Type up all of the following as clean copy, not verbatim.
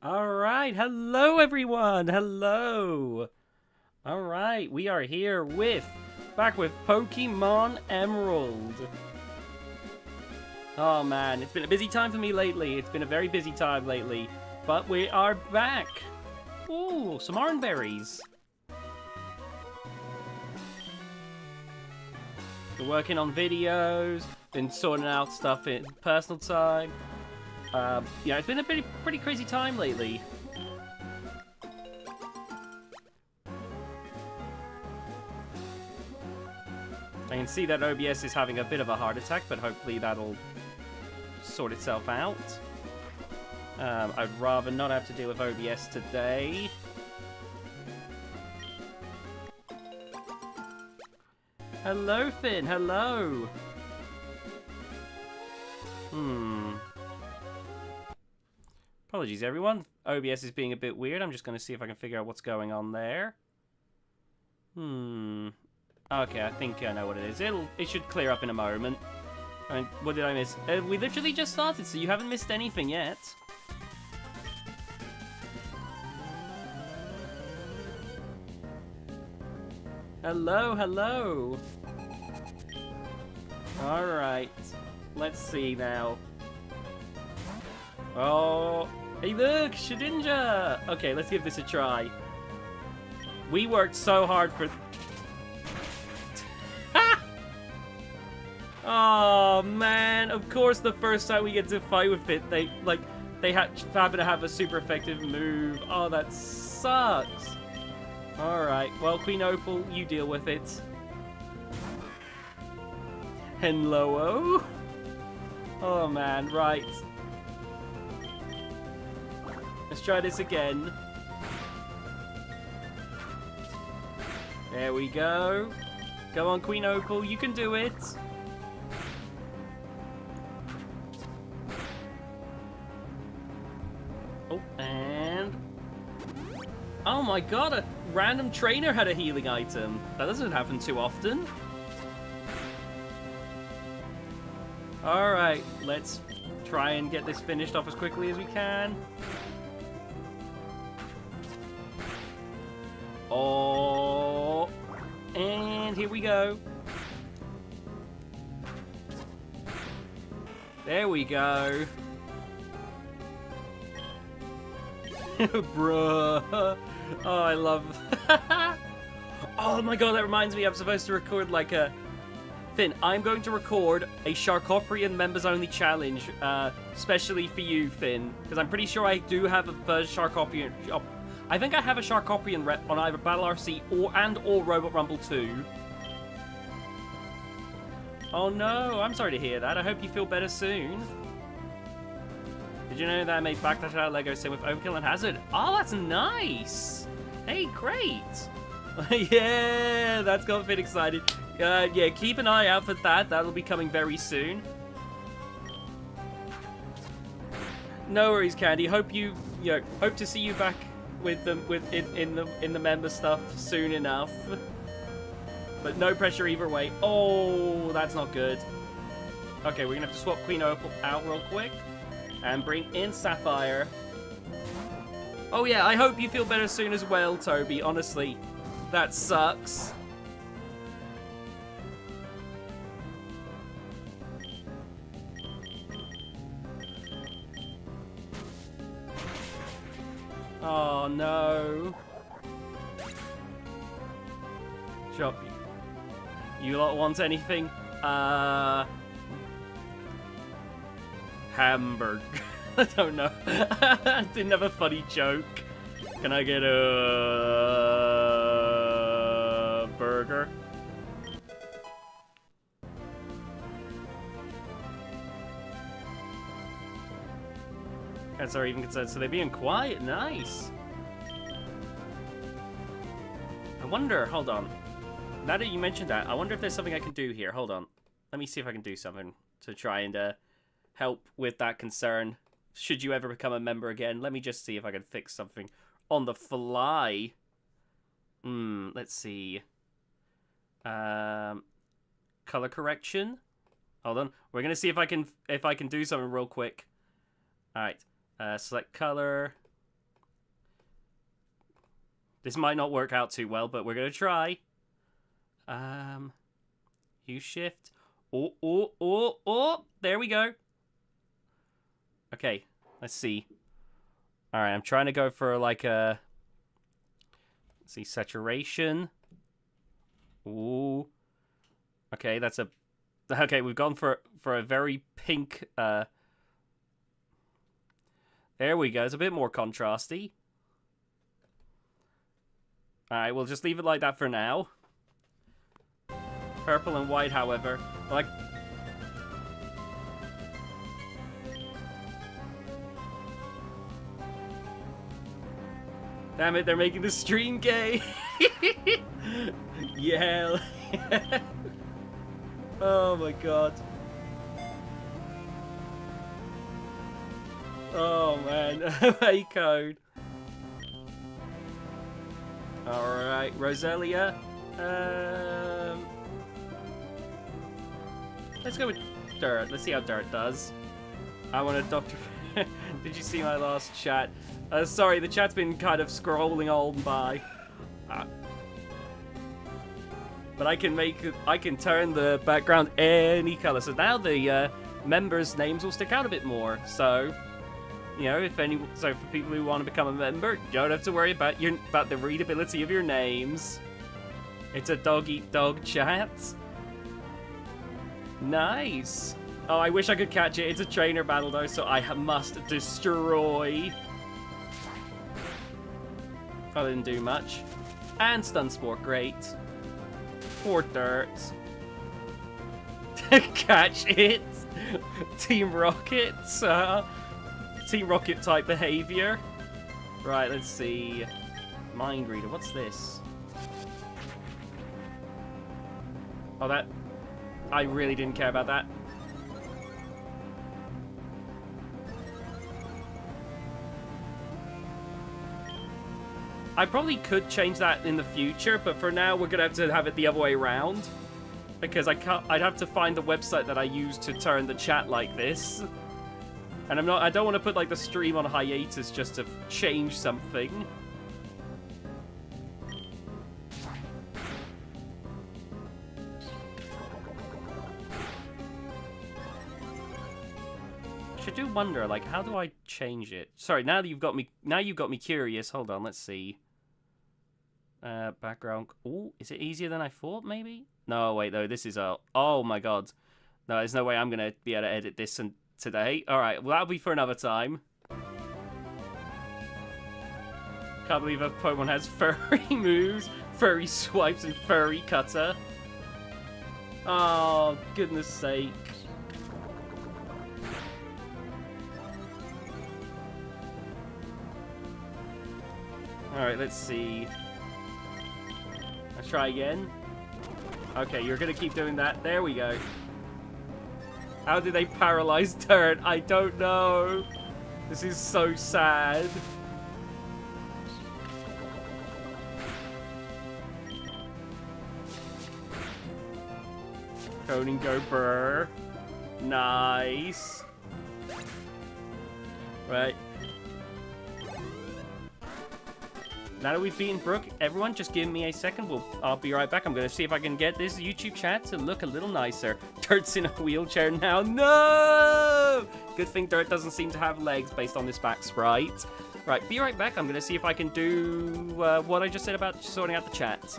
Alright, hello everyone, hello! Alright, we are here back with Pokemon Emerald. Oh man, it's been a busy time for me lately. It's been a very busy time lately. But we are back! Ooh, some orange berries. Been working on videos, been sorting out stuff in personal time. Yeah, it's been a pretty crazy time lately. I can see that OBS is having a bit of a heart attack, but hopefully that'll sort itself out. I'd rather not have to deal with OBS today. Hello, Finn. Hello. Apologies, everyone. OBS is being a bit weird. I'm just going to see if I can figure out what's going on there. Okay, I think I know what it is. It should clear up in a moment. I mean, what did I miss? We literally just started, so you haven't missed anything yet. Hello, hello. Alright. Let's see now. Oh, hey look, Shedinja! Okay, let's give this a try. We worked so hard for... Oh man, of course the first time we get to fight with it, they happen to have a super effective move. Oh, that sucks. Alright, well, Queen Opal, you deal with it. Hello? Oh man, right. Let's try this again. There we go. Go on, Queen Opal, you can do it. Oh, and... Oh my god, a random trainer had a healing item. That doesn't happen too often. Alright, let's try and get this finished off as quickly as we can. Oh, and here we go. There we go. Bruh. Oh, I love... Oh my god, that reminds me, I'm supposed to record like a... Finn, I'm going to record a Sharkoprian members only challenge, especially for you, Finn, because I'm pretty sure I do have a first Sharkoprian... I think I have a Sharkoprian rep on either Battle RC or Robot Rumble 2. Oh no, I'm sorry to hear that. I hope you feel better soon. Did you know that I made Backlash out of Lego same with Overkill and Hazard? Oh, that's nice! Hey, great! Yeah, that's got Finn excited. Yeah, keep an eye out for that. That'll be coming very soon. No worries, Candy. Hope to see you back with them in the member stuff soon enough. But no pressure either way. Oh, that's not good. Okay, we're gonna have to swap Queen Opal out real quick and bring in Sapphire. Oh yeah, I hope you feel better soon as well, Toby. Honestly, that sucks. Oh no. Shop. You lot want anything? Hamburger. I don't know. Didn't have a funny joke. Can I get a burger? Cats are even concerned, so they're being quiet. Nice. I wonder, hold on. Now that you mentioned that, I wonder if there's something I can do here. Hold on. Let me see if I can do something to try and help with that concern. Should you ever become a member again? Let me just see if I can fix something on the fly. Let's see. Color correction. Hold on. We're gonna see if I can do something real quick. All right. Select color. This might not work out too well, but we're gonna try. Use shift. Oh, there we go. Okay, let's see. Alright, I'm trying to go for like a... Let's see, saturation. Ooh. Okay, that's a... Okay, we've gone for a very pink... There we go, it's a bit more contrasty. Alright, we'll just leave it like that for now. Purple and white, however. Like... Damn it, they're making the stream gay! Yeah! Oh my god. Oh man, a code. Alright, Roselia. Let's go with Dirt. Let's see how Dirt does. I want a Dr. Did you see my last chat? Sorry, the chat's been kind of scrolling on by. But I can turn the background any color. So now the members' names will stick out a bit more. So, you know, so for people who want to become a member, you don't have to worry about the readability of your names. It's a dog-eat-dog chat. Nice. Oh, I wish I could catch it. It's a trainer battle though, so I must destroy. I didn't do much. And Stun Sport, great. Poor Dirt. Catch it. Team Rocket. Team Rocket type behavior. Right, let's see. Mind Reader, what's this? Oh, that... I really didn't care about that. I probably could change that in the future, but for now we're gonna have it the other way around. Because I'd have to find the website that I use to turn the chat like this. And I don't want to put like the stream on hiatus just to change something. I do wonder, like, how do I change it? Sorry, now you've got me curious. Hold on, let's see. Background. Oh, is it easier than I thought? Maybe. No, wait though. This is oh my god. No, there's no way I'm gonna be able to edit this today. All right, well that'll be for another time. Can't believe a Pokemon has furry moves, furry swipes, and furry cutter. Oh, goodness sake. Alright, let's see. Let's try again. Okay, you're gonna keep doing that. There we go. How did they paralyze Dirt? I don't know. This is so sad. Conan go burr. Nice. Right. Now that we've beaten Brooke, everyone just give me a second. I'll be right back. I'm going to see if I can get this YouTube chat to look a little nicer. Dirt's in a wheelchair now. No! Good thing Dirt doesn't seem to have legs based on this back sprite. Right, be right back. I'm going to see if I can do what I just said about sorting out the chat.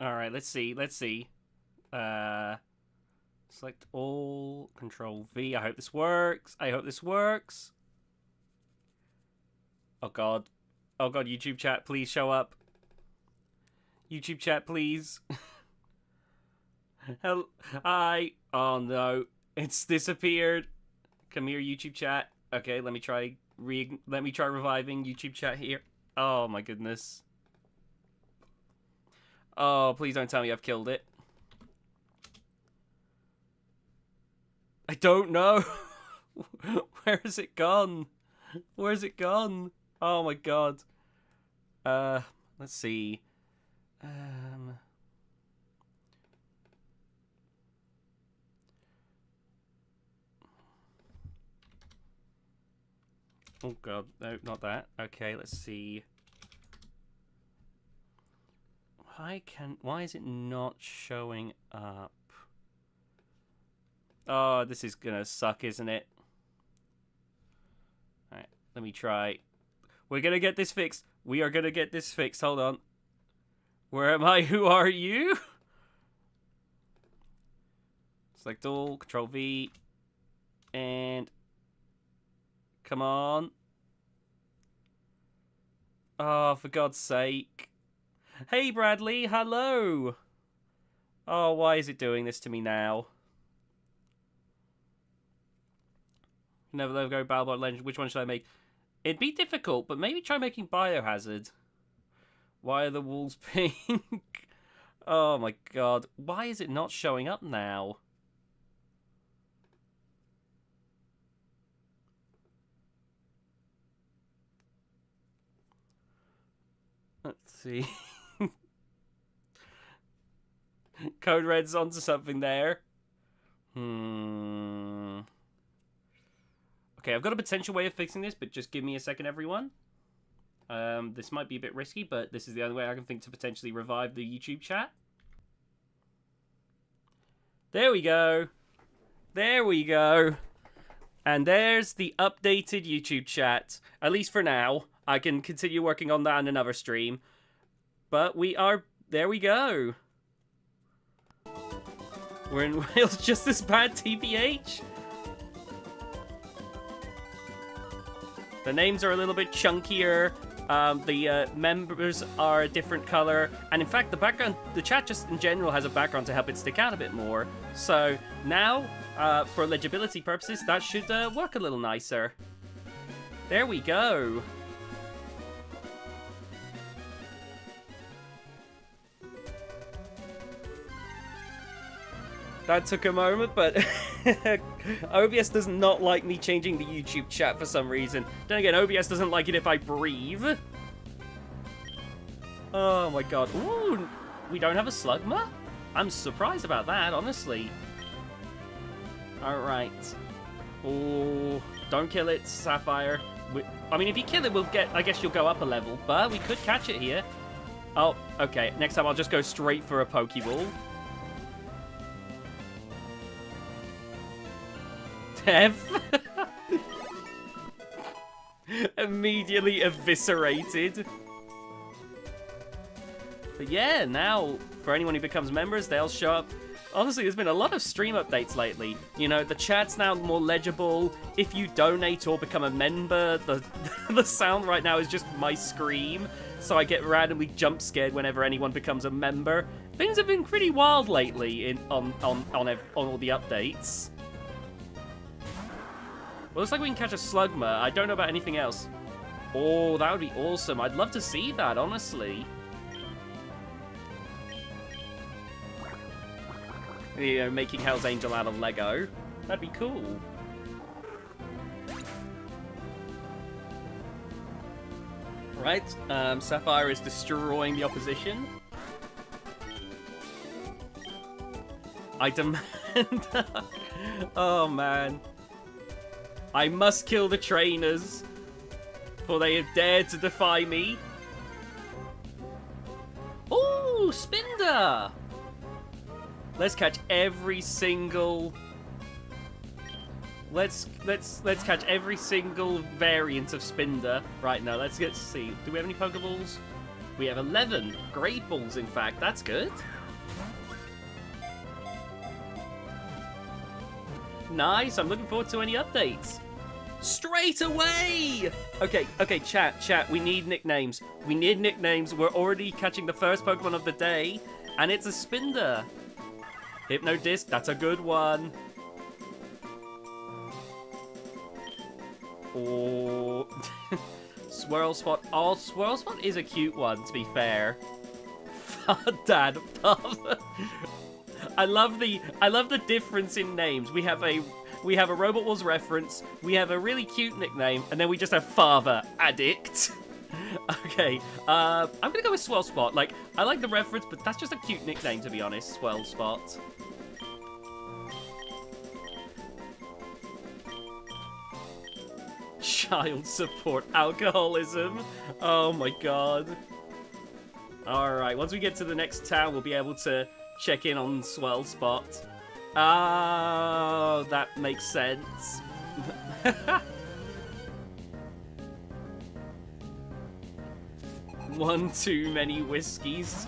Alright, let's see. Select all, Control V. I hope this works. Oh god, YouTube chat, please show up. YouTube chat, please. Hello. Hi. Oh no, it's disappeared. Come here, YouTube chat. Okay, let me try reviving YouTube chat here. Oh my goodness. Oh, please don't tell me I've killed it. I don't know. Where has it gone? Where's it gone? Oh my god. Let's see. Oh god, no, not that. Okay, let's see. Why is it not showing up? Oh, this is gonna suck, isn't it? Alright, let me try. We're gonna get this fixed. We are gonna get this fixed. Hold on. Where am I? Who are you? Select all, Control V, and come on. Oh, for God's sake. Hey, Bradley, hello. Oh, why is it doing this to me now? Never let go, Battlebot Legend. Which one should I make? It'd be difficult, but maybe try making Biohazard. Why are the walls pink? Oh my god. Why is it not showing up now? Let's see. Code Red's onto something there. Okay, I've got a potential way of fixing this, but just give me a second, everyone. This might be a bit risky, but this is the only way I can think to potentially revive the YouTube chat. There we go. There we go. And there's the updated YouTube chat. At least for now. I can continue working on that in another stream. But there we go. We're in Wales just as bad, TBH. The names are a little bit chunkier. The members are a different color. And in fact, the chat just in general has a background to help it stick out a bit more. So now, for legibility purposes, that should work a little nicer. There we go. That took a moment, but OBS does not like me changing the YouTube chat for some reason. Then again, OBS doesn't like it if I breathe. Oh my god. Ooh, we don't have a Slugma? I'm surprised about that, honestly. Alright. Oh, don't kill it, Sapphire. I mean, if you kill it, I guess you'll go up a level, but we could catch it here. Oh, okay. Next time I'll just go straight for a Pokeball. Death. Immediately eviscerated. But yeah, now, for anyone who becomes members, they'll show up. Honestly, there's been a lot of stream updates lately. You know, the chat's now more legible. If you donate or become a member, the sound right now is just my scream. So I get randomly jump scared whenever anyone becomes a member. Things have been pretty wild lately on all the updates. Well, looks like we can catch a Slugma. I don't know about anything else. Oh, that would be awesome. I'd love to see that, honestly. You know, making Hell's Angel out of Lego. That'd be cool. Right, Sapphire is destroying the opposition. I demand... Oh, man. I must kill the trainers, for they have dared to defy me. Ooh, Spinder! Let's catch every single... Let's catch every single variant of Spinder right now. Let's see. Do we have any Pokeballs? We have 11 great balls, in fact. That's good. Nice. I'm looking forward to any updates. Straight away! Okay, chat. We need nicknames. We need nicknames. We're already catching the first Pokemon of the day, and it's a Spinder. Hypno Disc, that's a good one. Oh, Swirl Spot. Oh, Swirl Spot is a cute one, to be fair. Dad, I love the difference in names. We have a Robot Wars reference, we have a really cute nickname, and then we just have Father Addict. Okay, I'm gonna go with Swirl Spot. Like, I like the reference, but that's just a cute nickname, to be honest. Swirl Spot. Child support alcoholism. Oh my god. Alright, once we get to the next town, we'll be able to check in on Swirl Spot. Oh, that makes sense. One too many whiskeys.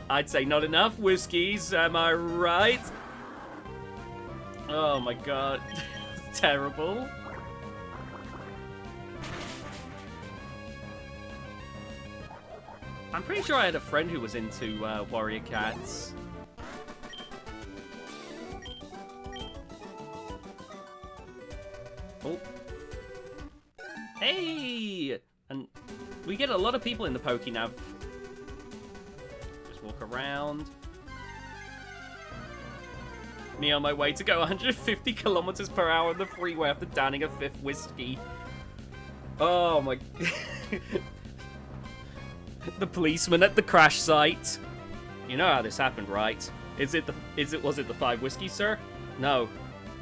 I'd say not enough whiskeys, am I right? Oh my god. Terrible. I'm pretty sure I had a friend who was into warrior cats. Oh. Hey! And we get a lot of people in the Pokénav. Just walk around. Me on my way to go 150 kilometers per hour on the freeway after downing a 5th whiskey. Oh my... The policeman at the crash site. You know how this happened, right? Was it the 5 whiskey, sir? No.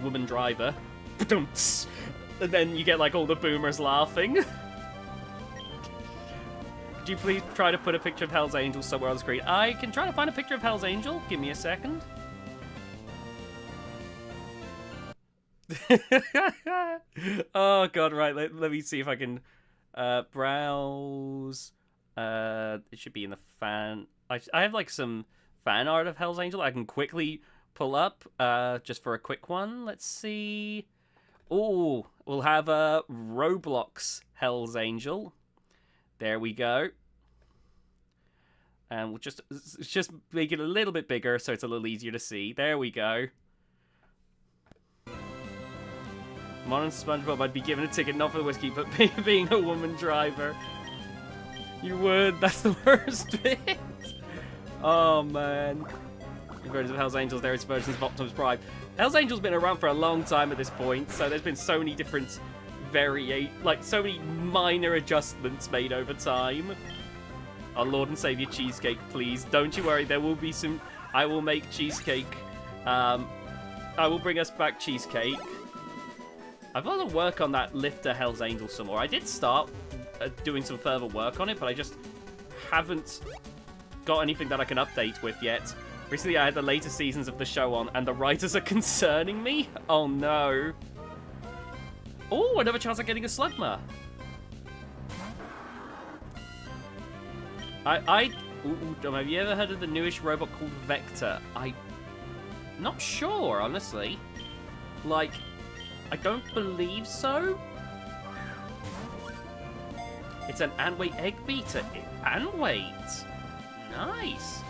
Woman driver. And then you get like all the boomers laughing. Could you please try to put a picture of Hell's Angel somewhere on the screen? I can try to find a picture of Hell's Angel. Give me a second. Oh god, right. Let me see if I can browse. It should be in the fan. I have like some fan art of Hell's Angel I can quickly pull up just for a quick one. Let's see. Oh, we'll have a Roblox Hell's Angel. There we go. And we'll just make it a little bit bigger so it's a little easier to see. There we go. Modern SpongeBob, I'd be given a ticket not for the whiskey, but being a woman driver. You would. That's the worst bit. Oh man. Versions of Hell's Angels, there is versions of Optimus Prime. Hell's Angel's been around for a long time at this point, so there's been so many different so many minor adjustments made over time. Our Lord and Savior cheesecake, please. Don't you worry, there will be some. I will make cheesecake. I will bring us back cheesecake. I've got to work on that Lifter Hell's Angel some more. I did start doing some further work on it, but I just haven't got anything that I can update with yet. Recently, I had the later seasons of the show on, and the writers are concerning me. Oh, no. Oh, another chance at getting a Slugma. Have you ever heard of the newish robot called Vector? I'm not sure, honestly. Like, I don't believe so. It's an Antweight egg beater. Antweight. Nice.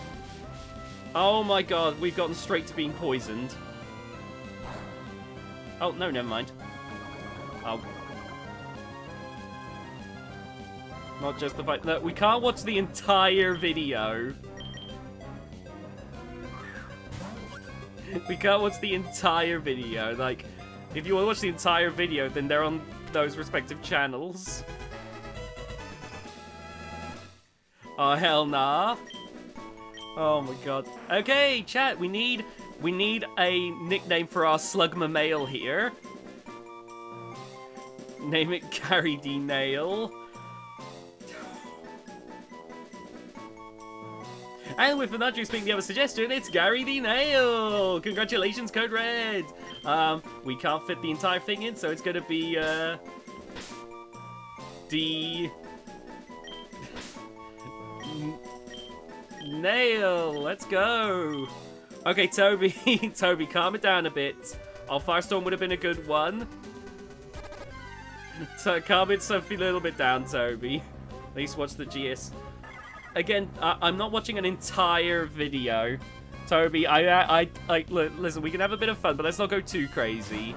Oh my god, we've gotten straight to being poisoned. Oh, no, never mind. Oh. Not just the fight. No, we can't watch the entire video. We can't watch the entire video. Like, if you want to watch the entire video, then they're on those respective channels. Oh, hell nah. Oh my god. Okay, chat, we need a nickname for our Slugma male here. Name it Gary D. Nail. And with Fanaggio speaking the other suggestion, it's Gary the Nail! Congratulations, Code Red! We can't fit the entire thing in, so it's gonna be, Nail, let's go. Okay, Toby, Toby, calm it down a bit. Oh, Firestorm would have been a good one. So calm it a little bit down, Toby. At least watch the GS. Again, I'm not watching an entire video. Toby, listen, we can have a bit of fun, but let's not go too crazy.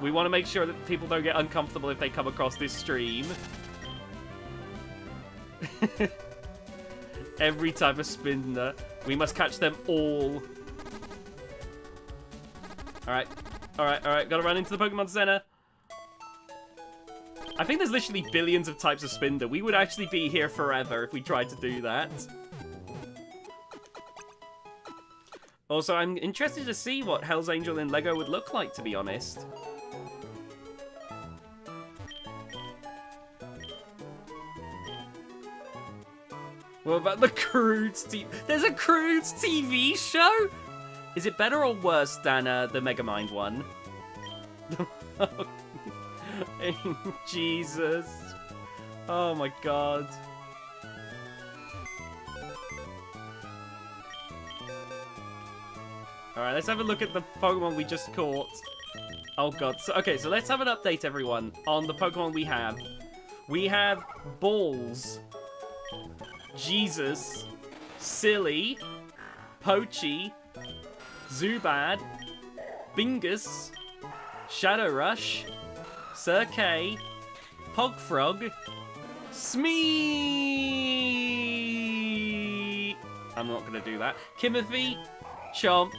We want to make sure that people don't get uncomfortable if they come across this stream. Every type of spinner. We must catch them all. Alright. Alright. Gotta run into the Pokemon Center. I think there's literally billions of types of spinner. We would actually be here forever if we tried to do that. Also, I'm interested to see what Hell's Angel in Lego would look like, to be honest. What about the Croods TV? There's a Croods TV show? Is it better or worse than the Megamind one? Jesus. Oh my god. Alright, let's have a look at the Pokemon we just caught. Oh god. So, okay, so let's have an update, everyone, on the Pokemon we have. We have Balls, Jesus, Silly, Pochi, Zubat, Bingus, Shadow Rush, Sir K, Pogfrog, Smee. I'm not going to do that. Kimothy, Chomp,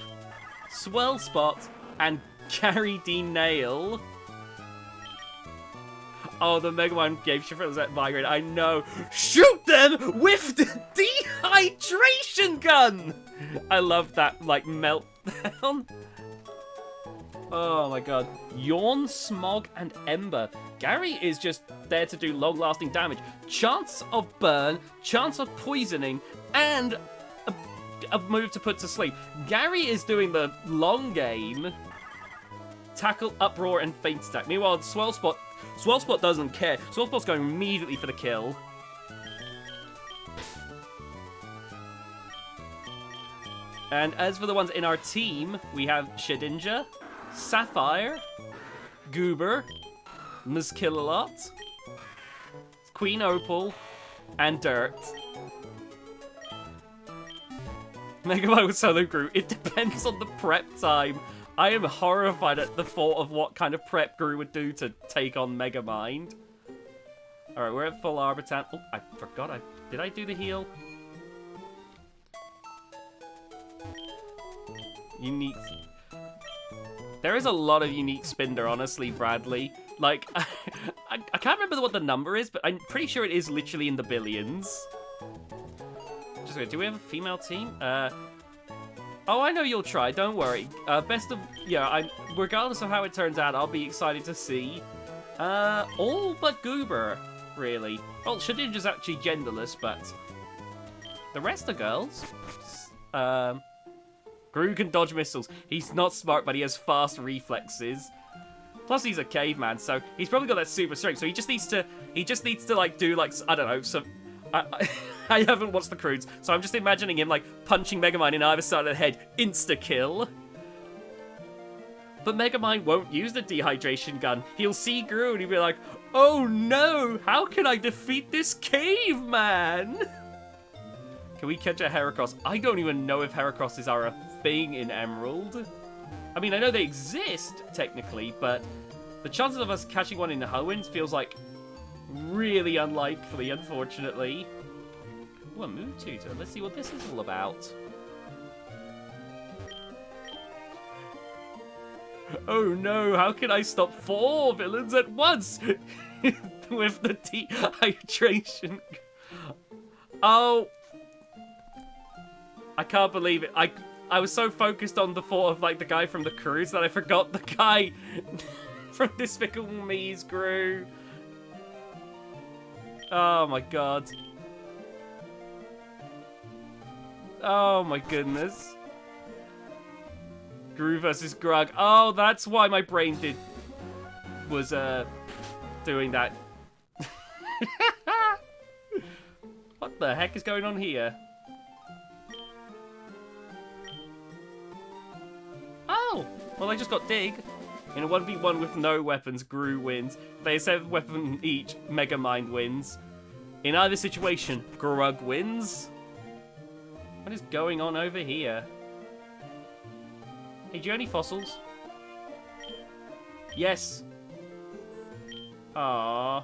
Swellspot, and Gary D. Nail. Oh, the Megamind gave Shifrill's that migraine. I know. Shoot them with the dehydration gun! I love that, like, meltdown. Oh my god. Yawn, Smog, and Ember. Gary is just there to do long-lasting damage. Chance of burn, chance of poisoning, and a move to put to sleep. Gary is doing the long game. Tackle, Uproar, and Faint Attack. Meanwhile, Swellspot doesn't care. Swellspot's going immediately for the kill. And as for the ones in our team, we have Shedinja, Sapphire, Goober, Muskillalot, Queen Opal, and Dirt. Megamind with Solo Gru. It depends on the prep time. I am horrified at the thought of what kind of prep Gru would do to take on Megamind. Alright, we're at full Arbitan. Oh, I forgot. Did I do the heal? Unique. There is a lot of unique Spinder, honestly, Bradley. Like, I can't remember what the number is, but I'm pretty sure it is literally in the billions. Just wait, do we have a female team? Oh, I know you'll try. Don't worry. Regardless of how it turns out, I'll be excited to see. All but Goober, really. Well, Shedinja's actually genderless, but the rest are girls. Gru can dodge missiles. He's not smart, but he has fast reflexes. Plus, he's a caveman, so he's probably got that super strength. So he just needs to like do like, I don't know, some. I haven't watched the Croods, so I'm just imagining him, like, punching Megamind in either side of the head. Insta-kill. But Megamind won't use the dehydration gun. He'll see Gru and he'll be like, oh no, how can I defeat this caveman? Can we catch a Heracross? I don't even know if Heracrosses are a thing in Emerald. I mean, I know they exist, technically, but the chances of us catching one in the Hoenn feels like really unlikely, unfortunately. Ooh, a Mood Tutor. Let's see what this is all about. Oh no, how can I stop 4 villains at once? With the dehydration. Oh. I can't believe it. I was so focused on the thought of, like, the guy from the Cruise that I forgot the guy from Despicable Me's Gru. Oh my god. Oh my goodness. Gru versus Grug. Oh, that's why my brain was doing that. What the heck is going on here? Oh! Well, I just got Dig. In a 1v1 with no weapons, Gru wins. If they have 7 weapons each, Megamind wins. In either situation, Grug wins. What is going on over here? Hey, do you have any fossils? Yes. Aww.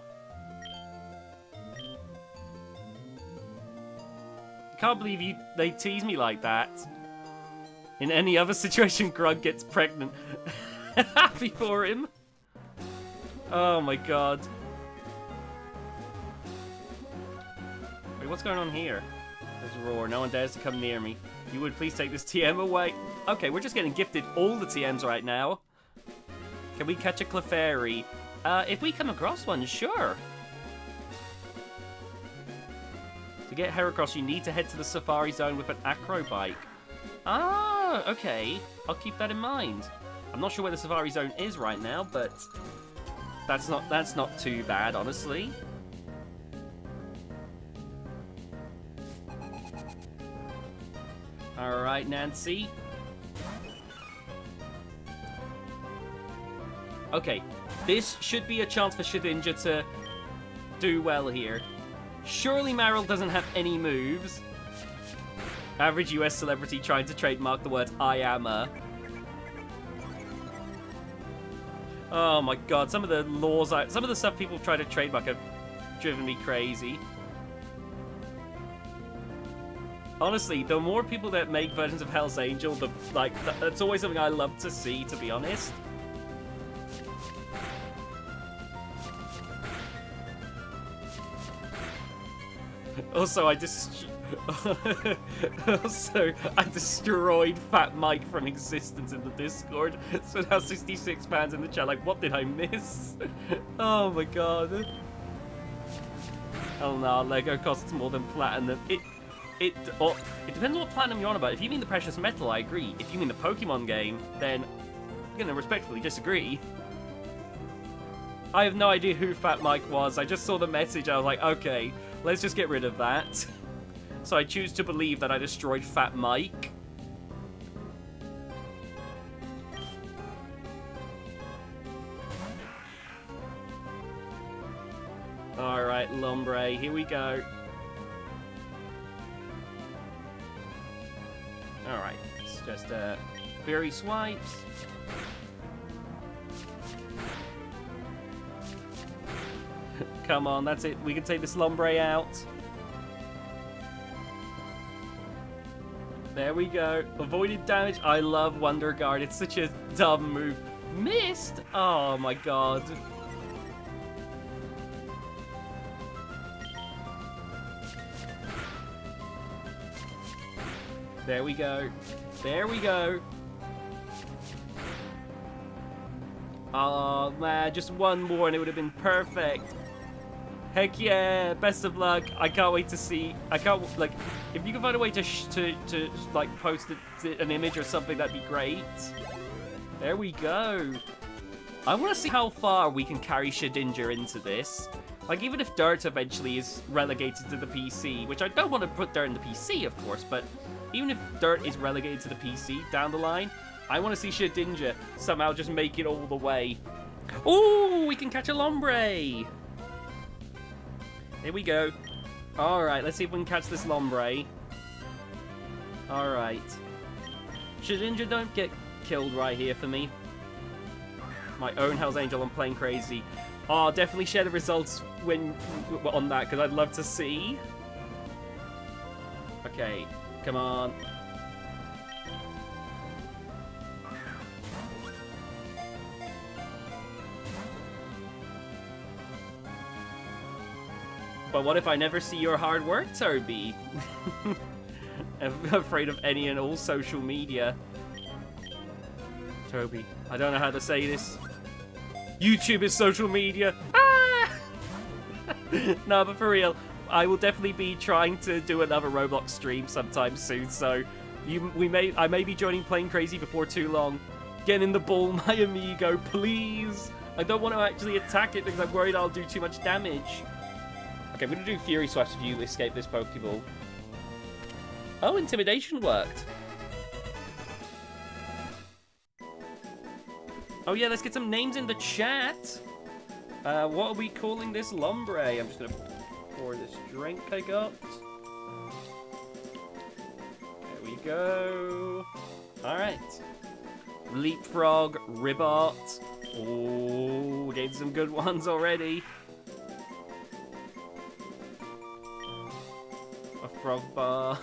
Can't believe they tease me like that. In any other situation, Grug gets pregnant. Happy for him. Oh my god. Wait, what's going on here? There's a roar. No one dares to come near me. You would please take this TM away. Okay, we're just getting gifted all the TMs right now. Can we catch a Clefairy? If we come across one, sure. To get Heracross, you need to head to the Safari Zone with an Acro Bike. Ah, okay. I'll keep that in mind. I'm not sure where the Safari Zone is right now, but that's not too bad, honestly. All right, Nancy. Okay, this should be a chance for Shedinja to do well here. Surely Marill doesn't have any moves. Average US celebrity trying to trademark the words I am a. Oh my god, some of the laws, some of the stuff people try to trademark have driven me crazy. Honestly, the more people that make versions of Hell's Angel, that's always something I love to see, to be honest. Also, I destroyed Fat Mike from existence in the Discord. So now 66 fans in the chat like, what did I miss? Oh my god. Oh no, Lego costs more than platinum. It depends on what platinum you're on about. If you mean the precious metal, I agree. If you mean the Pokemon game, then I'm gonna respectfully disagree. I have no idea who Fat Mike was. I just saw the message. I was like, okay, let's just get rid of that. So I choose to believe that I destroyed Fat Mike. Alright, Lombre, here we go. Alright, it's just Fairy Swipes. Come on, that's it. We can take this Lombre out. There we go. Avoided damage. I love Wonder Guard. It's such a dumb move. Missed? Oh my god. There we go. There we go. Oh man, just one more and it would have been perfect. Heck yeah, best of luck. I can't wait to see. I can't, like, if you can find a way to like post an image or something, that'd be great. There we go. I want to see how far we can carry Shedinja into this. Like, even if Dirt eventually is relegated to the PC, which I don't want to put Dirt in the PC, of course, but even if Dirt is relegated to the PC down the line, I want to see Shedinja somehow just make it all the way. Ooh, we can catch a Lombre. Here we go. Alright, let's see if we can catch this Lombre. Alright. Shedinja, don't get killed right here for me. My own Hell's Angel, I'm playing crazy. Oh, definitely share the results on that, because I'd love to see. Okay, come on. But what if I never see your hard work, Toby? I'm afraid of any and all social media. Toby, I don't know how to say this. YouTube is social media. Ah! No, but for real, I will definitely be trying to do another Roblox stream sometime soon. So, I may be joining Playing Crazy before too long. Get in the ball, my amigo, please. I don't want to actually attack it because I'm worried I'll do too much damage. Okay, I'm gonna do Fury Swipes if you escape this Pokeball. Oh, Intimidation worked. Oh yeah, let's get some names in the chat. What are we calling this Lombre? I'm just gonna pour this drink I got. There we go. Alright. Leapfrog, Ribbot. Oh, getting some good ones already. A Frogbar.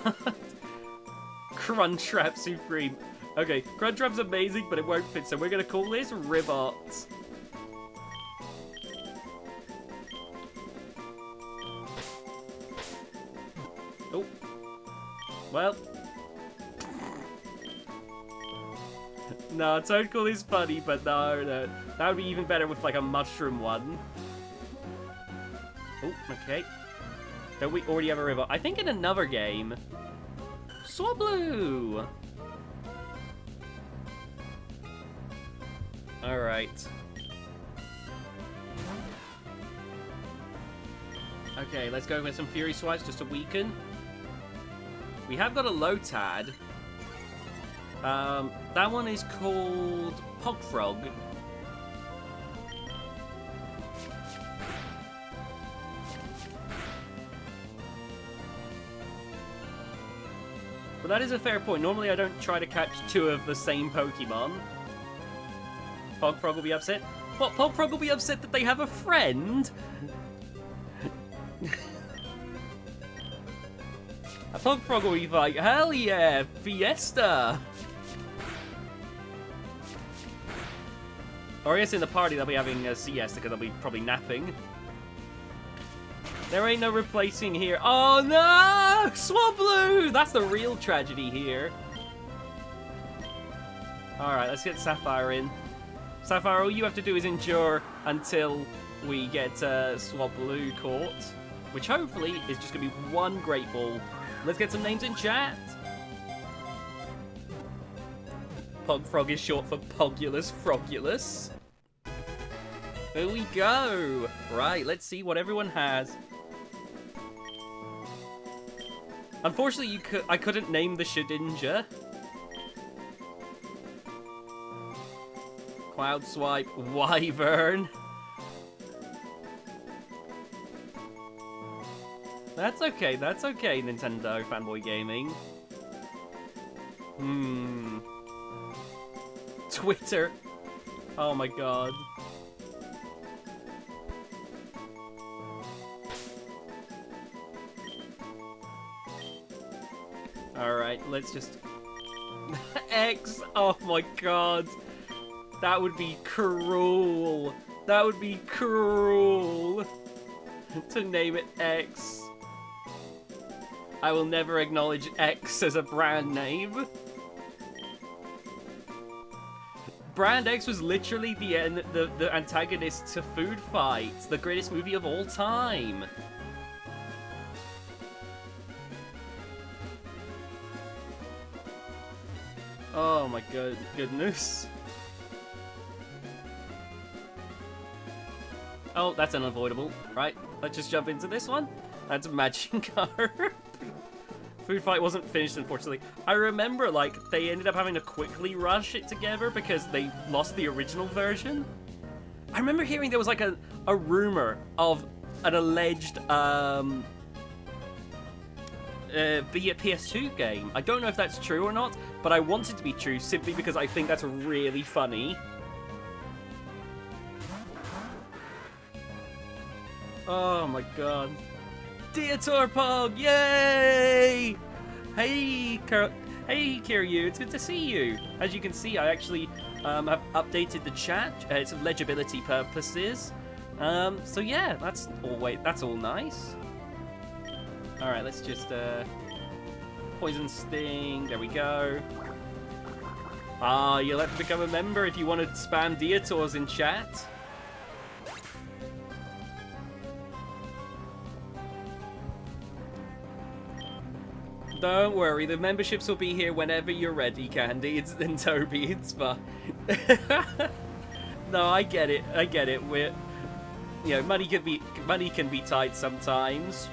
Crunchtrap Supreme. Okay, Crunchtrap's amazing, but it won't fit, so we're gonna call this Ribbot. Oh. Well. No, Toadcool is funny, but no. That would be even better with, like, a mushroom one. Oh, okay. Don't we already have a Ribbot? I think in another game. Swablu! Alright. Okay, let's go with some Fury Swipes just to weaken. We have got a Lotad. That one is called Pogfrog. But that is a fair point. Normally I don't try to catch two of the same Pokemon. Pogfrog will be upset. What? Pogfrog will be upset that they have a friend? A Pogfrog will be like, hell yeah, fiesta! Or I guess in the party they'll be having a siesta because they'll be probably napping. There ain't no replacing here. Oh no! Swablu! That's the real tragedy here. Alright, let's get Sapphire in. Sapphire, all you have to do is endure until we get Swablu caught. Which hopefully is just going to be one Great Ball. Let's get some names in chat. Pogfrog is short for Pogulus Frogulus. There we go. Right, let's see what everyone has. Unfortunately, I couldn't name the Shedinja. Cloud Swipe, Wyvern. That's okay, Nintendo Fanboy Gaming. Twitter. Oh my god. Alright, let's just... X! Oh my god. That would be cruel. That would be cruel. To name it X. I will never acknowledge X as a brand name. Brand X was literally the antagonist to Food Fight, the greatest movie of all time. Oh my goodness. Oh, that's unavoidable. Right, let's just jump into this one. That's a Magikarp. Food Fight wasn't finished, unfortunately. I remember, like, they ended up having to quickly rush it together because they lost the original version. I remember hearing there was, like, a rumor of an alleged, be a PS2 game. I don't know if that's true or not, but I want it to be true simply because I think that's really funny. Oh my god. Deotorpog! Yay! Hey, Kiryu, it's good to see you. As you can see, I actually have updated the chat. It's for legibility purposes. So yeah, that's all nice. All right, let's just Poison Sting. There we go. Ah, you'll have to become a member if you want to spam Deotors in chat. Don't worry, the memberships will be here whenever you're ready, Candy. And Toby, it's fine. No, I get it. you know, money can be tight sometimes.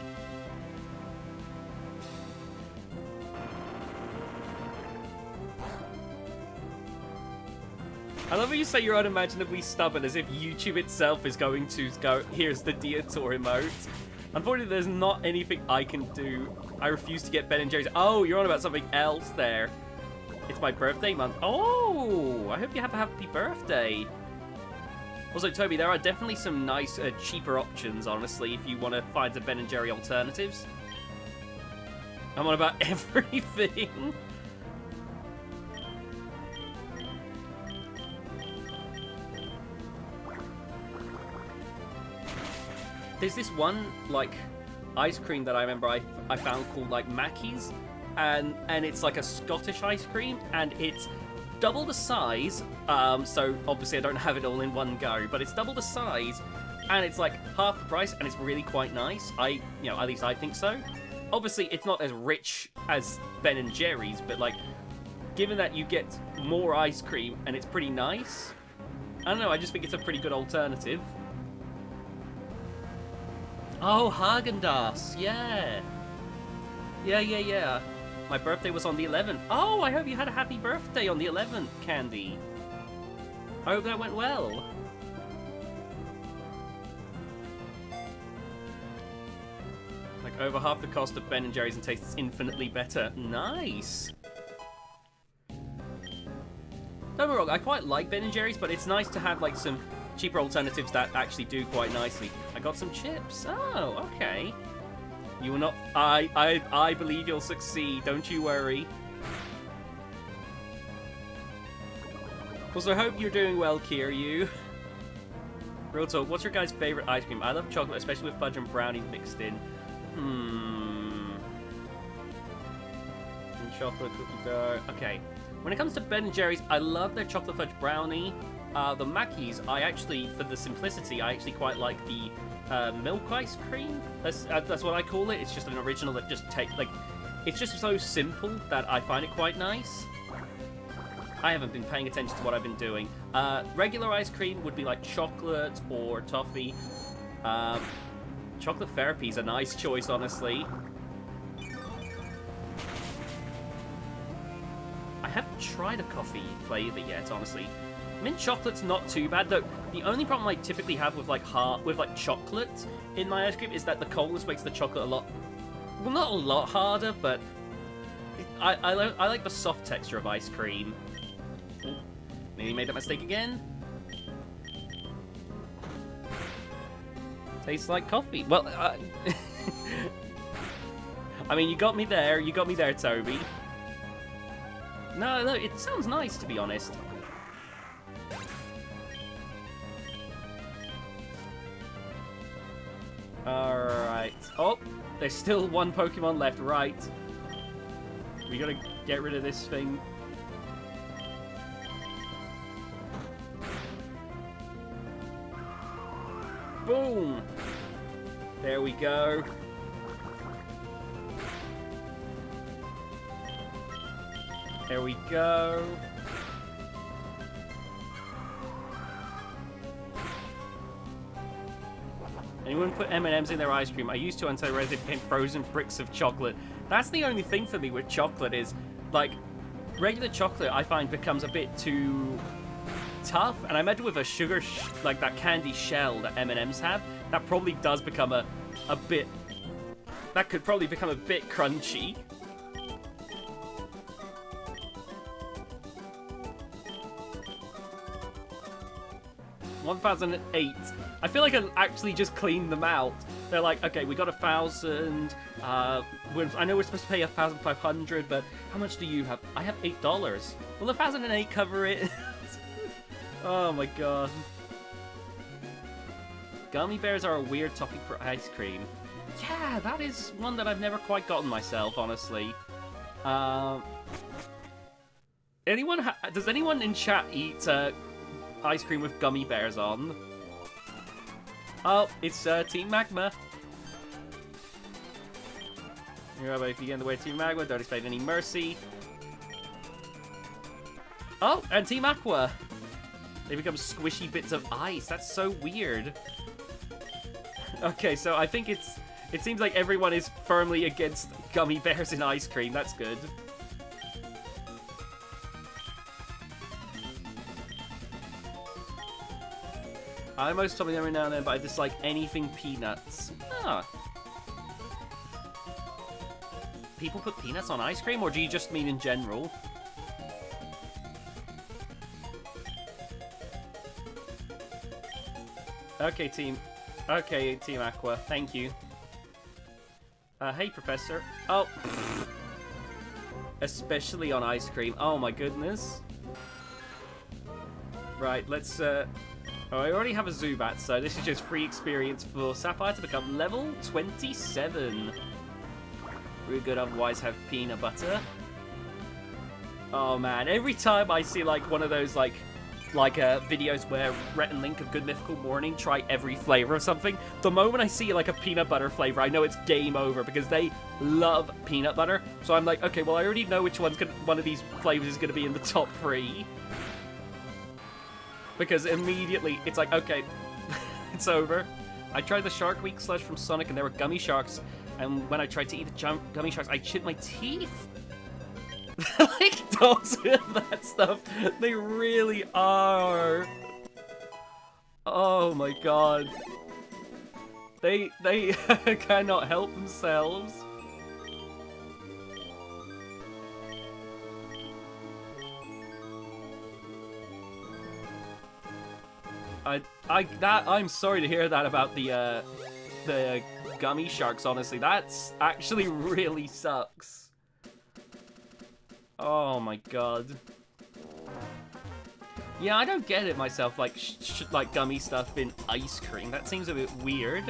I love how you say you're unimaginably stubborn, as if YouTube itself is going to go, here's the Deator emote. Unfortunately, there's not anything I can do. I refuse to get Ben & Jerry's. Oh, you're on about something else there. It's my birthday month. Oh, I hope you have a happy birthday. Also, Toby, there are definitely some nice, cheaper options, honestly, if you want to find some Ben & Jerry alternatives. I'm on about everything. There's this one, like, ice cream that I remember I found called, like, Mackey's, and it's like a Scottish ice cream, and it's double the size, so obviously I don't have it all in one go, but it's double the size, and it's like half the price, and it's really quite nice. You know, at least I think so. Obviously, it's not as rich as Ben & Jerry's, but, like, given that you get more ice cream, and it's pretty nice, I don't know, I just think it's a pretty good alternative. Oh, Haagen-Dazs, yeah. Yeah. My birthday was on the 11th. Oh, I hope you had a happy birthday on the 11th, Candy. I hope that went well. Like, over half the cost of Ben & Jerry's and tastes infinitely better. Nice. Don't get me wrong, I quite like Ben & Jerry's, but it's nice to have, like, some cheaper alternatives that actually do quite nicely. I got some chips. Oh, okay. You will not... I believe you'll succeed. Don't you worry. Also, I hope you're doing well, Kiryu. Real talk, what's your guys' favorite ice cream? I love chocolate, especially with fudge and brownie mixed in. And chocolate cookie dough. Okay. When it comes to Ben & Jerry's, I love their chocolate fudge brownie. The Mackey's, I actually, for the simplicity, I actually quite like the milk ice cream. That's what I call it. It's just an original that just it's just so simple that I find it quite nice. I haven't been paying attention to what I've been doing. Regular ice cream would be like chocolate or toffee. Chocolate therapy is a nice choice, honestly. I haven't tried a coffee flavor yet, honestly. Mint chocolate's not too bad, though. The only problem I typically have with like chocolate in my ice cream is that the coldness makes the chocolate a lot, well, not a lot harder, but I like the soft texture of ice cream. Ooh, maybe made that mistake again. Tastes like coffee. Well, I mean, you got me there. You got me there, Toby. No, it sounds nice, to be honest. Alright. Oh, there's still one Pokemon left, right. We gotta get rid of this thing. Boom! There we go. There we go. Anyone put M&Ms in their ice cream? I used to until I realized they became frozen bricks of chocolate. That's the only thing for me with chocolate is, like, regular chocolate I find becomes a bit too tough. And I imagine with a sugar, like that candy shell that M&Ms have, that probably does become a bit... That could probably become a bit crunchy. $1,008. I feel like I actually just cleaned them out. They're like, okay, we got 1,000. I know we're supposed to pay 1,500, but how much do you have? I have $8. Will 1,008 cover it? Oh my god. Gummy bears are a weird topic for ice cream. Yeah, that is one that I've never quite gotten myself, honestly. Does anyone in chat eat ice cream with gummy bears on? Oh, it's Team Magma. If you get in the way of Team Magma, don't expect any mercy. Oh, and Team Aqua. They become squishy bits of ice. That's so weird. Okay, so I think it seems like everyone is firmly against gummy bears in ice cream. That's good. I almost something every now and then, but I dislike anything peanuts. Ah. People put peanuts on ice cream, or do you just mean in general? Okay, Team Aqua. Thank you. Hey, Professor. Oh. Especially on ice cream. Oh, my goodness. Right, let's, Oh, I already have a Zubat, so this is just free experience for Sapphire to become level 27. We could otherwise have peanut butter. Oh, man. Every time I see, like, one of those, like videos where Rhett and Link of Good Mythical Morning try every flavor of something, the moment I see like a peanut butter flavor, I know it's game over because they love peanut butter. So I'm like, okay, well I already know which one of these flavors is going to be in the top 3. Because immediately it's like, okay, it's over. I tried the Shark Week slush from Sonic and there were gummy sharks, and when I tried to eat the gummy sharks, I chipped my teeth. Like dogs with that stuff, they really are. Oh my god, they cannot help themselves. I'm sorry to hear that about the gummy sharks. Honestly, that's actually really sucks. Oh my god. Yeah, I don't get it myself, like, like gummy stuff in ice cream. That seems a bit weird.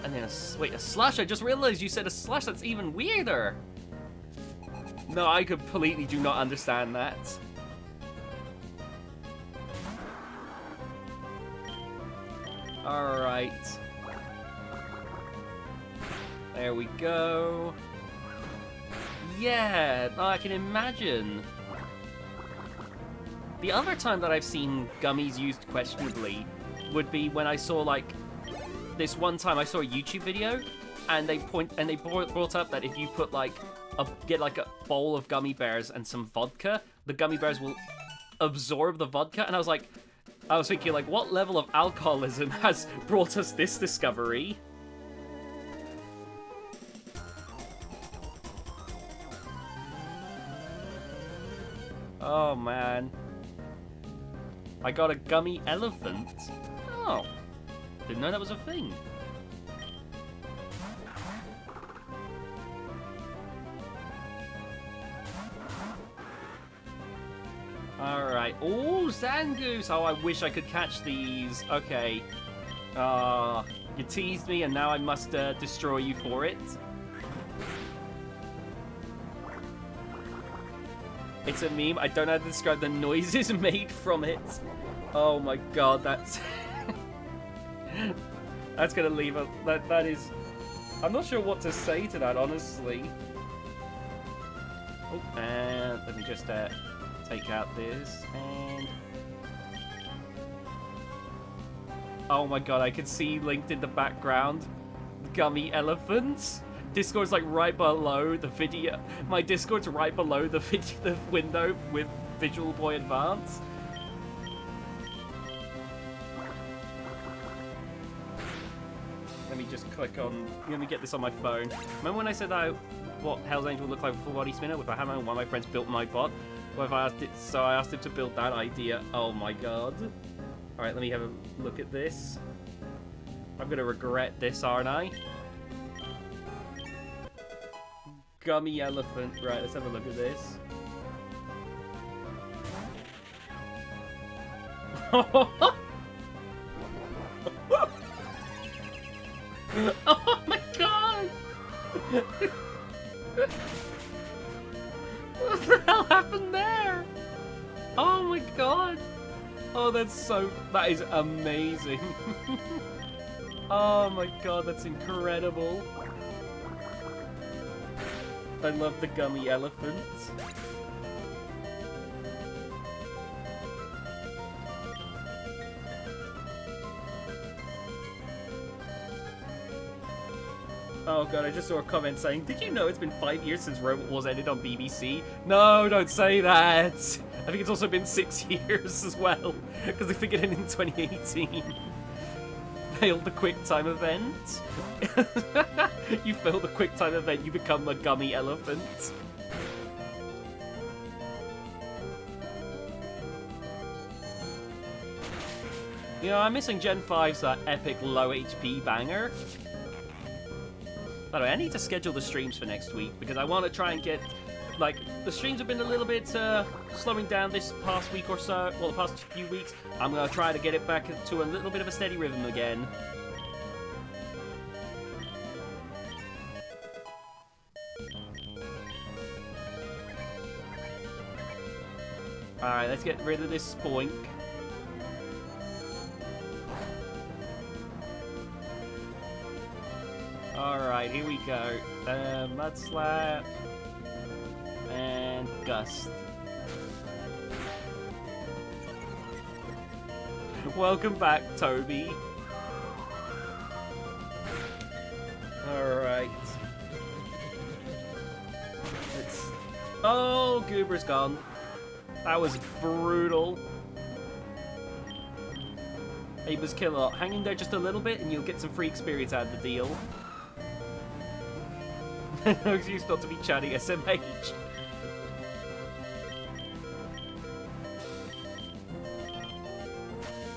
And then, wait, a slush? I just realized you said a slush. That's even weirder. No, I completely do not understand that. Alright. There we go. Yeah, I can imagine. The other time that I've seen gummies used questionably would be when I saw, like, this one time I saw a YouTube video, and they brought up that if you put get like a bowl of gummy bears and some vodka, the gummy bears will absorb the vodka. And I was thinking, like, what level of alcoholism has brought us this discovery? Oh, man. I got a gummy elephant. Oh. Didn't know that was a thing. Alright. Oh, Zangoose! Oh, I wish I could catch these. Okay. You teased me and now I must destroy you for it. It's a meme. I don't know how to describe the noises made from it. Oh my god, that's... that's gonna leave a... That is... I'm not sure what to say to that, honestly. Oh, and let me just take out this, and... Oh my god, I can see linked in the background. Gummy elephants. Discord's like right below the video. My Discord's right below the window with Visual Boy Advance. Let me just click on. Let me get this on my phone. Remember when I said what Hell's Angel would look like with a full body spinner? With a hammer, and one of my friends built my bot. Well, if I asked it, so I asked him to build that idea. Oh my god. All right, let me have a look at this. I'm gonna regret this, aren't I? Gummy elephant. Right, let's have a look at this. Oh my god! What the hell happened there? Oh my god! Oh, that is amazing. Oh my god, that's incredible. I love the gummy elephants. Oh god, I just saw a comment saying, did you know it's been 5 years since Robot Wars ended on BBC? No, don't say that! I think it's also been 6 years as well, because I think it ended in 2018. Failed the quick time event. You failed the quick time event, you become a gummy elephant. You know, I'm missing Gen 5's epic low HP banger. By the way, I need to schedule the streams for next week because I want to try and get, like, the streams have been a little bit slowing down this past week or so, well, the past few weeks. I'm going to try to get it back to a little bit of a steady rhythm again. Alright, let's get rid of this spoink. Alright, here we go. Mud Slap. And Gust. Welcome back, Toby. Alright. Oh, Goober's gone. That was brutal. Abe's Killer. Hang in there just a little bit and you'll get some free experience out of the deal. No excuse not to be chatty, SMH.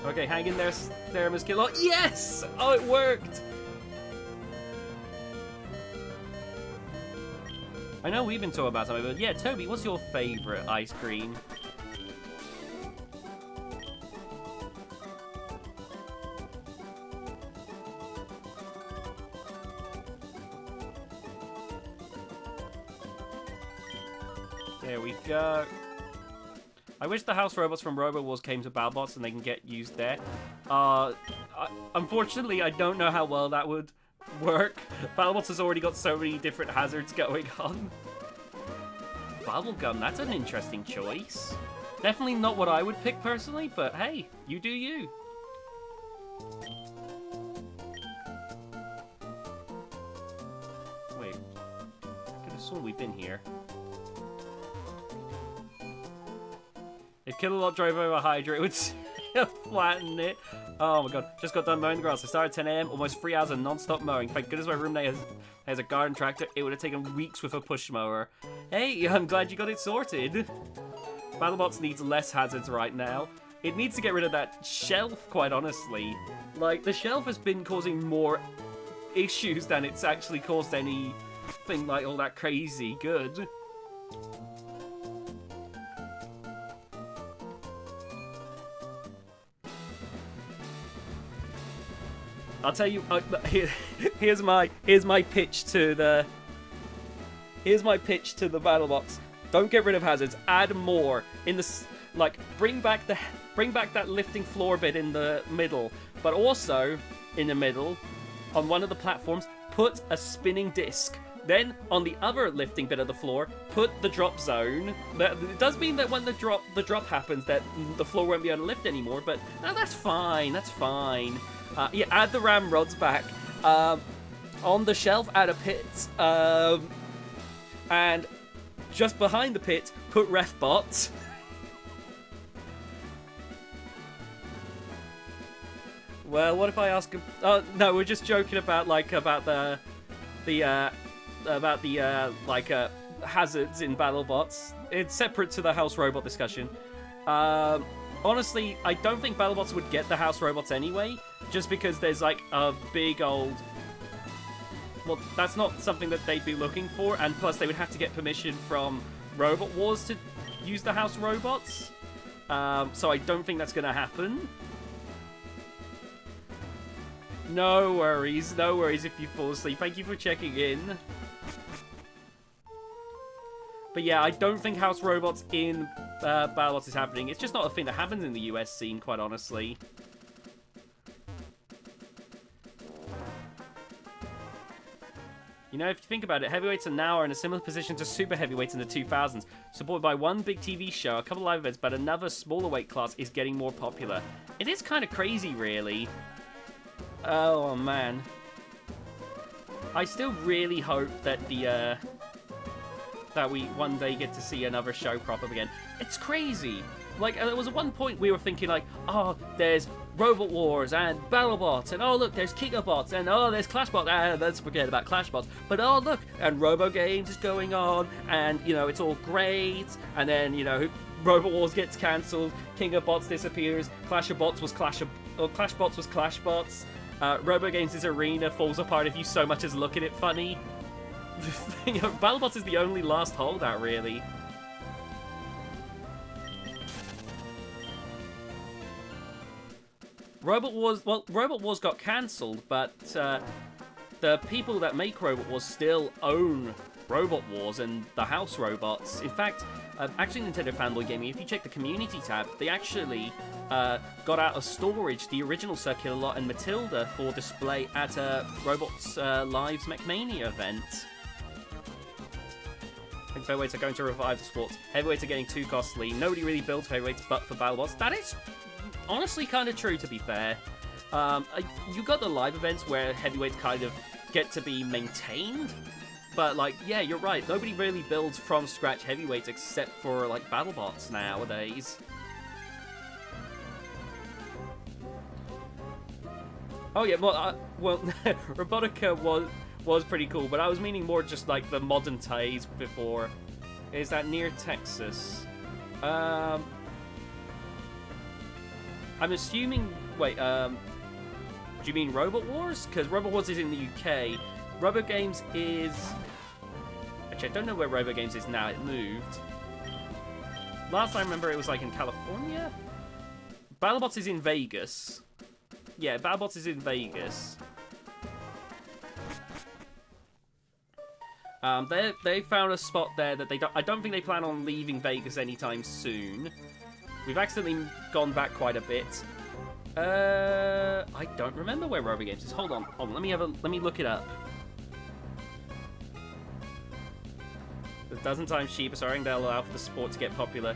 Okay, hang in there, Miss Killer. Yes! Oh, it worked! I know we've been talking about something, but yeah, Toby, what's your favourite ice cream? There we go. I wish the house robots from Robo Wars came to BattleBots and they can get used there. Unfortunately, I don't know how well that would work. BattleBots has already got so many different hazards going on. Bubblegum, that's an interesting choice. Definitely not what I would pick personally, but hey, you do you. Wait, I could have sworn we've been here. If Killalot drove over Hydra, it would flatten it. Oh my god, just got done mowing the grass. I started at 10 AM, almost 3 hours of non-stop mowing. Thank goodness my roommate has a garden tractor. It would have taken weeks with a push mower. Hey, I'm glad you got it sorted. BattleBots needs less hazards right now. It needs to get rid of that shelf, quite honestly. Like, the shelf has been causing more issues than it's actually caused anything like all that crazy good. I'll tell you. Here's my pitch to the. Here's my pitch to the BattleBots. Don't get rid of hazards. Add more in the bring back that lifting floor bit in the middle, but also in the middle, on one of the platforms, put a spinning disc. Then on the other lifting bit of the floor, put the drop zone. It does mean that when the drop happens, that the floor won't be able to lift anymore. But no, that's fine. That's fine. Yeah, add the ramrods back. On the shelf, add a pit. And just behind the pit, put refbots. Well, what if I ask him? Oh no, we're just joking about hazards in BattleBots. It's separate to the house robot discussion. Honestly, I don't think BattleBots would get the house robots anyway, just because there's like a big old. Well, that's not something that they'd be looking for, and plus they would have to get permission from Robot Wars to use the house robots. So I don't think that's going to happen. No worries if you fall asleep. Thank you for checking in. But yeah, I don't think house robots in BattleBots is happening. It's just not a thing that happens in the US scene, quite honestly. You know, if you think about it, heavyweights are now in a similar position to super heavyweights in the 2000s, supported by one big TV show, a couple of live events, but another smaller weight class is getting more popular. It is kind of crazy, really. Oh, man. I still really hope that that we one day get to see another show crop up again. It's crazy. Like, there was at one point we were thinking like, oh, there's Robot Wars and BattleBots, and oh look, there's Gigabots, and oh, there's ClashBots, and let's forget about ClashBots. But oh look, and Robo Games is going on, and you know it's all great. And then you know, Robot Wars gets cancelled, King of Bots disappears, ClashBots was ClashBots. Robo Games' arena falls apart if you so much as look at it funny. You know, BattleBots is the only last holdout, really. Robot Wars got cancelled, but the people that make Robot Wars still own Robot Wars and the house robots. In fact, actually Nintendo Fanboy Gaming, if you check the community tab, they actually got out of storage the original Circular Lot and Matilda for display at Robots Live's MechMania event. I think featherweights are going to revive the sport. Heavyweights are getting too costly. Nobody really builds heavyweights but for BattleBots. That is honestly kind of true, to be fair. You got the live events where heavyweights kind of get to be maintained. But, like, yeah, you're right. Nobody really builds from scratch heavyweights except for, like, BattleBots nowadays. Oh, yeah, well, Robotica was pretty cool, but I was meaning more just, like, the modern ties before. Is that near Texas? I'm assuming... Wait, do you mean Robot Wars? Because Robot Wars is in the UK. Robo Games is... Actually, I don't know where Robo Games is now. It moved. Last time I remember it was, like, in California? BattleBots is in Vegas. Yeah, BattleBots is in Vegas. They found a spot there that I don't think they plan on leaving Vegas anytime soon. We've accidentally gone back quite a bit. I don't remember where Robo Games is. Hold on. Let me look it up. A dozen times cheaper, so I think they'll allow for the sport to get popular.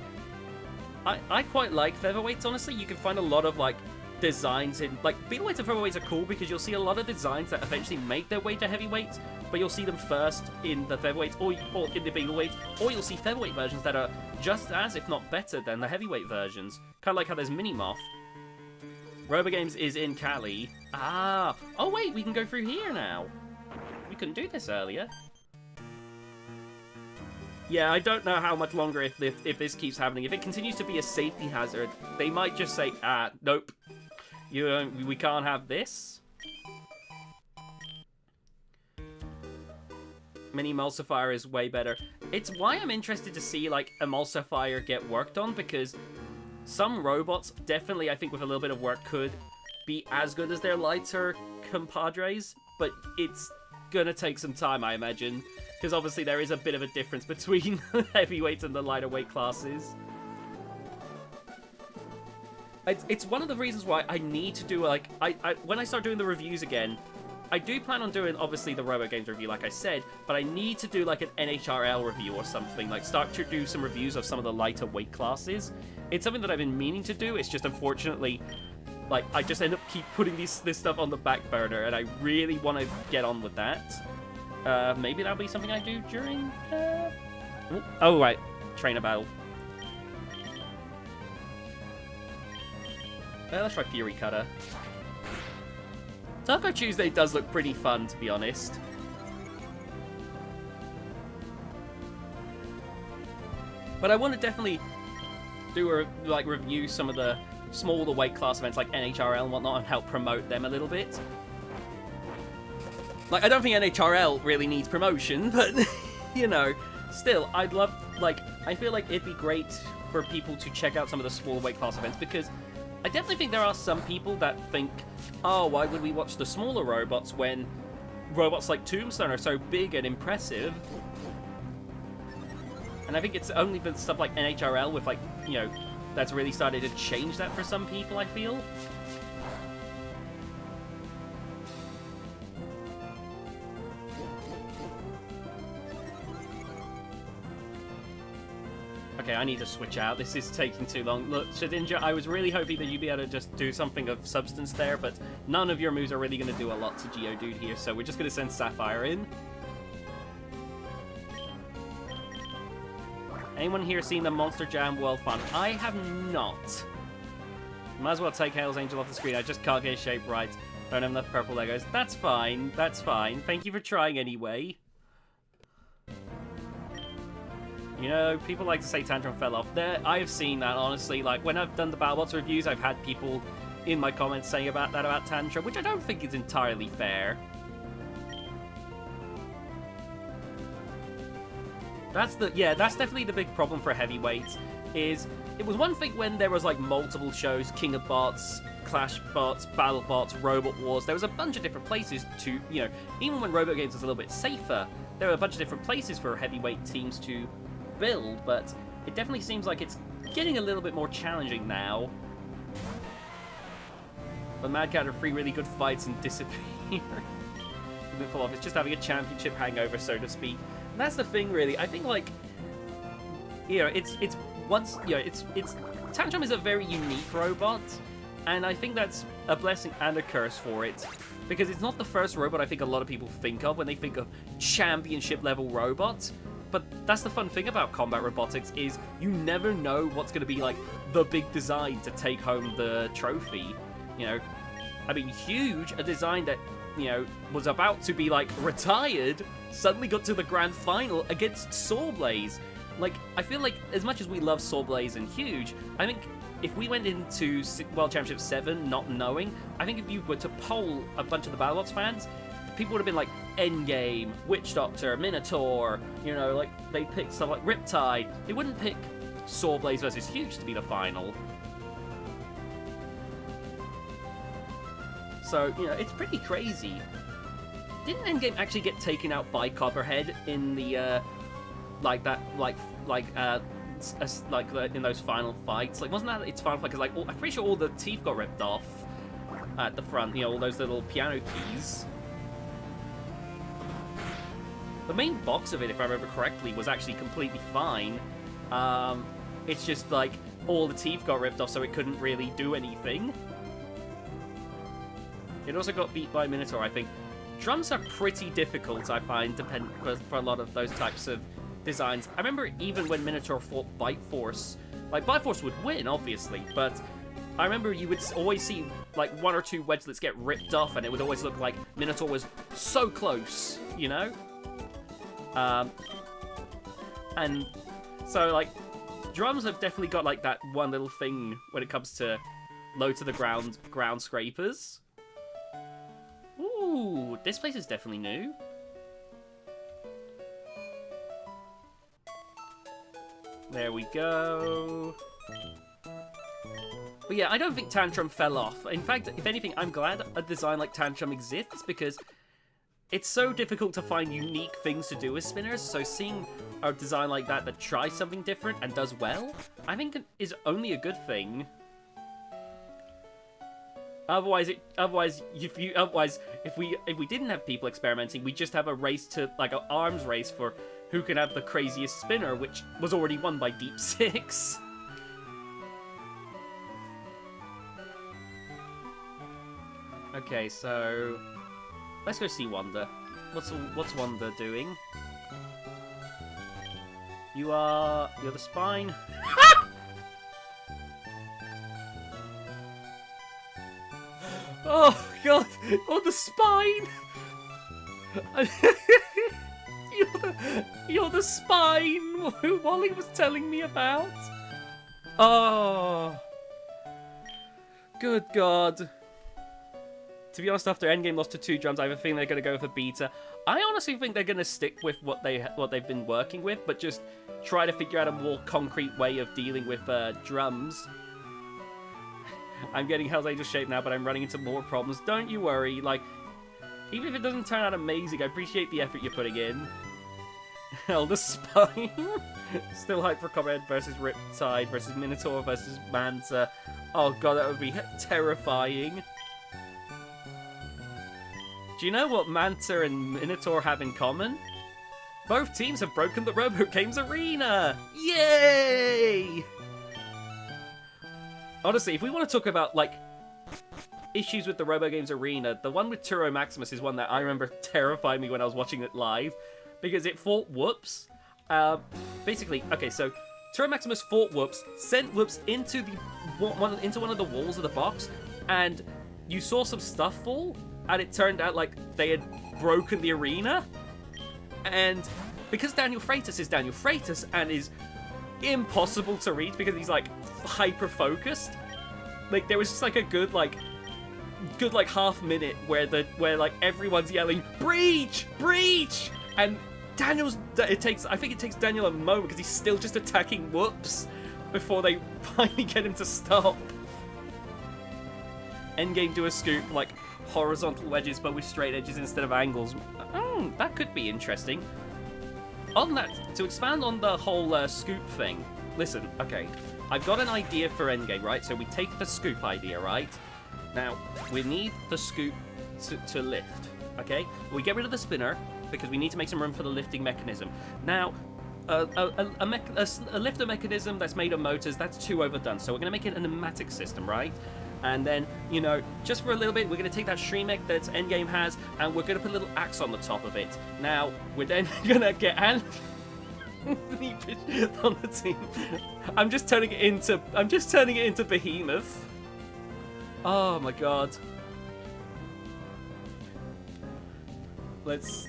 I quite like featherweights, honestly. You can find a lot of, like, designs in... Like, middleweights and featherweights are cool because you'll see a lot of designs that eventually make their way to heavyweights, but you'll see them first in the featherweights or in the middleweights, or you'll see featherweight versions that are just as, if not better, than the heavyweight versions. Kind of like how there's Mini-Moth. Robo Games is in Cali. Ah! Oh, wait, we can go through here now. We couldn't do this earlier. Yeah, I don't know how much longer if this keeps happening. If it continues to be a safety hazard, they might just say, nope. We can't have this. Mini Emulsifier is way better. It's why I'm interested to see, like, Emulsifier get worked on, because some robots, definitely, I think with a little bit of work, could be as good as their lighter compadres, but it's gonna take some time, I imagine. Because obviously there is a bit of a difference between heavyweights and the lighter weight classes. It's one of the reasons why I need to do, like, when I start doing the reviews again, I do plan on doing, obviously, the Robo Games review, like I said, but I need to do, like, an NHRL review or something, like, start to do some reviews of some of the lighter weight classes. It's something that I've been meaning to do, it's just, unfortunately, like, I just end up keep putting this stuff on the back burner, and I really want to get on with that. Maybe that'll be something I do during, Oh, right. Trainer battle. Let's try Fury Cutter. Taco Tuesday does look pretty fun, to be honest. But I want to definitely do review some of the smaller weight class events like NHRL and whatnot and help promote them a little bit. Like, I don't think NHRL really needs promotion, but, you know, still, I'd love, like, I feel like it'd be great for people to check out some of the smaller weight class events, because I definitely think there are some people that think, oh, why would we watch the smaller robots when robots like Tombstone are so big and impressive? And I think it's only been stuff like NHRL with, like, you know, that's really started to change that for some people, I feel. Okay, I need to switch out. This is taking too long. Look, Shedinja, I was really hoping that you'd be able to just do something of substance there, but none of your moves are really going to do a lot to Geodude here, so we're just going to send Sapphire in. Anyone here seen the Monster Jam World Fun? I have not. Might as well take Hail's Angel off the screen. I just can't get his shape right. Don't have enough purple Legos. That's fine. That's fine. Thank you for trying anyway. You know, people like to say Tantrum fell off. I've seen that, honestly. Like, when I've done the BattleBots reviews, I've had people in my comments saying about Tantrum, which I don't think is entirely fair. That's definitely the big problem for heavyweights, is it was one thing when there was, like, multiple shows, King of Bots, Clash Bots, Battle Bots, Robot Wars. There was a bunch of different places to, you know, even when Robot Games was a little bit safer, there were a bunch of different places for heavyweight teams to build, but it definitely seems like it's getting a little bit more challenging now. But Mad Cat have 3 really good fights and disappear. Fall off. It's just having a championship hangover, so to speak. And that's the thing, really. I think, like, you know, it's Tantrum is a very unique robot, and I think that's a blessing and a curse for it, because it's not the first robot I think a lot of people think of when they think of championship level robots. But that's the fun thing about combat robotics, is you never know what's going to be, like, the big design to take home the trophy. You know, I mean, Huge, a design that, you know, was about to be, like, retired, suddenly got to the grand final against Sawblaze. Like, I feel like, as much as we love Sawblaze and Huge, I think if we went into World Championship 7 not knowing, I think if you were to poll a bunch of the BattleBots fans, people would have been like, Endgame, Witch Doctor, Minotaur, you know, like, they'd pick stuff like Riptide. They wouldn't pick Sawblaze versus Huge to be the final. So, you know, it's pretty crazy. Didn't Endgame actually get taken out by Copperhead in the, in those final fights? Like, wasn't that its final fight? Because, like, I'm pretty sure all the teeth got ripped off at the front, you know, all those little piano keys. The main box of it, if I remember correctly, was actually completely fine. It's just, like, all the teeth got ripped off, so it couldn't really do anything. It also got beat by Minotaur, I think. Drums are pretty difficult, I find, for a lot of those types of designs. I remember even when Minotaur fought Bite Force, like, Bite Force would win, obviously, but I remember you would always see, like, 1 or 2 wedgelets get ripped off, and it would always look like Minotaur was so close, you know? And so, like, drums have definitely got, like, that one little thing when it comes to low to the ground scrapers. Ooh, this place is definitely new. There we go. But yeah, I don't think Tantrum fell off. In fact, if anything, I'm glad a design like Tantrum exists, because it's so difficult to find unique things to do with spinners, so seeing a design like that tries something different and does well, I think is only a good thing. Otherwise, if we didn't have people experimenting, we just have a race to, like, an arms race for who can have the craziest spinner, which was already won by Deep Six. Okay, so let's go see Wanda. What's Wanda doing? You're the spine. Oh god! Oh, the spine! You're the spine who Wally was telling me about. Oh, good god! To be honest, after Endgame lost to 2 drums, I have a feeling they're going to go for beta. I honestly think they're going to stick with what they've been working with, but just try to figure out a more concrete way of dealing with drums. I'm getting Hell's Angel shape now, but I'm running into more problems. Don't you worry. Like, even if it doesn't turn out amazing, I appreciate the effort you're putting in. Hell, the spine. Still hyped for Copperhead versus Riptide versus Minotaur versus Manta. Oh god, that would be terrifying. Do you know what Manta and Minotaur have in common? Both teams have broken the Robo Games arena! Yay! Honestly, if we want to talk about, like, issues with the Robo Games arena, the one with Turo Maximus is one that I remember terrifying me when I was watching it live, because it fought Whoops. Basically, okay, so Turo Maximus fought Whoops, sent Whoops into one of the walls of the box, and you saw some stuff fall, and it turned out like they had broken the arena. And because Daniel Freitas is Daniel Freitas and is impossible to read because he's like hyper focused, like there was just like a good half minute where like everyone's yelling breach, breach, and I think it takes Daniel a moment because he's still just attacking Whoops before they finally get him to stop. Endgame do a scoop like horizontal wedges but with straight edges instead of angles. That could be interesting. On that, to expand on the whole scoop thing, listen, okay, I've got an idea for Endgame, right? So we take the scoop idea, right? Now, we need the scoop to lift, okay? We get rid of the spinner, because we need to make some room for the lifting mechanism. Now, a lifter mechanism that's made of motors, that's too overdone, so we're going to make it a pneumatic system, right? And then, you know, just for a little bit, we're going to take that Shremek that Endgame has, and we're going to put a little axe on the top of it. Now, we're then going to get Anthony on the team. I'm just turning it into Behemoth. Oh my god. Let's...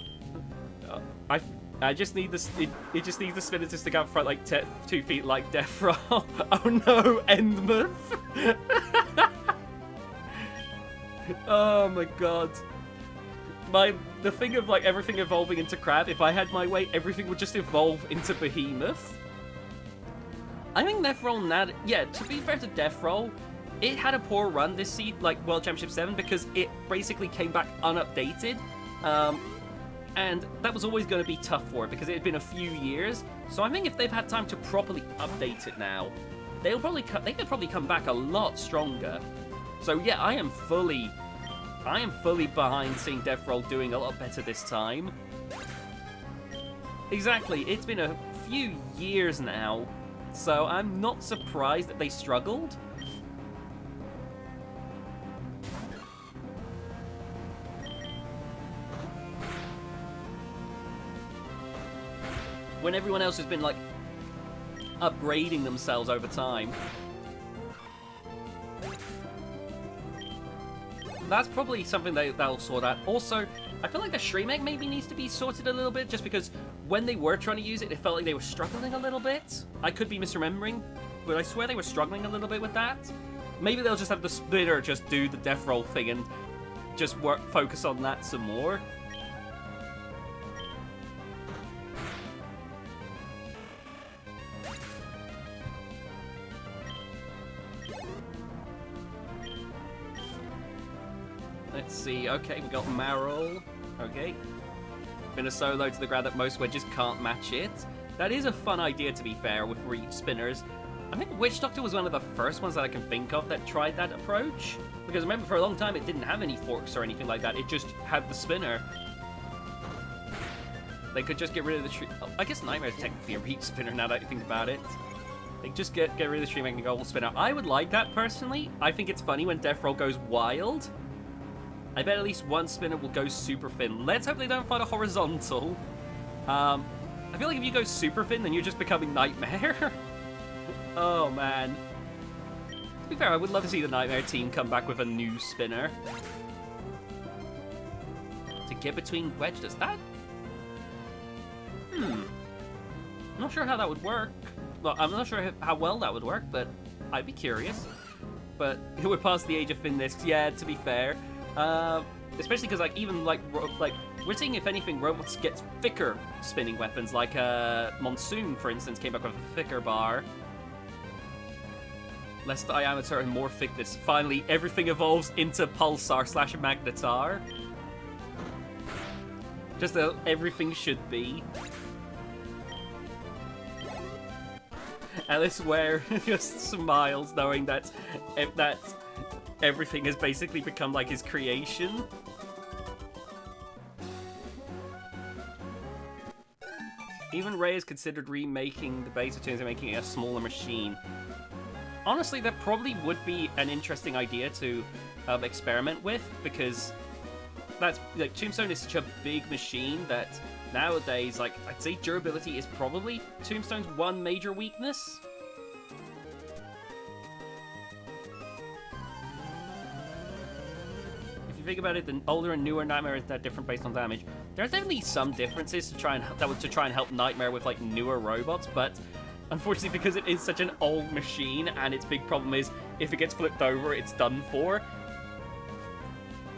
I just need this. It just needs the spinner to stick out front like 2 feet like Death Roll. Oh no, Endmuth. Oh my god. The thing of like everything evolving into Crab, if I had my way, everything would just evolve into Behemoth. I think Death Roll now, yeah, to be fair to Death Roll, it had a poor run this season, like World Championship 7, because it basically came back unupdated. And that was always going to be tough for it because it had been a few years. So I think if they've had time to properly update it now, they could probably come back a lot stronger. So yeah, I am fully behind seeing Death Roll doing a lot better this time. Exactly, it's been a few years now, so I'm not surprised that they struggled. When everyone else has been, like, upgrading themselves over time. That's probably something they'll sort out. Also, I feel like the Shremek maybe needs to be sorted a little bit, just because when they were trying to use it, it felt like they were struggling a little bit. I could be misremembering, but I swear they were struggling a little bit with that. Maybe they'll just have the spinner just do the Death Roll thing and just focus on that some more. Let's see, okay, we got Marrow, okay. Been a solo to the ground that most wedges can't match it. That is a fun idea, to be fair, with reach spinners. I think Witch Doctor was one of the first ones that I can think of that tried that approach. Because remember, for a long time, it didn't have any forks or anything like that. It just had the spinner. They could just get rid of the tree. Oh, I guess Nightmare is technically a reach spinner now that I think about it. They just get rid of the tree making a gold spinner. I would like that, personally. I think it's funny when Death Roll goes wild. I bet at least one spinner will go super thin. Let's hope they don't find a horizontal. I feel like if you go super thin, then you're just becoming Nightmare. Oh, man. To be fair, I would love to see the Nightmare team come back with a new spinner. To get between wedge, does that? I'm not sure how that would work. Well, I'm not sure how well that would work, but I'd be curious. But it would pass the age of thin discs, yeah, to be fair. Especially because, like, even, like, we're seeing, if anything, robots get thicker spinning weapons, like, Monsoon, for instance, came back with a thicker bar. Less diameter and more thickness. Finally, everything evolves into Pulsar/Magnetar. Just how everything should be. Alice Ware just smiles knowing that everything has basically become like his creation. Even Ray has considered remaking the beta tunes and making it a smaller machine. Honestly, that probably would be an interesting idea to experiment with, because that's like Tombstone is such a big machine that nowadays, like, I'd say durability is probably Tombstone's one major weakness. If you think about it, the older and newer Nightmare is that different based on damage. There's definitely some differences to try and help Nightmare with like newer robots, but unfortunately, because it is such an old machine and its big problem is if it gets flipped over, it's done for.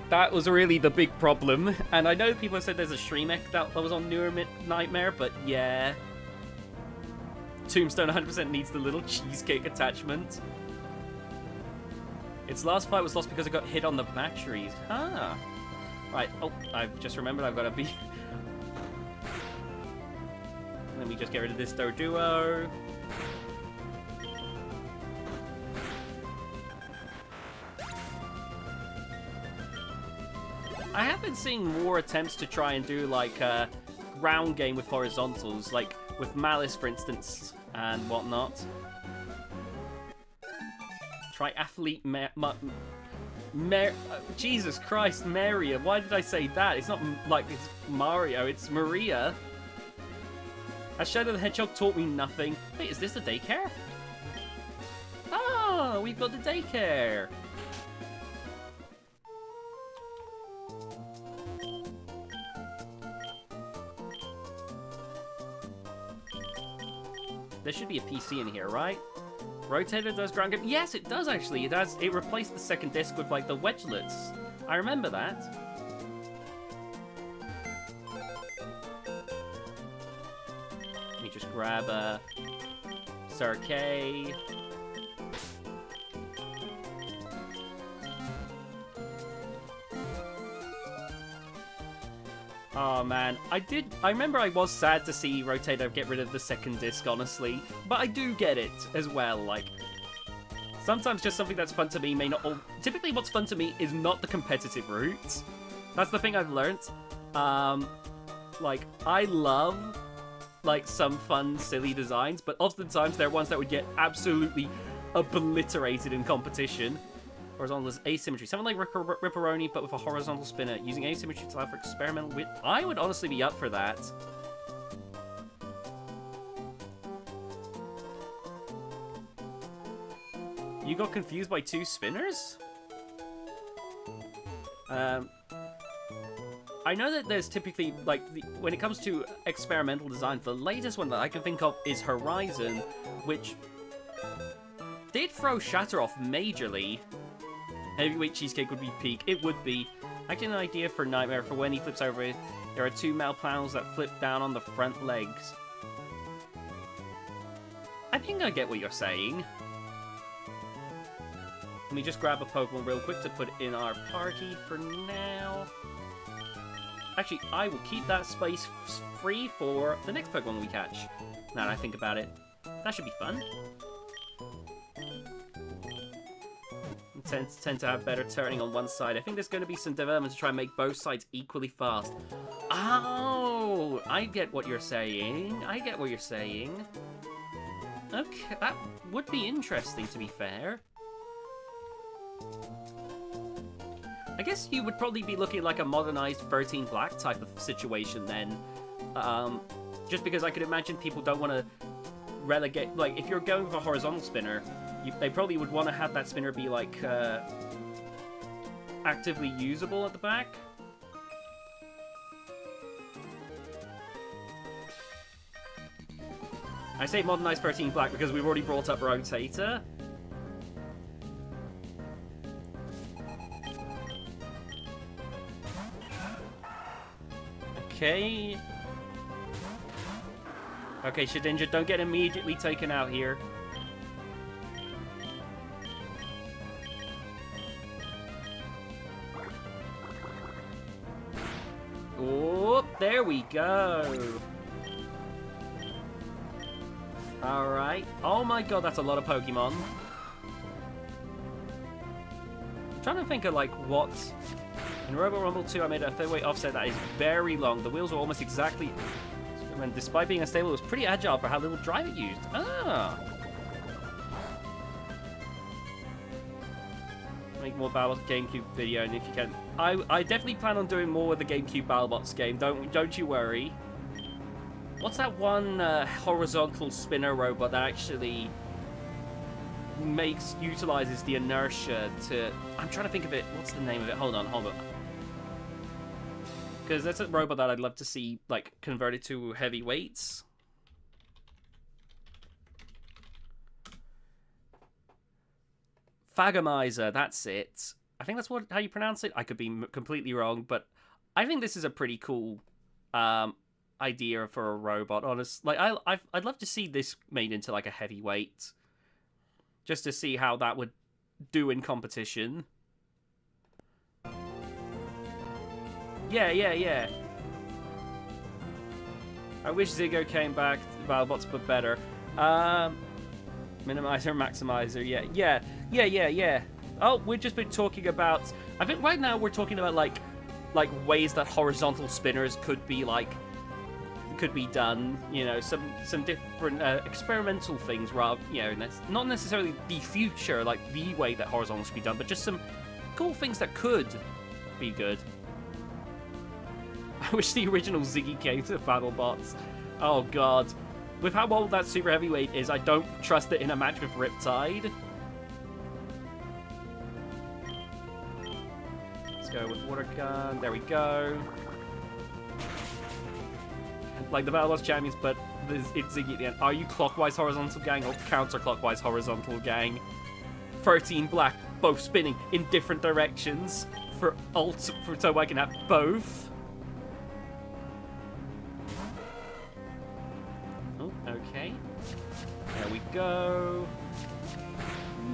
That was really the big problem. And I know people have said there's a Shremek that was on newer Nightmare, but yeah. Tombstone 100% needs the little cheesecake attachment. Its last fight was lost because it got hit on the batteries. Huh. Right. Oh, I've just remembered I've got to be... Let me just get rid of this Doduo. I have been seeing more attempts to try and do like a ground game with horizontals, like with Malice, for instance, and whatnot. Triathlete Jesus Christ, Maria. Why did I say that? It's not like it's Mario, it's Maria. As Shadow the Hedgehog taught me nothing. Wait, is this the daycare? Oh, we've got the daycare. There should be a PC in here, right? Rotator does ground game. Yes, it does actually. It does. It replaced the second disc with like the wedgelets. I remember that. Let me just grab a Sir K. Oh man, I remember I was sad to see Rotator get rid of the second disc, honestly. But I do get it as well, like... Sometimes just something that's fun to me may not... Typically what's fun to me is not the competitive route. That's the thing I've learnt. Like, I love, like, some fun, silly designs, but oftentimes they're ones that would get absolutely obliterated in competition. Horizontal is asymmetry. Something like Ripperoni, but with a horizontal spinner. Using asymmetry to allow for experimental width. I would honestly be up for that. You got confused by two spinners? I know that there's typically, like, when it comes to experimental design, the latest one that I can think of is Horizon, which did throw Shatter off majorly. Heavyweight cheesecake would be peak. It would be. Actually, an idea for Nightmare for when he flips over. There are two mal panels that flip down on the front legs. I think I get what you're saying. Let me just grab a Pokemon real quick to put in our party for now. Actually, I will keep that space free for the next Pokemon we catch. Now that I think about it, that should be fun. Tend to have better turning on one side. I think there's going to be some development to try and make both sides equally fast. Oh, I get what you're saying. I get what you're saying. Okay, that would be interesting, to be fair. I guess you would probably be looking like a modernized 13 Black type of situation then. Just because I could imagine people don't want to relegate... Like, if you're going with a horizontal spinner, they probably would want to have that spinner be, like, actively usable at the back. I say modernized 13 Black because we've already brought up Rotator. Okay. Okay, Shedinja, don't get immediately taken out here. Oh, there we go. Alright. Oh my god, that's a lot of Pokemon. I'm trying to think of, like, what... In Robo Rumble 2, I made a 30-way offset that is very long. The wheels are almost exactly... when despite being unstable, it was pretty agile for how little drive it used. Ah. Make more BattleBots GameCube video, and if you can, I definitely plan on doing more with the GameCube BattleBots game. Don't you worry. What's that one horizontal spinner robot that actually utilizes the inertia to? I'm trying to think of it. What's the name of it? Hold on. Because that's a robot that I'd love to see like converted to heavy weights. Fagomizer, that's it. I think that's how you pronounce it. I could be completely wrong, but I think this is a pretty cool idea for a robot. Honestly, like I'd love to see this made into like a heavyweight, just to see how that would do in competition. Yeah. I wish Ziggo came back to BattleBots, but better. Minimizer, maximizer, yeah. Oh, we've just been talking about. I think right now we're talking about like ways that horizontal spinners could be done. You know, some different experimental things, rather. You know, not necessarily the future, like the way that horizontal should be done, but just some cool things that could be good. I wish the original Ziggy came to BattleBots. Oh god. With how old that super heavyweight is, I don't trust it in a match with Riptide. Let's go with water gun. There we go. Like the BattleBots champions, but it's Ziggy at the end. Are you clockwise horizontal gang or counterclockwise horizontal gang? 13 black, both spinning in different directions so I can have both. Okay. There we go.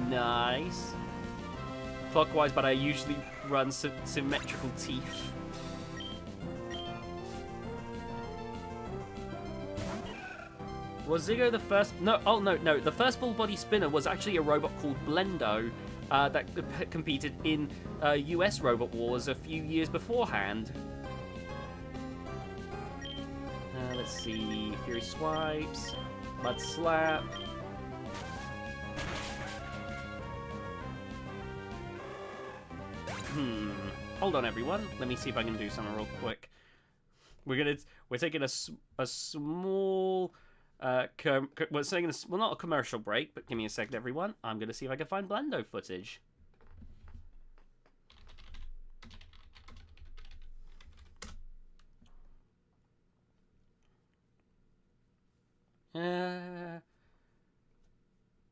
Nice. Clockwise, but I usually run symmetrical teeth. Was Ziggo the first? No. Oh no. The first full body spinner was actually a robot called Blendo that competed in US Robot Wars a few years beforehand. Let's see. Fury Swipes. Mud Slap. Hold on, everyone. Let me see if I can do something real quick. We're taking a small we're taking not a commercial break, but give me a second, everyone. I'm gonna see if I can find Blendo footage.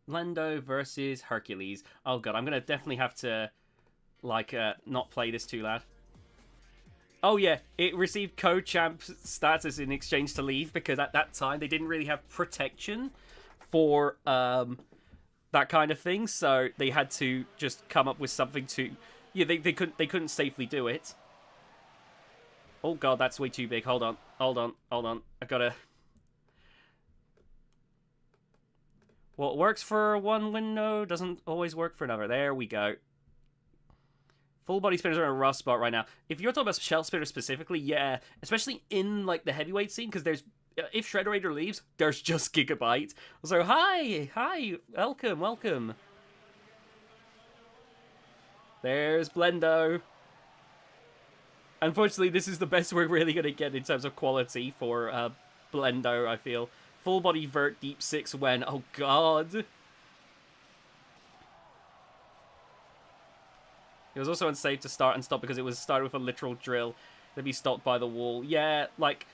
Blendo versus Hercules. Oh god, I'm gonna definitely have to not play this too loud. Oh yeah, it received co-champ status in exchange to leave because at that time they didn't really have protection for that kind of thing, so they had to just come up with something to. Yeah, they couldn't safely do it. Oh god, that's way too big. Hold on. I gotta. What works for one window doesn't always work for another. There we go. Full body spinners are in a rough spot right now. If you're talking about shell spinners specifically, yeah, especially in like the heavyweight scene, because there's if Shredderator leaves, there's just Gigabyte. So hi, welcome. There's Blendo. Unfortunately, this is the best we're really gonna get in terms of quality for Blendo. I feel full body vert deep 6 when oh god. It was also unsafe to start and stop because it was started with a literal drill to be stopped by the wall. Yeah, like,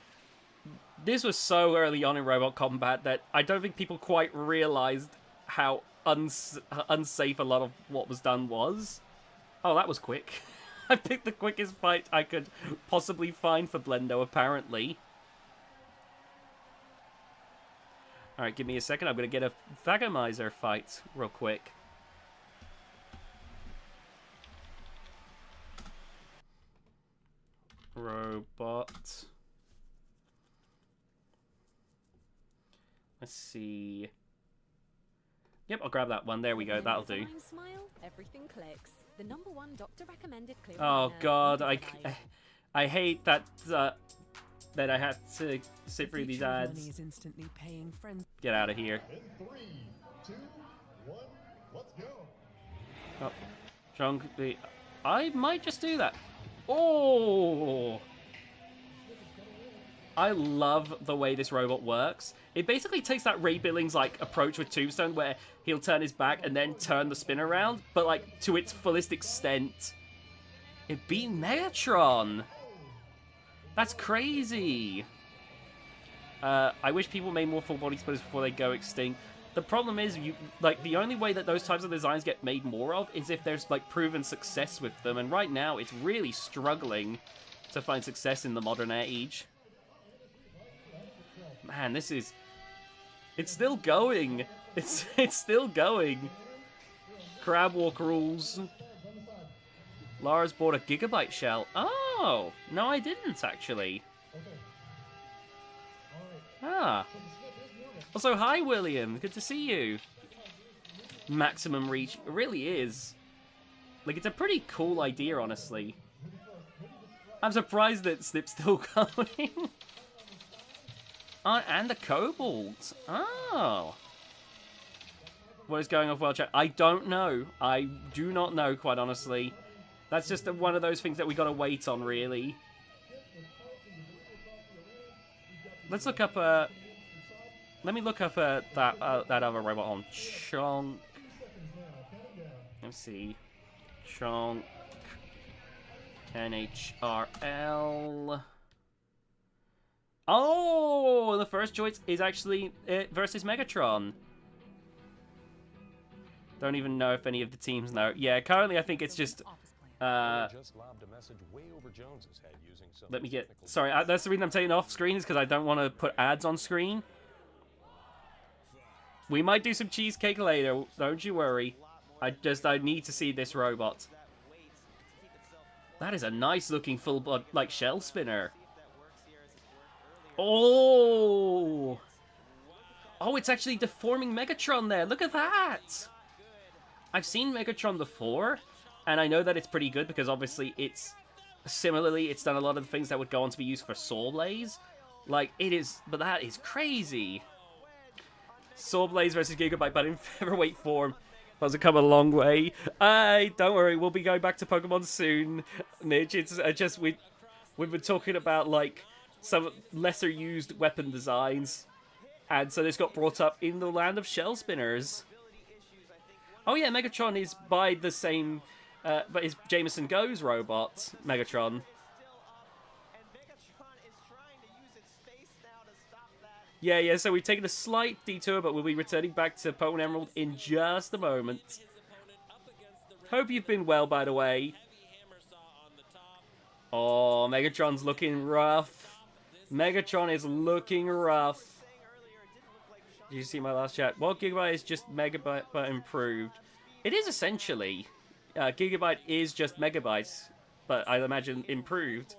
this was so early on in Robot Combat that I don't think people quite realized how unsafe a lot of what was done was. Oh, that was quick. I picked the quickest fight I could possibly find for Blendo, apparently. Alright, give me a second. I'm going to get a Fagomizer fight real quick. Robot. Let's see. Yep, I'll grab that one. There we go. That'll do. Smile, everything clicks. The #1 doctor recommended clear. Oh god, I hate that Then I have to sit through these ads. Money is instantly paying friends. Get out of here. In 3, 2, 1, let's go. Oh, John, I might just do that. Oh! I love the way this robot works. It basically takes that Ray Billings like approach with Tombstone where he'll turn his back and then turn the spin around, but like to its fullest extent. It beat Megatron! That's crazy! I wish people made more full body splitters before they go extinct. The problem is, the only way that those types of designs get made more of is if there's like proven success with them, and right now it's really struggling to find success in the modern age. Man, this is... It's still going! It's still going! Crab walk rules. Lars bought a Gigabyte shell. Oh! No, I didn't, actually. Ah. Also, hi, William. Good to see you. Maximum reach. It really is. Like, it's a pretty cool idea, honestly. I'm surprised that Snip's still going. And the Cobalt. Oh. What is going off well, chat? I don't know. I do not know, quite honestly. That's just one of those things that we gotta wait on, really. Let's look up, let me look up, that other robot on Chonk. Let's see. Chonk. NHRL. Oh! The first choice is actually versus Megatron. Don't even know if any of the teams know. Yeah, currently I think it's just... let me get... Sorry, that's the reason I'm taking off screen is because I don't want to put ads on screen. We might do some cheesecake later, don't you worry. I need to see this robot. That is a nice looking full body, like, shell spinner. Oh! Oh, it's actually deforming Megatron there. Look at that! I've seen Megatron before, and I know that it's pretty good because obviously it's... Similarly, it's done a lot of the things that would go on to be used for Saw Blaze. Like, it is... But that is crazy! Saw Blaze versus Gigabyte, but in featherweight form. Those have come a long way. Don't worry, we'll be going back to Pokemon soon, Mitch. It's just... We've been talking about, like, some lesser used weapon designs. And so this got brought up in the land of shell spinners. Oh yeah, Megatron is by the same... but is Jameson Go's robot, Megatron. Yeah, so we've taken a slight detour, but we'll be returning back to Pokemon Emerald in just a moment. Hope you've been well, by the way. Oh, Megatron's looking rough. Megatron is looking rough. Did you see my last chat? Well, Gigabyte is just Megabyte, but improved. It is essentially. Gigabyte is just megabytes, but I imagine improved.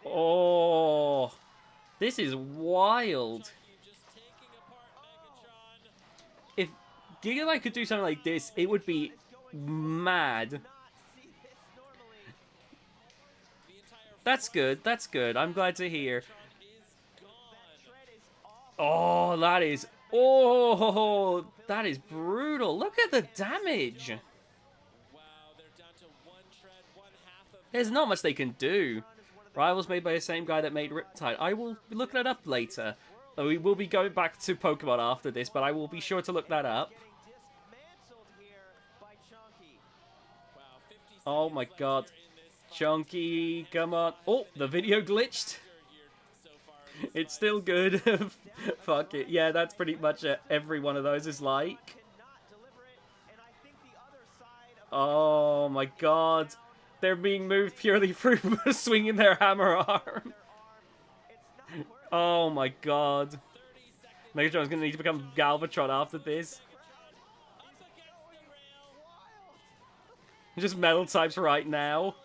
Oh, this is wild. If Gigabyte could do something like this, it would be mad. That's good, that's good. I'm glad to hear. Oh, that is... Oh, that is brutal. Look at the damage. There's not much they can do. Rivals made by the same guy that made Riptide. I will look that up later. We will be going back to Pokemon after this, but I will be sure to look that up. Oh my god. Chunky, come on. Oh, the video glitched. It's still good. Fuck it. Yeah, that's pretty much every one of those is like. Oh my god. They're being moved purely through swinging their hammer arm. Oh my god. Megatron's gonna need to become Galvatron after this. Just metal types right now.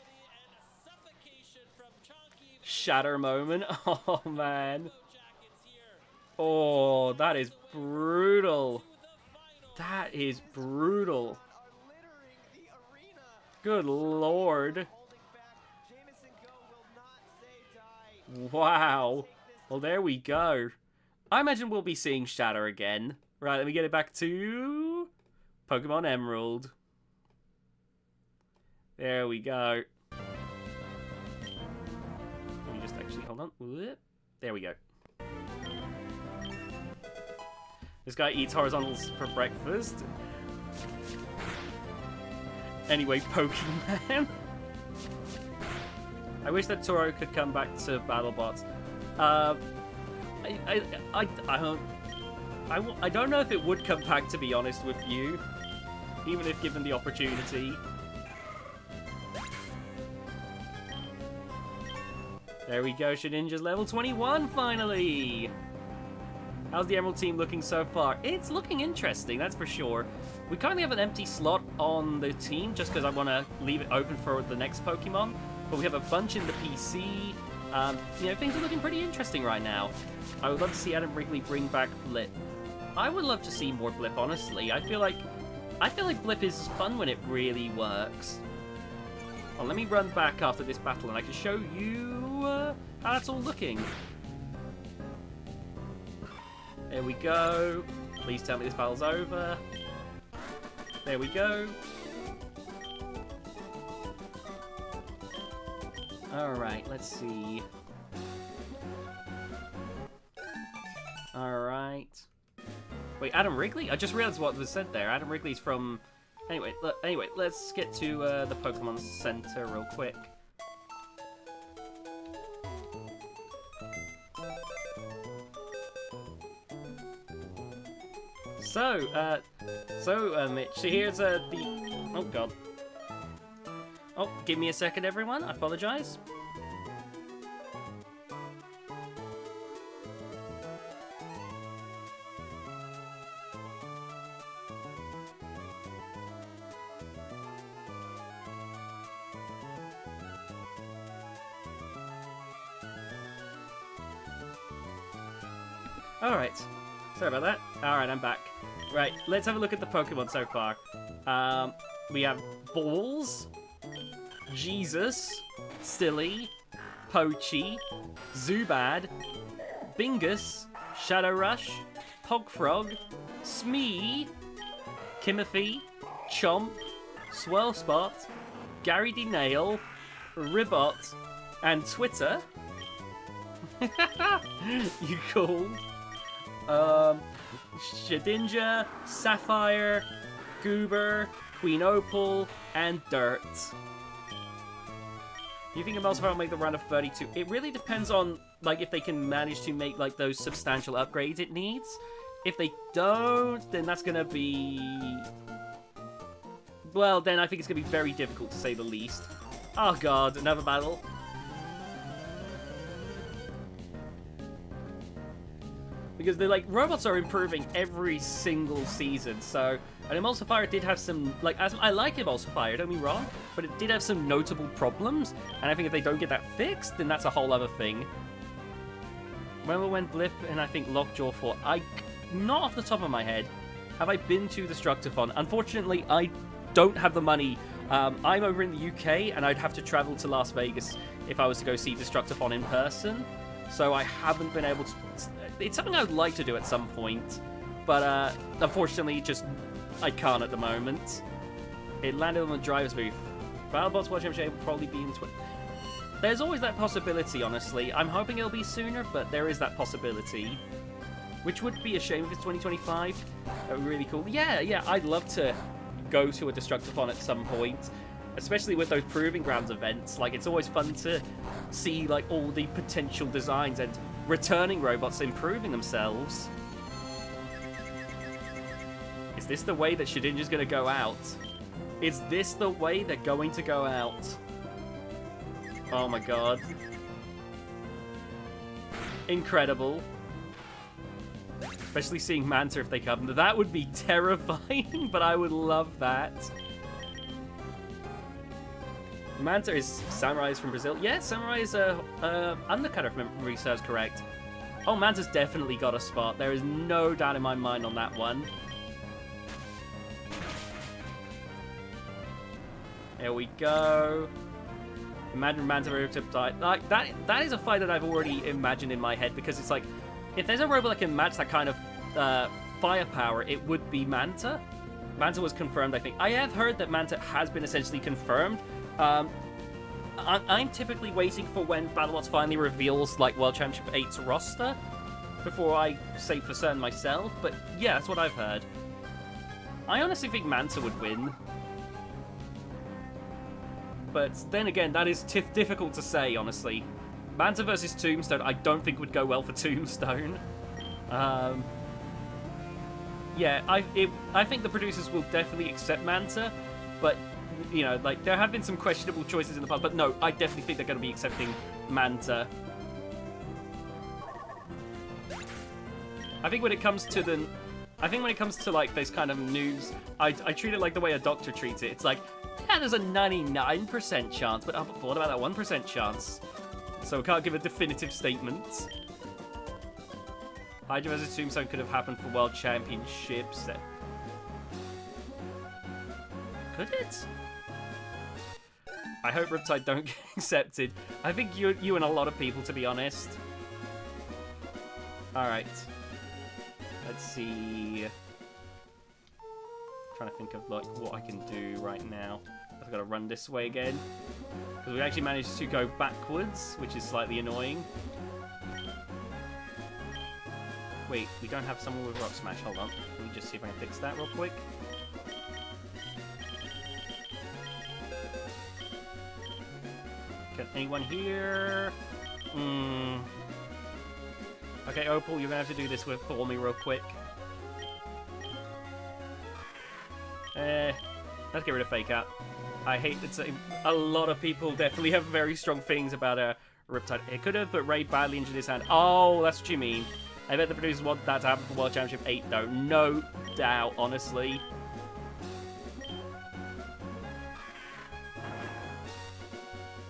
Shatter moment. Oh man. Oh, that is brutal. That is brutal. Good lord. Wow. Well, there we go. I imagine we'll be seeing Shatter again. Right, let me get it back to Pokemon Emerald. There we go. Let me just actually, hold on. Whoop. There we go. This guy eats horizontals for breakfast. Anyway, Pokemon. I wish that Toro could come back to BattleBots. I don't know if it would come back, to be honest with you, even if given the opportunity. There we go, Shedinja's level 21 finally! How's the Emerald team looking so far? It's looking interesting, that's for sure. We currently have an empty slot on the team just because I want to leave it open for the next Pokemon. But we have a bunch in the PC. You know, things are looking pretty interesting right now. I would love to see Adam Wrigley bring back Blip. I would love to see more Blip, honestly. I feel like Blip is fun when it really works. Well, let me run back after this battle and I can show you how that's all looking. There we go. Please tell me this battle's over. There we go. Alright, let's see. Alright. Wait, Adam Wrigley? I just realized what was said there. Adam Wrigley's from... Anyway, let's get to the Pokemon Center real quick. So, Mitch, here's the... Oh, God. Oh, give me a second, everyone. I apologize. Alright. Sorry about that. Alright, I'm back. Right, let's have a look at the Pokemon so far. We have Balls, Jesus, Silly, Pochi, Zubat, Bingus, Shadow Rush, Hogfrog, Smee, Kimothy, Chomp, Swirlspot, Gary D. Nail, Ribot, and Twitter. You cool. Shedinja, Sapphire, Goober, Queen Opal, and Dirt. Do you think Emulsifier will make the run of 32? It really depends on, like, if they can manage to make, like, those substantial upgrades it needs. If they don't, then that's gonna be... Well, then I think it's gonna be very difficult, to say the least. Oh god, another battle. Because the robots are improving every single season, so an Emulsifier did have some, I like Emulsifier, don't be wrong, but it did have some notable problems, and I think if they don't get that fixed, then that's a whole other thing. Remember when Blip and I think Lockjaw fought? Not off the top of my head, have I been to Destructophon? Unfortunately, I don't have the money. I'm over in the UK, and I'd have to travel to Las Vegas if I was to go see Destructophon in person, so I haven't been able to... It's something I would like to do at some point, but unfortunately, I can't at the moment. It landed on the driver's booth. BattleBots World Championship will probably be in... There's always that possibility, honestly. I'm hoping it'll be sooner, but there is that possibility. Which would be a shame if it's 2025. Really cool. Yeah, I'd love to go to a Destructophon at some point. Especially with those Proving Grounds events. It's always fun to see, all the potential designs and returning robots improving themselves. Is this the way that Shedinja's going to go out? Is this the way they're going to go out? Oh my god. Incredible. Especially seeing Manta if they come. That would be terrifying, but I would love that. Manta is Samurai is from Brazil. Yeah, Samurai is a undercutter, if memory serves correct. Oh, Manta's definitely got a spot. There is no doubt in my mind on that one. There we go. Imagine Manta versus Riptide. Like, that is a fight that I've already imagined in my head, because it's like, if there's a robot that can match that kind of firepower, it would be Manta. Manta was confirmed, I think. I have heard that Manta has been essentially confirmed. I'm typically waiting for when BattleBots finally reveals, like, World Championship 8's roster before I say for certain myself, but yeah, that's what I've heard. I honestly think Manta would win. But then again, that is difficult to say, honestly. Manta versus Tombstone, I don't think would go well for Tombstone. Yeah, I think the producers will definitely accept Manta, but, you know, like, there have been some questionable choices in the past, but no, I definitely think they're going to be accepting Manta. I think when it comes to like this kind of news, I treat it like the way a doctor treats it. It's like, yeah, there's a 99% chance, but what about that 1% chance? So we can't give a definitive statement. Hydra vs Tombstone could have happened for World Championships. Could it? I hope Riptide don't get accepted. I think you and a lot of people, to be honest. Alright. Let's see. Trying to think of like what I can do right now. I've got to run this way again. Because we actually managed to go backwards, which is slightly annoying. Wait, we don't have someone with Rock Smash. Hold on. Let me just see if I can fix that real quick. Got anyone here? Okay, Opal, you're gonna have to do this for me real quick. Let's get rid of Fake Out. I hate that a lot of people definitely have very strong feelings about Riptide. It could have, but Ray badly injured his hand. Oh, that's what you mean. I bet the producers want that to happen for World Championship 8, though. No doubt, honestly.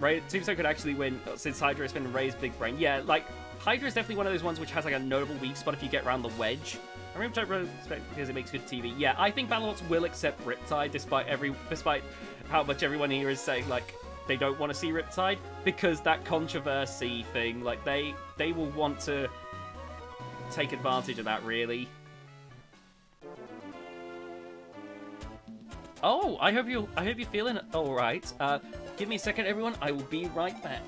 Tombstone could actually win, since Hydra has been Ray's big brain. Yeah, like, Hydra is definitely one of those ones which has, like, a notable weak spot if you get around the wedge. I remember Riptide because it makes good TV. Yeah, I think BattleBots will accept Riptide, despite how much everyone here is saying, like, they don't want to see Riptide, because that controversy thing, like, they will want to take advantage of that, really. Oh, I hope you're feeling all right. Give me a second, everyone. I will be right back.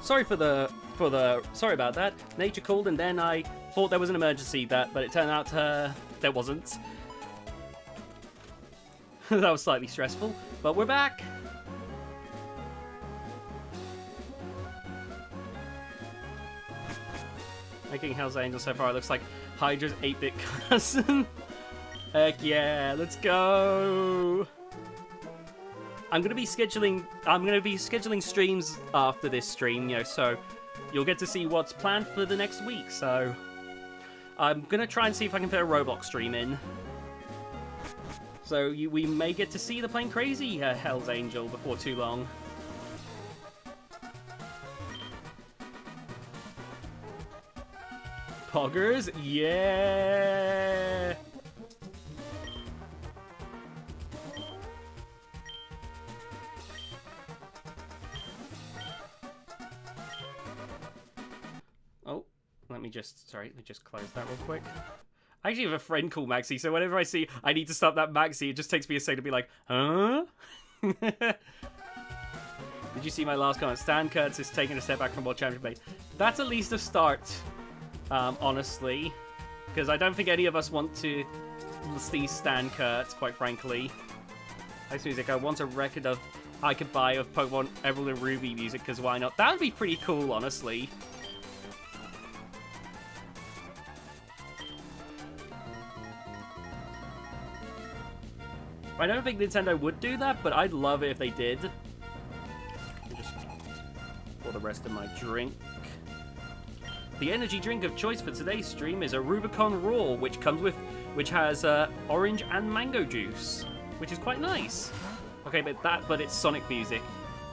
sorry sorry about that. Nature called, and then I thought there was an emergency, but it turned out there wasn't. That was slightly stressful, but we're back. Making Hell's Angel so far looks like Hydra's 8-bit cousin. Heck yeah, let's go. I'm gonna be scheduling streams after this stream, so you'll get to see what's planned for the next week. So I'm gonna try and see if I can fit a Roblox stream in. So we may get to see the Plain Crazy Hell's Angel before too long. Poggers, yeah. Oh, let me just close that real quick. I actually have a friend called Maxi, so whenever I see I need to stop that Maxi, it just takes me a second to be like, huh? Did you see my last comment? Stan Kurtz is taking a step back from World Champion play. That's at least a start. Honestly, because I don't think any of us want to see Stan Kurtz, quite frankly. Nice music. I want a record of I could buy of Pokemon Emerald and Ruby music, because why not? That would be pretty cool, honestly. I don't think Nintendo would do that, but I'd love it if they did. Just pour the rest of my drink. The energy drink of choice for today's stream is a Rubicon Raw, which has orange and mango juice, which is quite nice. Okay, but it's Sonic music.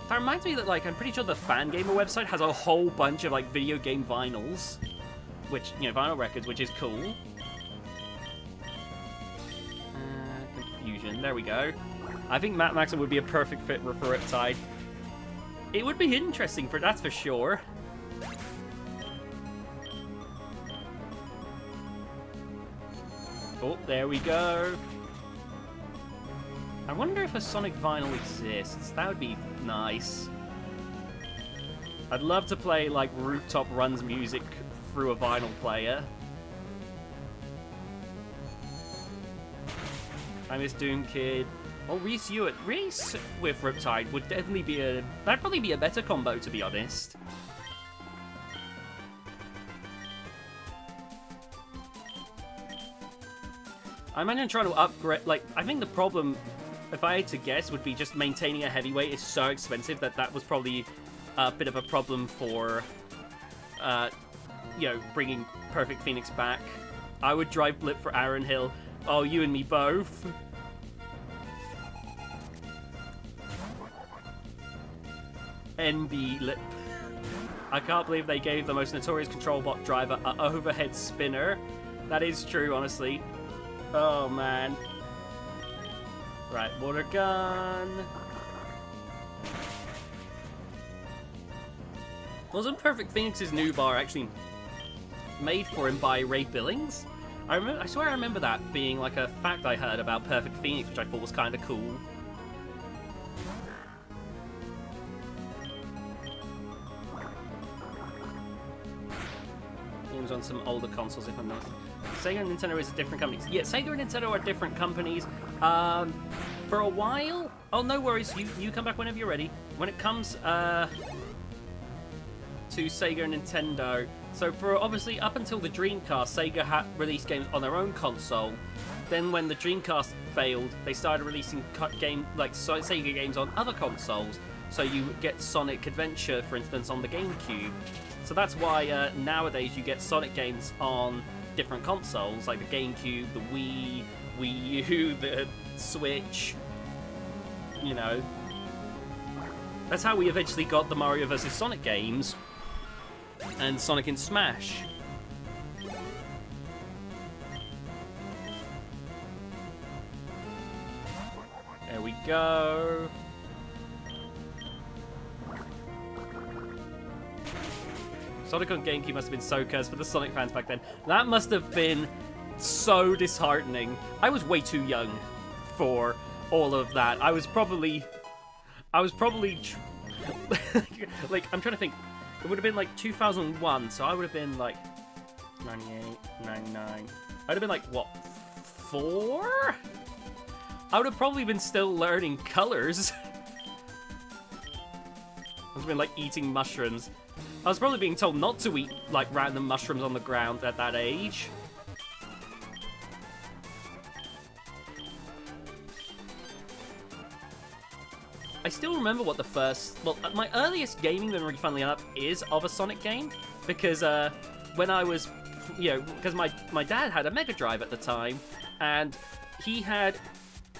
That reminds me that I'm pretty sure the Fangamer website has a whole bunch of video game vinyls, which vinyl records, which is cool. Confusion. There we go. I think Matt Maxon would be a perfect fit for Riptide. It would be interesting that's for sure. Oh, there we go. I wonder if a Sonic vinyl exists. That would be nice. I'd love to play Rooftop Runs music through a vinyl player. I miss Doom Kid. Oh, Reese Hewitt. Reese with Riptide would definitely be that'd probably be a better combo, to be honest. I imagine trying to upgrade, I think the problem, if I had to guess, would be just maintaining a heavyweight is so expensive that was probably a bit of a problem for, bringing Perfect Phoenix back. I would drive Blip for Aaron Hill. Oh, you and me both. NB Lip. I can't believe they gave the most notorious control bot driver an overhead spinner. That is true, honestly. Oh, man. Right, water gun. Wasn't Perfect Phoenix's new bar actually made for him by Ray Billings? I swear I remember that being a fact I heard about Perfect Phoenix, which I thought was kind of cool. Games on some older consoles, if I'm not. Sega and Nintendo is a different companies. Yeah, Sega and Nintendo are different companies. For a while. Oh, no worries. You come back whenever you're ready. When it comes to Sega and Nintendo. So for obviously up until the Dreamcast, Sega had released games on their own console. Then when the Dreamcast failed, they started releasing Sega games on other consoles. So you get Sonic Adventure, for instance, on the GameCube. So that's why nowadays you get Sonic games on different consoles, like the GameCube, the Wii, Wii U, the Switch. That's how we eventually got the Mario vs. Sonic games and Sonic in Smash. There we go. Sonic on GameCube must have been so cursed for the Sonic fans back then. That must have been so disheartening. I was way too young for all of that. I was probably I'm trying to think. It would have been like 2001, so I would have been like 98, 99. I would have been like, what, 4? I would have probably been still learning colors. I would have been like eating mushrooms. I was probably being told not to eat like random mushrooms on the ground at that age. I still remember what the first... Well, my earliest gaming memory, funnily enough, is of a Sonic game. Because when I was... You know, because my dad had a Mega Drive at the time. And he had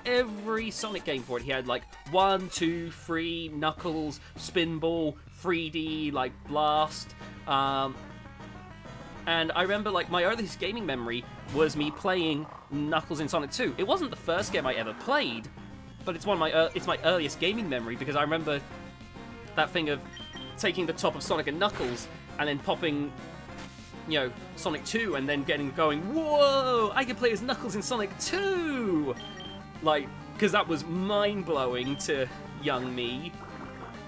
every Sonic game for it. He had, like, 1, 2, 3, Knuckles, Spinball, 3D, like, Blast. And I remember, like, my earliest gaming memory was me playing Knuckles in Sonic 2. It wasn't the first game I ever played. But it's one of my it's my earliest gaming memory because I remember that thing of taking the top of Sonic and Knuckles and then popping, you know, Sonic 2 and then going, whoa, I can play as Knuckles in Sonic 2! Like, because that was mind-blowing to young me.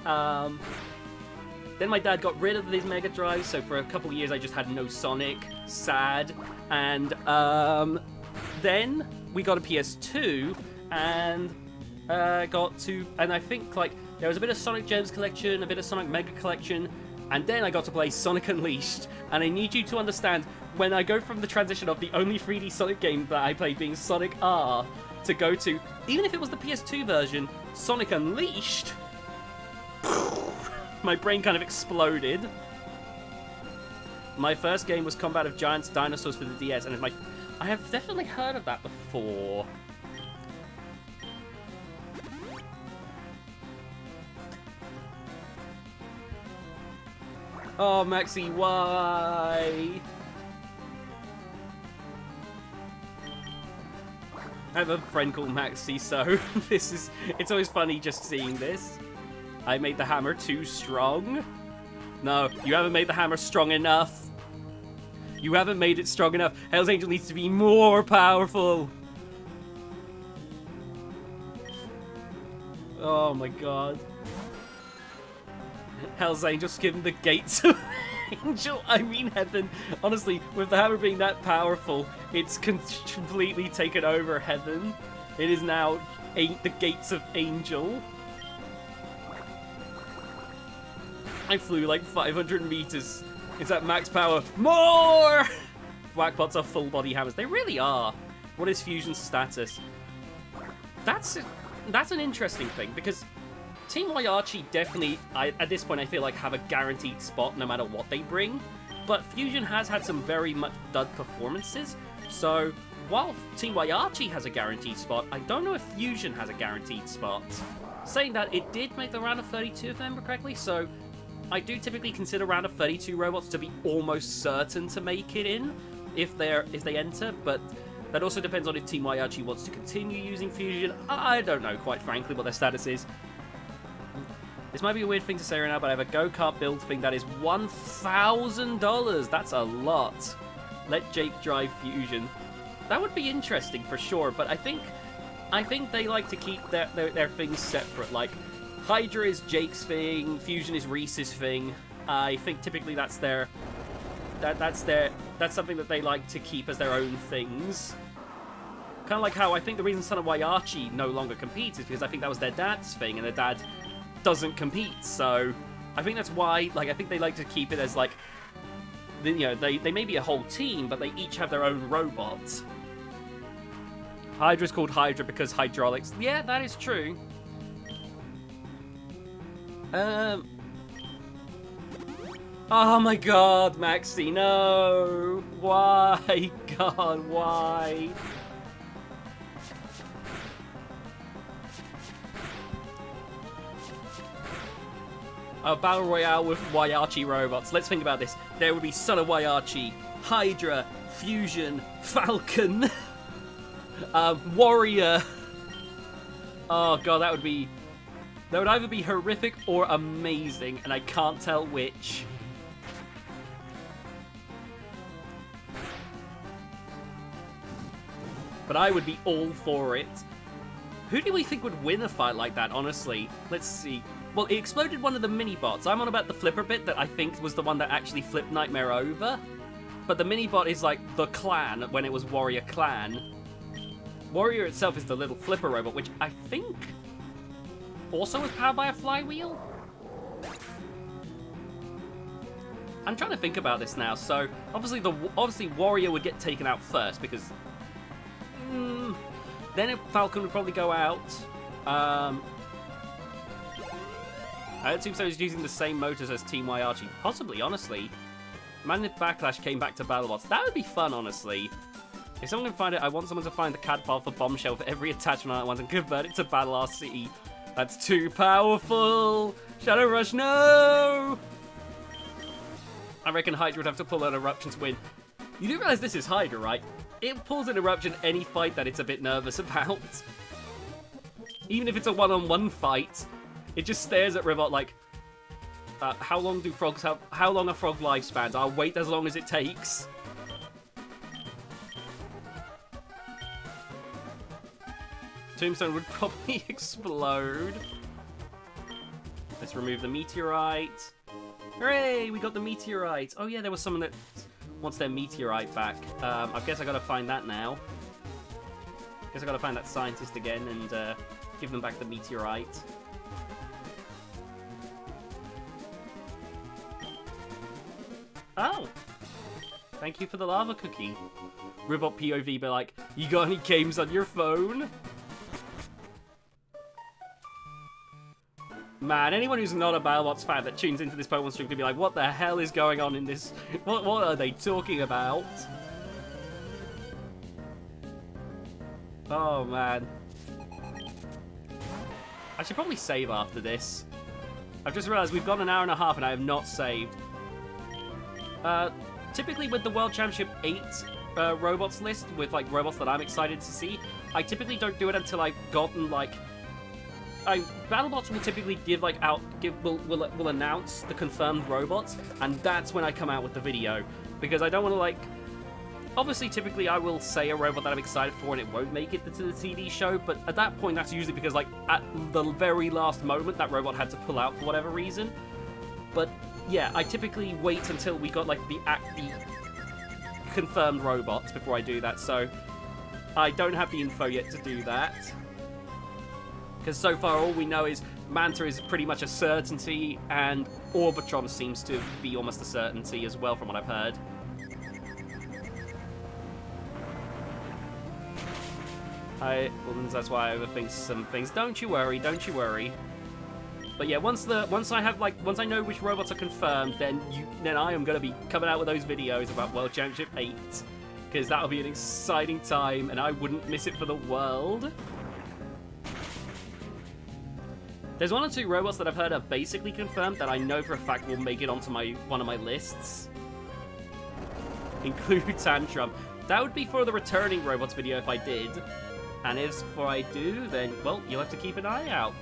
Then my dad got rid of his Mega Drive, so for a couple years I just had no Sonic. Sad. And then we got a PS2 and... and I think, like, there was a bit of Sonic Gems collection, a bit of Sonic Mega collection, and then I got to play Sonic Unleashed. And I need you to understand, when I go from the transition of the only 3D Sonic game that I played being Sonic R, to go to, even if it was the PS2 version, Sonic Unleashed, my brain kind of exploded. My first game was Combat of Giants Dinosaurs for the DS, and I have definitely heard of that before. Oh, Maxie, why? I have a friend called Maxie, so it's always funny just seeing this. I made the hammer too strong. No, you haven't made the hammer strong enough. You haven't made it strong enough. Hell's Angel needs to be more powerful. Oh my god. Hell's Angel's given the gates of Angel. I mean heaven. Honestly, with the hammer being that powerful, it's completely taken over heaven. It is now the gates of Angel. I flew like 500 meters. Is that max power? More! Whackpots are full body hammers. They really are. What is Fusion's status? That's an interesting thing because Team Waiachi definitely, at this point, I feel like have a guaranteed spot no matter what they bring. But Fusion has had some very much dud performances. So while Team Waiachi has a guaranteed spot, I don't know if Fusion has a guaranteed spot. Saying that, it did make the round of 32 if I remember correctly, so I do typically consider round of 32 robots to be almost certain to make it in if they enter, but that also depends on if Team Waiachi wants to continue using Fusion. I don't know, quite frankly, what their status is. This might be a weird thing to say right now, but I have a go-kart build thing that is $1,000. That's a lot. Let Jake drive Fusion. That would be interesting for sure, but I think they like to keep their things separate. Like, Hydra is Jake's thing, Fusion is Reese's thing. I think typically that's something that they like to keep as their own things. Kind of like how I think the reason Son of Waiachi no longer competes is because I think that was their dad's thing, and their dad doesn't compete. So I think that's why, like, I think they like to keep it as like, you know, they may be a whole team, but they each have their own robots. Hydra's called Hydra because hydraulics. Yeah, that is true. Oh my god, Maxie, no! Why? God, why? A battle royale with Waiachi robots. Let's think about this. There would be Son of Waiachi, Hydra, Fusion, Falcon, Warrior. Oh god, that would either be horrific or amazing, and I can't tell which. But I would be all for it. Who do we think would win a fight like that, honestly? Let's see. Well, it exploded one of the mini-bots. I'm on about the flipper bit that I think was the one that actually flipped Nightmare over. But the mini-bot is like the clan when it was Warrior Clan. Warrior itself is the little flipper robot, which I think also was powered by a flywheel? I'm trying to think about this now. So, obviously Warrior would get taken out first because... then Falcon would probably go out. I assume so he's using the same motors as Team Y Archie. Possibly, honestly. Imagine if Backlash came back to BattleBots. That would be fun, honestly. If someone can find it, I want someone to find the CAD file for Bombshell for every attachment I want and convert it to Battle RC. That's too powerful! Shadow Rush, no! I reckon Hydra would have to pull an Eruption to win. You do realize this is Hydra, right? It pulls an Eruption any fight that it's a bit nervous about. Even if it's a one-on-one fight, it just stares at Rivot like, how long do frogs have? How long are frog lifespans? I'll wait as long as it takes. Tombstone would probably explode. Let's remove the meteorite. Hooray! We got the meteorite. Oh yeah, there was someone that wants their meteorite back. I guess I gotta find that now. Guess I gotta find that scientist again and give them back the meteorite. Oh! Thank you for the lava cookie. Ribot POV be like, you got any games on your phone? Man, anyone who's not a BattleBots fan that tunes into this Pokemon stream could be like, what the hell is going on in this? What are they talking about? Oh, man. I should probably save after this. I've just realized we've gone an hour and a half and I have not saved. Typically with the World Championship 8 robots list, with like robots that I'm excited to see, I typically don't do it until I've gotten like... BattleBots will typically will announce the confirmed robots, and that's when I come out with the video. Because I don't want to like... Obviously, typically I will say a robot that I'm excited for and it won't make it to the TV show, but at that point that's usually because like at the very last moment that robot had to pull out for whatever reason. But yeah, I typically wait until we got like the confirmed robots before I do that, so I don't have the info yet to do that. Because so far all we know is Manta is pretty much a certainty, and Orbitron seems to be almost a certainty as well from what I've heard. Well, that's why I overthink some things. Don't you worry, don't you worry. But yeah, once I know which robots are confirmed, then I am gonna be coming out with those videos about World Championship 8, because that'll be an exciting time, and I wouldn't miss it for the world. There's one or two robots that I've heard are basically confirmed that I know for a fact will make it onto one of my lists. Include Tantrum. That would be for the returning robots video if I did. And if I do, then, well, you'll have to keep an eye out.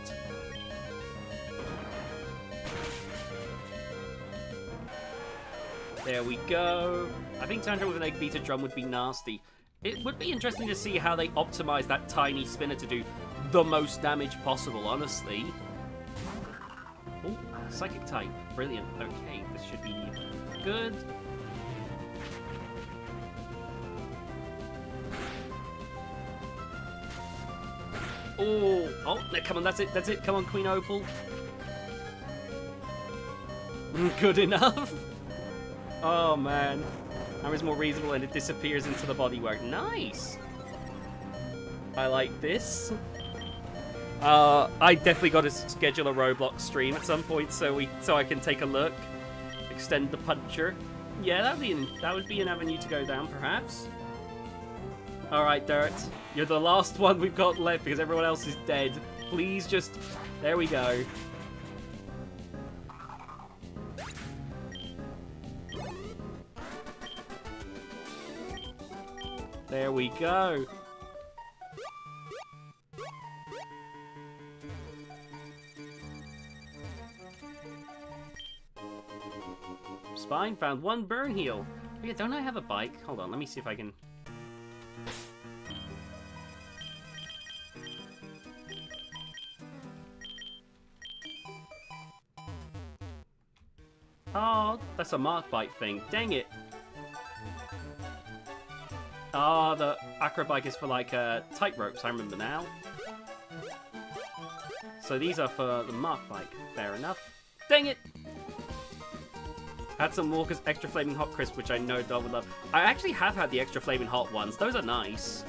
There we go. I think Tantrum with an egg beater drum would be nasty. It would be interesting to see how they optimize that tiny spinner to do the most damage possible, honestly. Oh, psychic type. Brilliant. Okay, this should be good. Oh, come on, that's it. Come on, Queen Opal. Good enough. Oh, man. Now it's more reasonable and it disappears into the bodywork. Nice. I like this. I definitely got to schedule a Roblox stream at some point so I can take a look. Extend the puncher. Yeah, that would be an avenue to go down, perhaps. Alright, Dirt. You're the last one we've got left because everyone else is dead. Please just... There we go. There we go. Spine found one burn heal. Oh yeah, don't I have a bike? Hold on, let me see if I can... Oh, that's a Mark Bike thing. Dang it. Ah, the acro bike is for like tight ropes, I remember now. So these are for the Mark Bike. Fair enough. Dang it! Had some Walker's Extra Flaming Hot Crisp, which I know Dom would love. I actually have had the Extra Flaming Hot ones. Those are nice.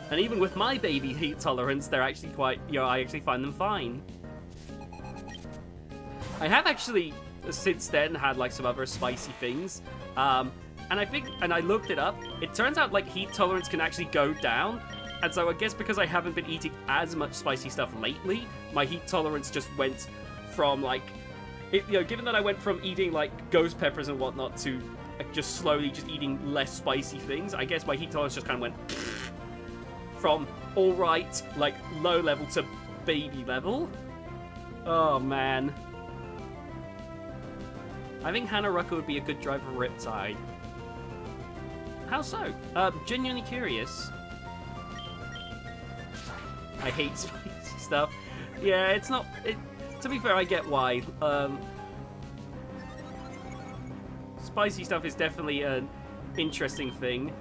And even with my baby heat tolerance, they're actually quite, I actually find them fine. I have actually, since then, had like some other spicy things. And I looked it up. It turns out like heat tolerance can actually go down. And so I guess because I haven't been eating as much spicy stuff lately, my heat tolerance just went from like, given that I went from eating like ghost peppers and whatnot to just slowly just eating less spicy things, I guess my heat tolerance just kind of went from alright, like low level to baby level. Oh man. I think Hanaruka would be a good driver for Riptide. How so? Genuinely curious. I hate spicy stuff. Yeah, it's not... to be fair, I get why. Spicy stuff is definitely an interesting thing.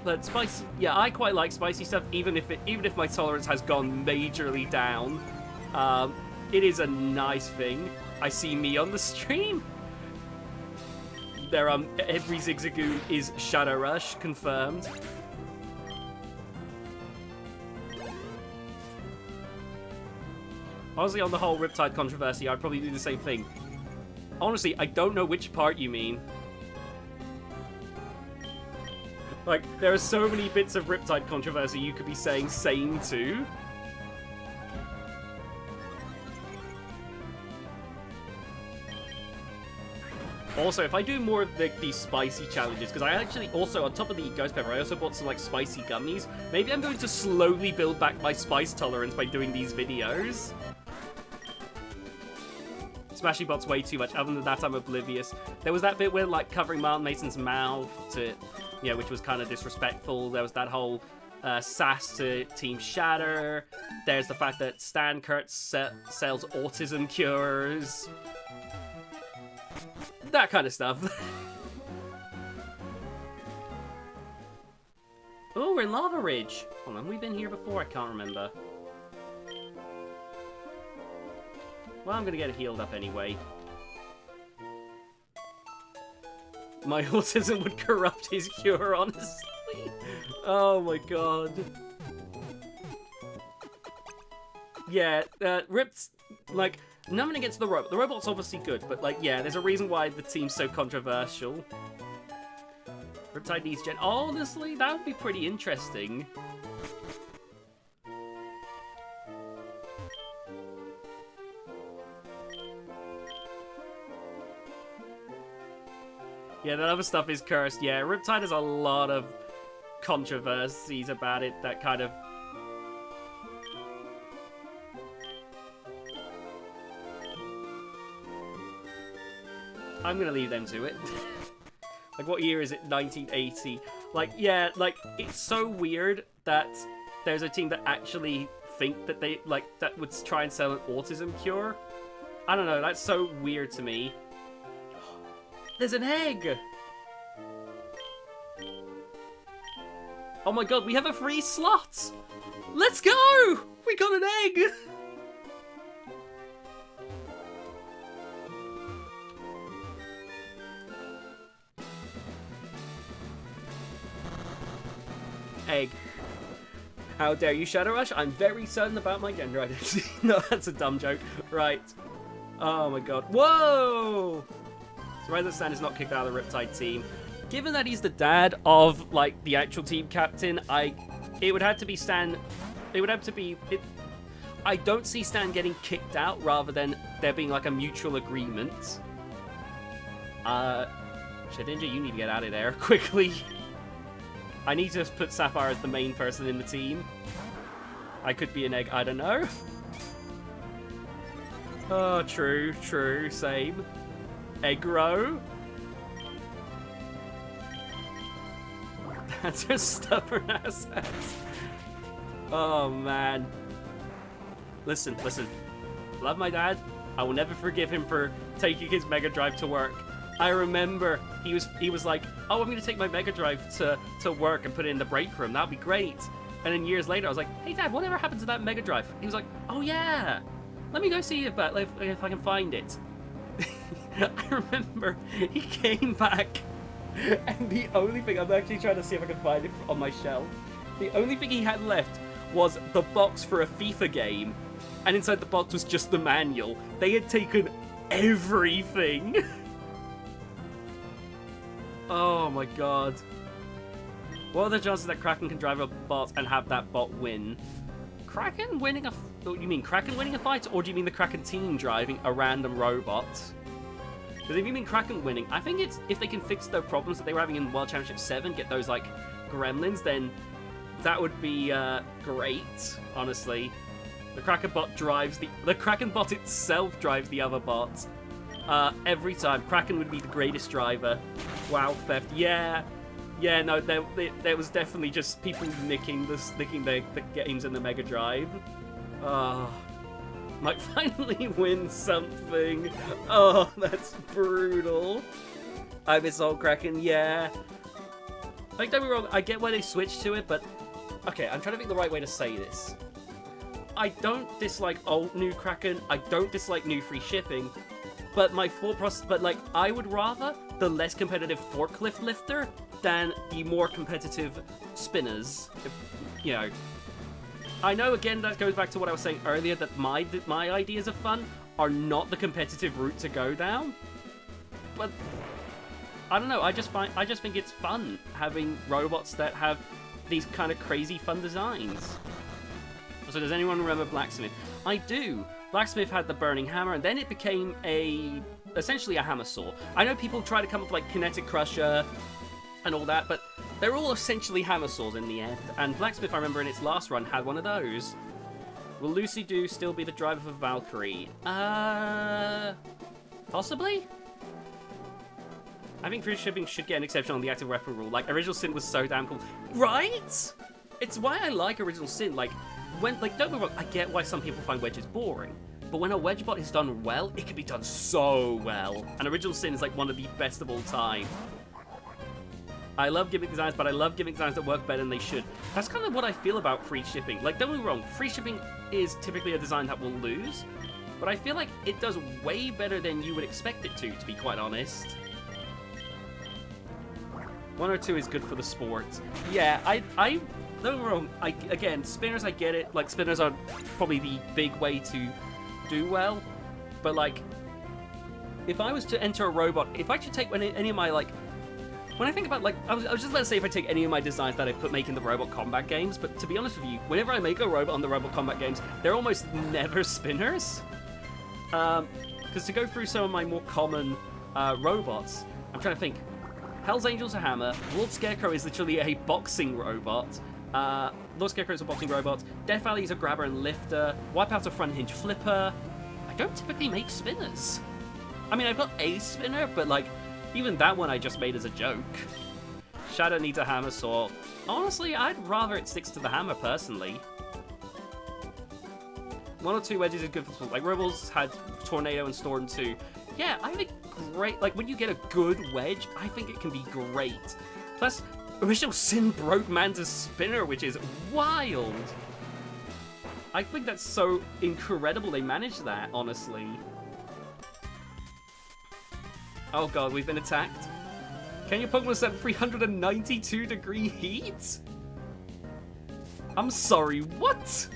But spicy... Yeah, I quite like spicy stuff, even if my tolerance has gone majorly down. It is a nice thing. I see me on the stream. There, every Zigzagoon is Shadow Rush, confirmed. Honestly, on the whole Riptide controversy, I'd probably do the same thing. Honestly, I don't know which part you mean. Like, there are so many bits of Riptide controversy you could be saying same to. Also, if I do more of these spicy challenges, because I actually also, on top of the ghost pepper, I also bought some like spicy gummies. Maybe I'm going to slowly build back my spice tolerance by doing these videos. Smashy Bot's way too much. Other than that, I'm oblivious. There was that bit where like covering Martin Mason's mouth to, which was kind of disrespectful. There was that whole sass to Team Shatter. There's the fact that Stan Kurtz sells autism cures. That kind of stuff. Oh, we're in Lava Ridge. Hold on, we've been here before? I can't remember. Well, I'm gonna get it healed up anyway. My autism would corrupt his cure, honestly. Oh my god. Yeah, Ripped, like... Nothing against the robot. The robot's obviously good, but, like, yeah, there's a reason why the team's so controversial. Riptide needs Gen... Honestly, that would be pretty interesting. Yeah, that other stuff is cursed. Yeah, Riptide has a lot of controversies about it that kind of... I'm gonna leave them to it. Like, what year is it? 1980. Like, yeah, like, it's so weird that there's a team that actually think that they, like, that would try and sell an autism cure. I don't know, that's so weird to me. There's an egg! Oh my god, we have a free slot! Let's go! We got an egg! Egg. How dare you, Shadow Rush? I'm very certain about my gender identity. No, that's a dumb joke. Right. Oh my god. Whoa! So Rise of Stan is not kicked out of the Riptide team. Given that he's the dad of, like, the actual team captain, it would have to be Stan... It would have to be... I don't see Stan getting kicked out rather than there being, like, a mutual agreement. Shedinja, you need to get out of there quickly. I need to put Sapphire as the main person in the team. I could be an egg, I don't know. Oh, true, same. Aggro. That's a stubborn ass. Oh, man. Listen. Love my dad. I will never forgive him for taking his Mega Drive to work. I remember he was like, oh, I'm going to take my Mega Drive to work and put it in the break room. That'd be great. And then years later, I was like, hey, Dad, whatever happened to that Mega Drive? He was like, oh, yeah. Let me go see if I can find it. I remember he came back, and the only thing, I'm actually trying to see if I can find it on my shelf. The only thing he had left was the box for a FIFA game, and inside the box was just the manual. They had taken everything. Oh my god. What are the chances that Kraken can drive a bot and have that bot win? Kraken winning a... You mean Kraken winning a fight, or do you mean the Kraken team driving a random robot? Because if you mean Kraken winning, I think it's... If they can fix the problems that they were having in World Championship 7, get those, like, gremlins, then that would be great, honestly. The Kraken bot drives the... The Kraken bot itself drives the other bots. Every time. Kraken would be the greatest driver. Wow, theft. Yeah. Yeah, no, there was definitely just people nicking the games in the Mega Drive. Might finally win something. Oh, that's brutal. I miss old Kraken, yeah. Like, don't be wrong, I get why they switched to it, but... Okay, I'm trying to think the right way to say this. I don't dislike old new Kraken, I don't dislike new free shipping, but my thought process... But, like, I would rather the less competitive forklift lifter than the more competitive spinners. You know, I know, again, that goes back to what I was saying earlier, that my ideas of fun are not the competitive route to go down. But I don't know. I just think it's fun having robots that have these kind of crazy fun designs. So does anyone remember Blacksmith? I do. Blacksmith had the burning hammer, and then it became essentially a hammer saw. I know people try to come up with like Kinetic Crusher and all that, but they're all essentially hammer saws in the end. And Blacksmith, I remember in its last run, had one of those. Will Lucy Doo still be the driver for Valkyrie? Possibly? I think free shipping should get an exception on the active weapon rule. Like, Original Sin was so damn cool. Right? It's why I like Original Sin. Like, don't get me wrong, I get why some people find wedges boring. But when a wedge bot is done well, it can be done so well. And Original Sin is like one of the best of all time. I love gimmick designs, but I love gimmick designs that work better than they should. That's kind of what I feel about free shipping. Like, don't get me wrong, free shipping is typically a design that will lose, but I feel like it does way better than you would expect it to be quite honest. 1 or 2 is good for the sport. Yeah, I don't get me wrong, again, spinners, I get it. Like, spinners are probably the big way to do well, but like, if I was to enter a robot, if I should take any of my, like, when I think about, like, I was just about to say if I take any of my designs that I put making the Robot Combat games, but to be honest with you, whenever I make a robot on the Robot Combat games, they're almost never spinners. Because to go through some of my more common robots, I'm trying to think. Hell's Angel's a hammer, Lord Scarecrow is literally a boxing robot, Lord Scarecrow is a boxing robot, Death Valley is a grabber and lifter, Wipeout's a front hinge flipper. I don't typically make spinners. I mean, I've got a spinner, but like, even that one I just made as a joke. Shadow needs a hammer saw. Honestly, I'd rather it sticks to the hammer, personally. 1 or 2 wedges is good for... Like, Rebels had Tornado and Storm too. Yeah, I think great... Like, when you get a good wedge, I think it can be great. Plus, Original Sin broke Manta's spinner, which is wild. I think that's so incredible they managed that, honestly. Oh god, we've been attacked. Can your Pokemon set 392 degree heat? I'm sorry, what?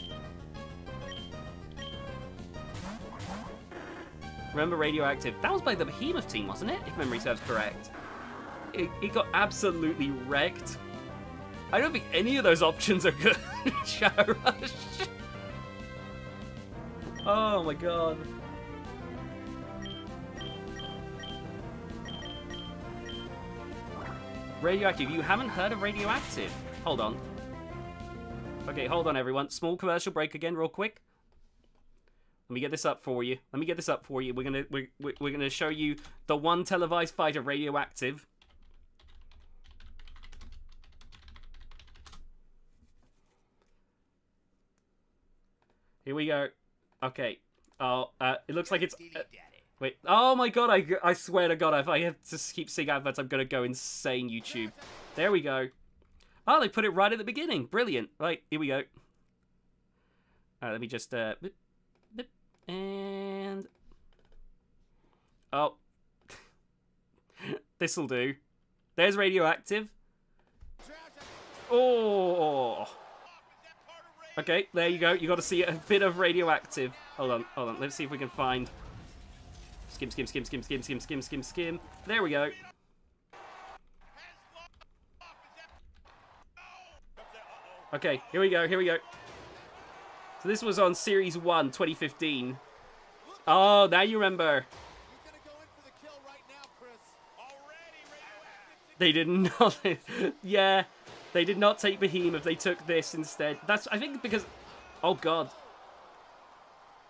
Remember Radioactive? That was by the Behemoth team, wasn't it? If memory serves correct. It got absolutely wrecked. I don't think any of those options are good. Shadow Rush. Oh my god. Radioactive. You haven't heard of Radioactive? Hold on. Okay, hold on, everyone. Small commercial break again, real quick. Let me get this up for you. We're gonna show you the one televised fight of Radioactive. Here we go. Okay. Oh, it looks like it's... wait. Oh my god, I swear to god, if I have to keep seeing adverts, I'm gonna go insane, YouTube. There we go. Oh, they put it right at the beginning. Brilliant. Right, here we go. Let me just... Boop, boop, and... Oh. This'll do. There's Radioactive. Oh. Okay, there you go. You got to see a bit of Radioactive. Hold on. Let's see if we can find... Skim, skim, skim, skim, skim, skim, skim, skim, skim. There we go. Okay, here we go. So this was on Series 1, 2015. Oh, now you remember. They did not... yeah, they did not take Behemoth. They took this instead. That's, I think, because... Oh, God.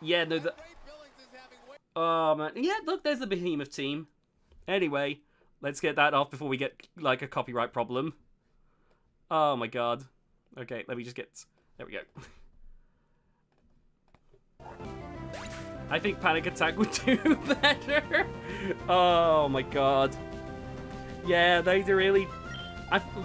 Yeah, no, oh, man. Yeah, look, there's the Behemoth team. Anyway, let's get that off before we get, like, a copyright problem. Oh, my God. Okay, let me just get... There we go. I think Panic Attack would do better. Oh, my God. Yeah, they really...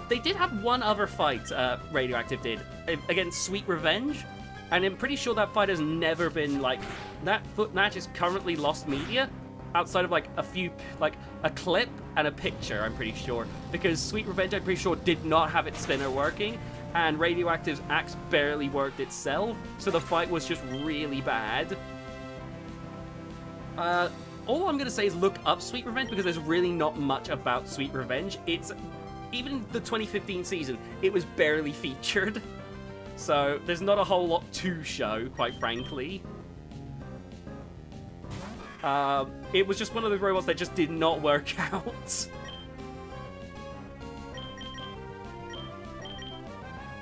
they did have one other fight, Radioactive did, against Sweet Revenge. And I'm pretty sure that fight has never been, like... That foot match is currently lost media. Outside of, like, a few... Like, a clip and a picture, I'm pretty sure. Because Sweet Revenge, I'm pretty sure, did not have its spinner working. And Radioactive's axe barely worked itself. So the fight was just really bad. All I'm going to say is look up Sweet Revenge, because there's really not much about Sweet Revenge. It's... Even the 2015 season, it was barely featured. So, there's not a whole lot to show, quite frankly. It was just one of those robots that just did not work out.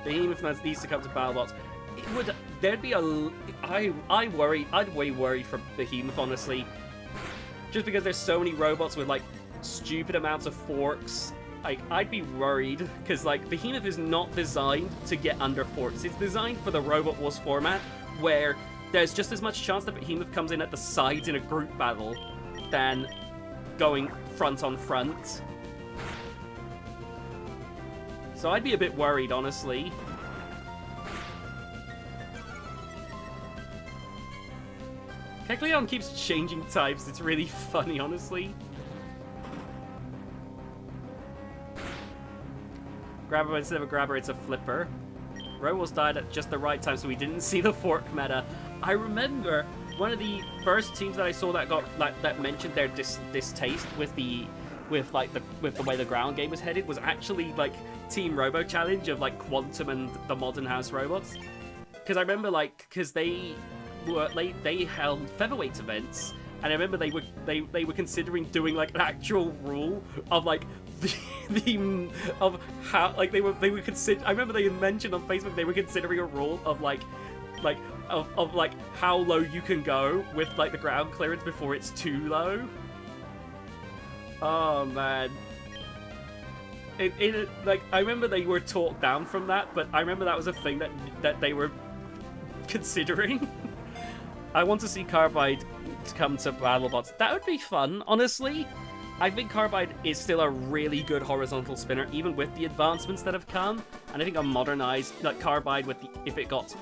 Behemoth needs to come to BattleBots. It would... There'd be a... I'd way worry for Behemoth, honestly. Just because there's so many robots with, like, stupid amounts of forks. Like, I'd be worried, because, like, Behemoth is not designed to get under forks. It's designed for the Robot Wars format, where there's just as much chance that Behemoth comes in at the sides in a group battle than going front on front. So I'd be a bit worried, honestly. Kecleon keeps changing types. It's really funny, honestly. Grabber, instead of a grabber, it's a flipper. Robos died at just the right time, so we didn't see the fork meta. I remember one of the first teams that I saw that got that mentioned their distaste with the way the ground game was headed was actually like Team Robo Challenge of like Quantum and the Modern House robots. Because I remember because they held featherweight events, and I remember they were considering doing like an actual rule of like of how like they were consider. I remember they mentioned on Facebook they were considering a rule of of how low you can go with like the ground clearance before it's too low. Oh man. It like I remember they were talked down from that, but I remember that was a thing that they were considering. I want to see Carbide come to BattleBots. That would be fun, honestly. I think Carbide is still a really good horizontal spinner, even with the advancements that have come. And I think a modernized Carbide, if it got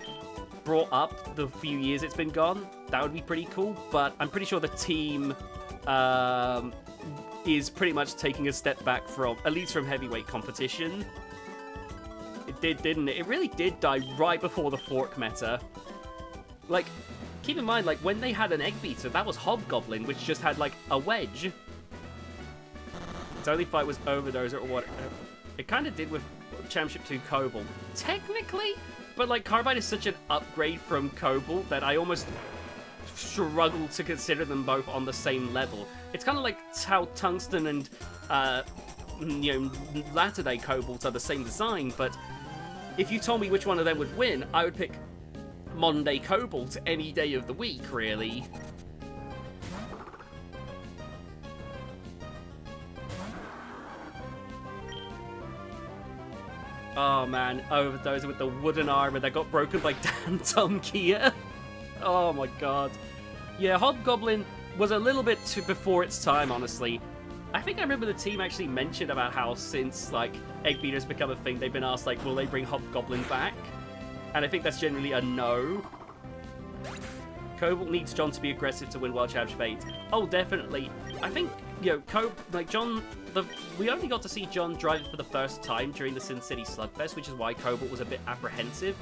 brought up the few years it's been gone, that would be pretty cool. But I'm pretty sure the team is pretty much taking a step back from, at least from heavyweight competition. It did, didn't it? It really did die right before the fork meta. Like, keep in mind, like, when they had an egg beater, that was Hobgoblin, which just had, like, a wedge. Its only fight was Overdoser or what. It kind of did with Championship 2 Cobalt. Technically, but, like, Carbide is such an upgrade from Cobalt that I almost struggle to consider them both on the same level. It's kind of like how Tungsten and, latter-day Cobalt are the same design, but if you told me which one of them would win, I would pick modern-day Cobalt any day of the week, really. Oh man, Overdoser with the wooden armor that got broken by Dan Tom Kia. Oh my god. Yeah, Hobgoblin was a little bit too before its time, honestly. I think I remember the team actually mentioned about how since, like, Egg Beater's become a thing, they've been asked, like, will they bring Hobgoblin back? And I think that's generally a no. Cobalt needs John to be aggressive to win World Championship 8. Oh, definitely. I think, you know, we only got to see John drive it for the first time during the Sin City Slugfest, which is why Cobalt was a bit apprehensive.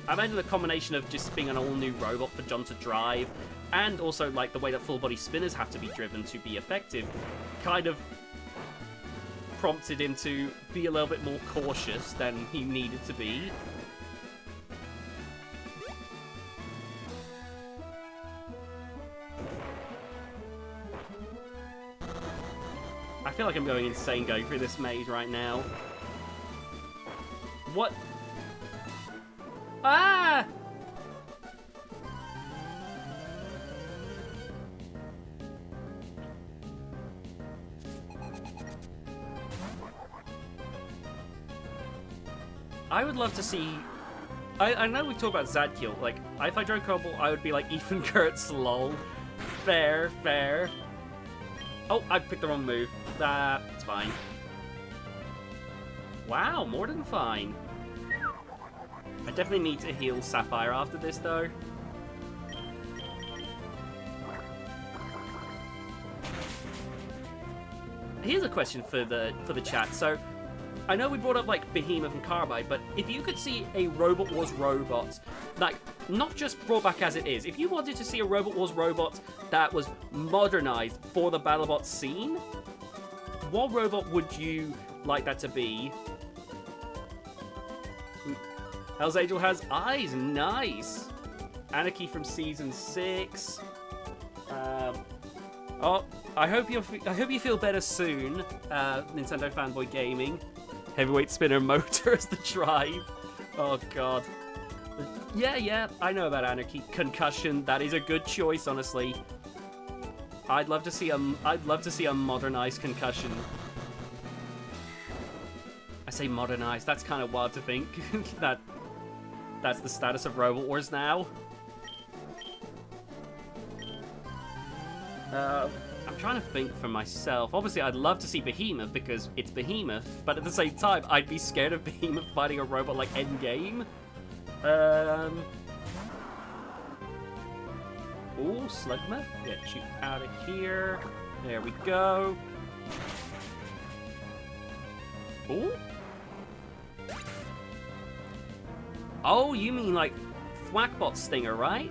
I imagine the combination of just being an all-new robot for John to drive, and also, like, the way that full-body spinners have to be driven to be effective, kind of prompted him to be a little bit more cautious than he needed to be. I feel like I'm going insane going through this maze right now. What? Ah! I would love to see... I know we talk about Zadkiel. Like, if I drove Cobalt, I would be like Ethan Kurtz, lol. Fair, fair. Oh, I picked the wrong move. That's fine. Wow, more than fine. I definitely need to heal Sapphire after this, though. Here's a question for the chat. So, I know we brought up, like, Behemoth and Carbide, but if you could see a Robot Wars robot, like, not just brought back as it is, if you wanted to see a Robot Wars robot that was modernized for the BattleBot scene, what robot would you like that to be? Hell's Angel has eyes, nice! Anarchy from Season 6. Oh, I hope you feel better soon, Nintendo Fanboy Gaming. Heavyweight spinner motor as the drive. Oh god. Yeah, I know about Anarchy. Concussion, that is a good choice, honestly. I'd love to see a modernized Concussion. I say modernized, that's kind of wild to think. That's the status of Robot Wars now. I'm trying to think for myself. Obviously, I'd love to see Behemoth because it's Behemoth, but at the same time, I'd be scared of Behemoth fighting a robot like Endgame. Ooh, Slugma. Get you out of here. There we go. Ooh. Oh, you mean like Thwackbot Stinger, right?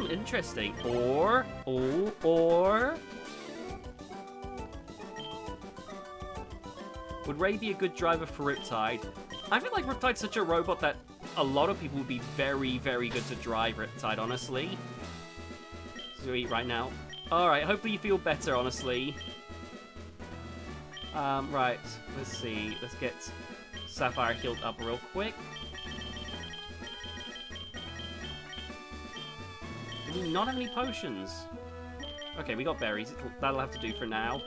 Interesting. Or... Would Ray be a good driver for Riptide? I feel like Riptide's such a robot that a lot of people would be very, very good to drive Riptide, honestly. Sweet, right now. Alright, hopefully you feel better, honestly. Right, let's see. Let's get Sapphire healed up real quick. Do we not have any potions? Okay, we got berries. That'll have to do for now.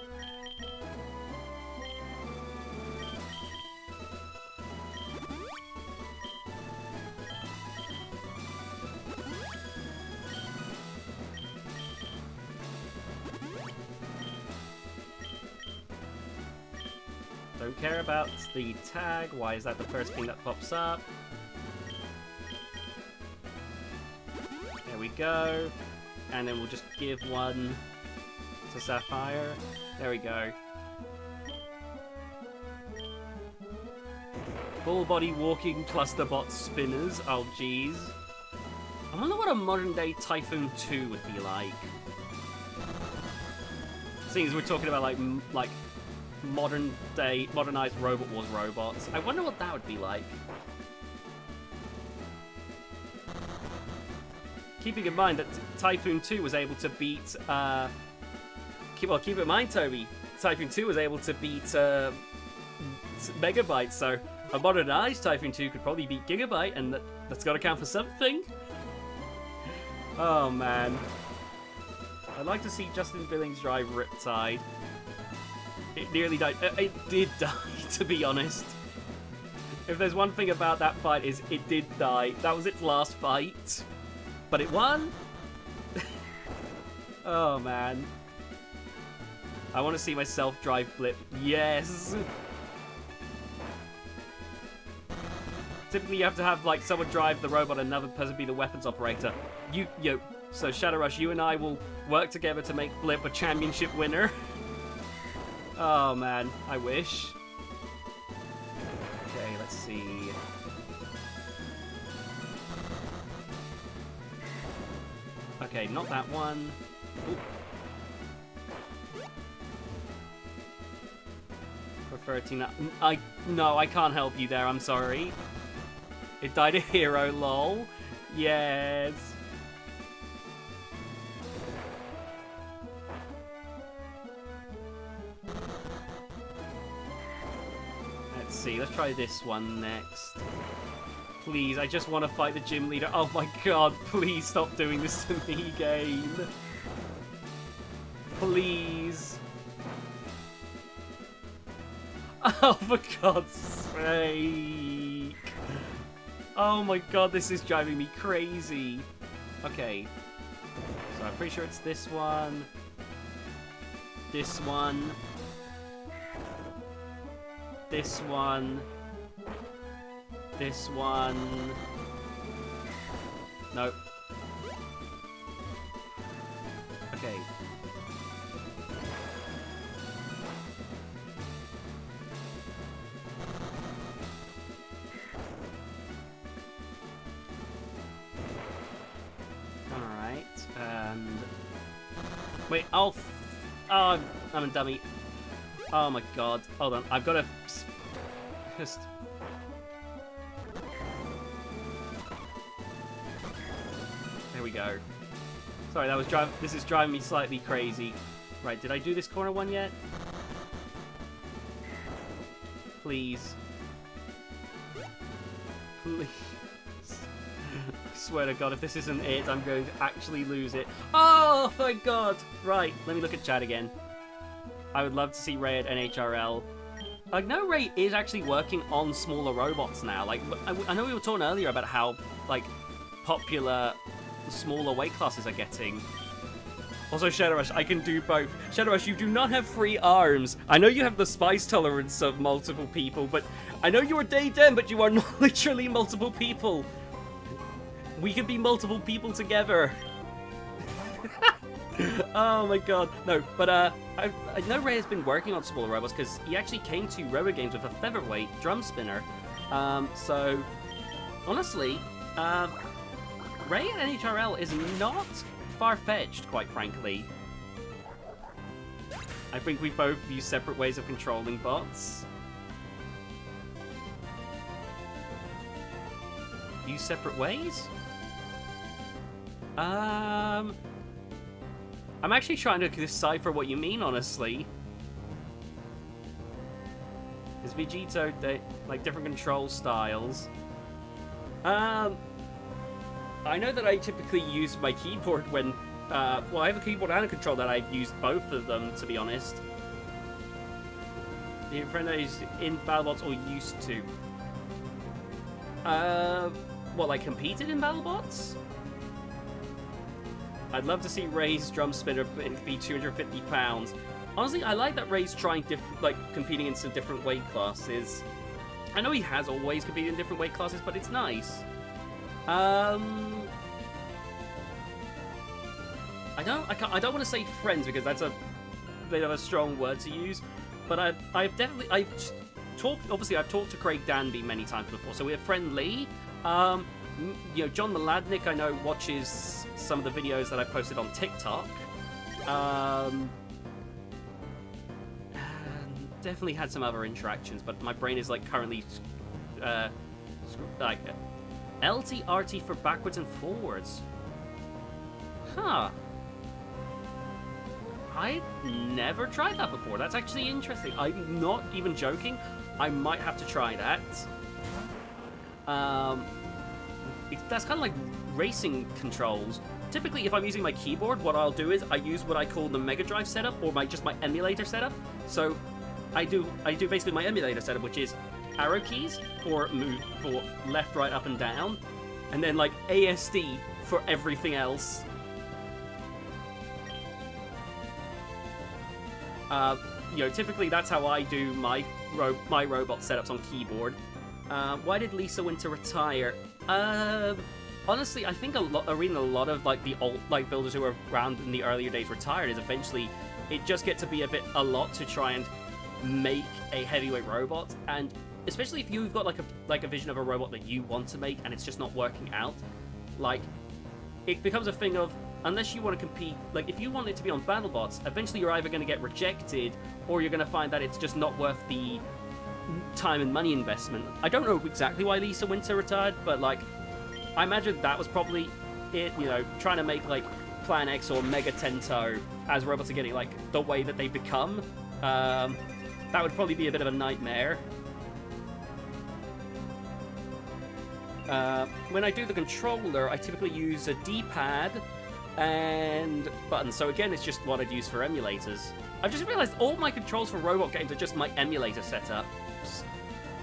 Don't care about the tag. Why is that the first thing that pops up? There we go. And then we'll just give one to Sapphire. There we go. Full body walking clusterbot spinners. Oh, jeez. I wonder what a modern day Typhoon 2 would be like. Seeing as we're talking about like modernized Robot Wars robots, I wonder what that would be like. Keeping in mind that Typhoon 2 was able to beat, keep in mind, Toby, Typhoon 2 was able to beat Megabyte, so a modernized Typhoon 2 could probably beat Gigabyte, and that's got to count for something. Oh man. I'd like to see Justin Billings drive Riptide. It nearly died. It did die, to be honest. If there's one thing about that fight is it did die. That was its last fight. But it won. Oh man. I want to see myself drive Blip. Yes. Typically, you have to have like someone drive the robot, and another person be the weapons operator. So Shadow Rush, you and I will work together to make Blip a championship winner. Oh man, I wish. Okay, let's see. Okay, not that one. Ooh. For 13. No, I can't help you there. I'm sorry. It died a hero, lol. Yes. Let's see. Let's try this one next. Please, I just want to fight the gym leader. Oh my god, please stop doing this to me, game. Please. Oh, for God's sake. Oh my god, this is driving me crazy. Okay. So I'm pretty sure it's this one. This one. This one. This one. Nope. Okay. Alright, and... Wait, oh, I'm a dummy. Oh my god. Hold on, I've got to... Just... There we go. Sorry, that was this is driving me slightly crazy. Right, did I do this corner one yet? Please. Please. I swear to God, if this isn't it, I'm going to actually lose it. Oh my God! Right, let me look at chat again. I would love to see Ray at NHRL. I know Ray is actually working on smaller robots now. Like, I know we were talking earlier about how, like, popular smaller weight classes are getting. Also, Shadow Rush, I can do both. Shadow Rush, you do not have 3 arms. I know you have the spice tolerance of multiple people, but I know you are Day-Den, but you are not literally multiple people. We could be multiple people together. Oh my god. No, but I know Ray has been working on smaller robots because he actually came to Robo Games with a featherweight drum spinner. So, honestly, Ray at NHRL is not far-fetched, quite frankly. I think we both use separate ways of controlling bots. Use separate ways? I'm actually trying to decipher what you mean, honestly. Is Vegito, like, different control styles? I know that I typically use my keyboard when, well, I have a keyboard and a controller that I've used both of them, to be honest. The friend that is in BattleBots or used to. What, like, competed in BattleBots? I'd love to see Ray's drum spinner be 250 pounds. Honestly, I like that Ray's trying competing in some different weight classes. I know he has always competed in different weight classes, but it's nice. I don't want to say friends because that's a bit of a strong word to use, but I've talked to Craig Danby many times before, so we have friend Lee. You know, John Maladnik, I know, watches some of the videos that I posted on TikTok. And definitely had some other interactions, but my brain is like currently like LT RT for backwards and forwards. Huh. I never tried that before. That's actually interesting. I'm not even joking. I might have to try that. That's kind of like racing controls. Typically, if I'm using my keyboard, what I'll do is I use what I call the Mega Drive setup, or just my emulator setup. So I do basically my emulator setup, which is arrow keys for left, right, up, and down, and then like ASD for everything else. You know, typically that's how I do my robot setups on keyboard. Why did Lisa Winter retire? Honestly, I think reading a lot of like the old builders who were around in the earlier days retired is eventually it just gets to be a lot to try and make a heavyweight robot, and especially if you've got like a vision of a robot that you want to make and it's just not working out, like it becomes a thing of, unless you want to compete, like if you want it to be on BattleBots, eventually you're either going to get rejected or you're going to find that it's just not worth the time and money investment. I don't know exactly why Lisa Winter retired, but like I imagine that was probably it, you know, trying to make like Plan X or Mega Tento as robots are getting like the way that they become. That would probably be a bit of a nightmare. When I do the controller, I typically use a D-pad and buttons. So again, it's just what I'd use for emulators. I've just realized all my controls for robot games are just my emulator setups.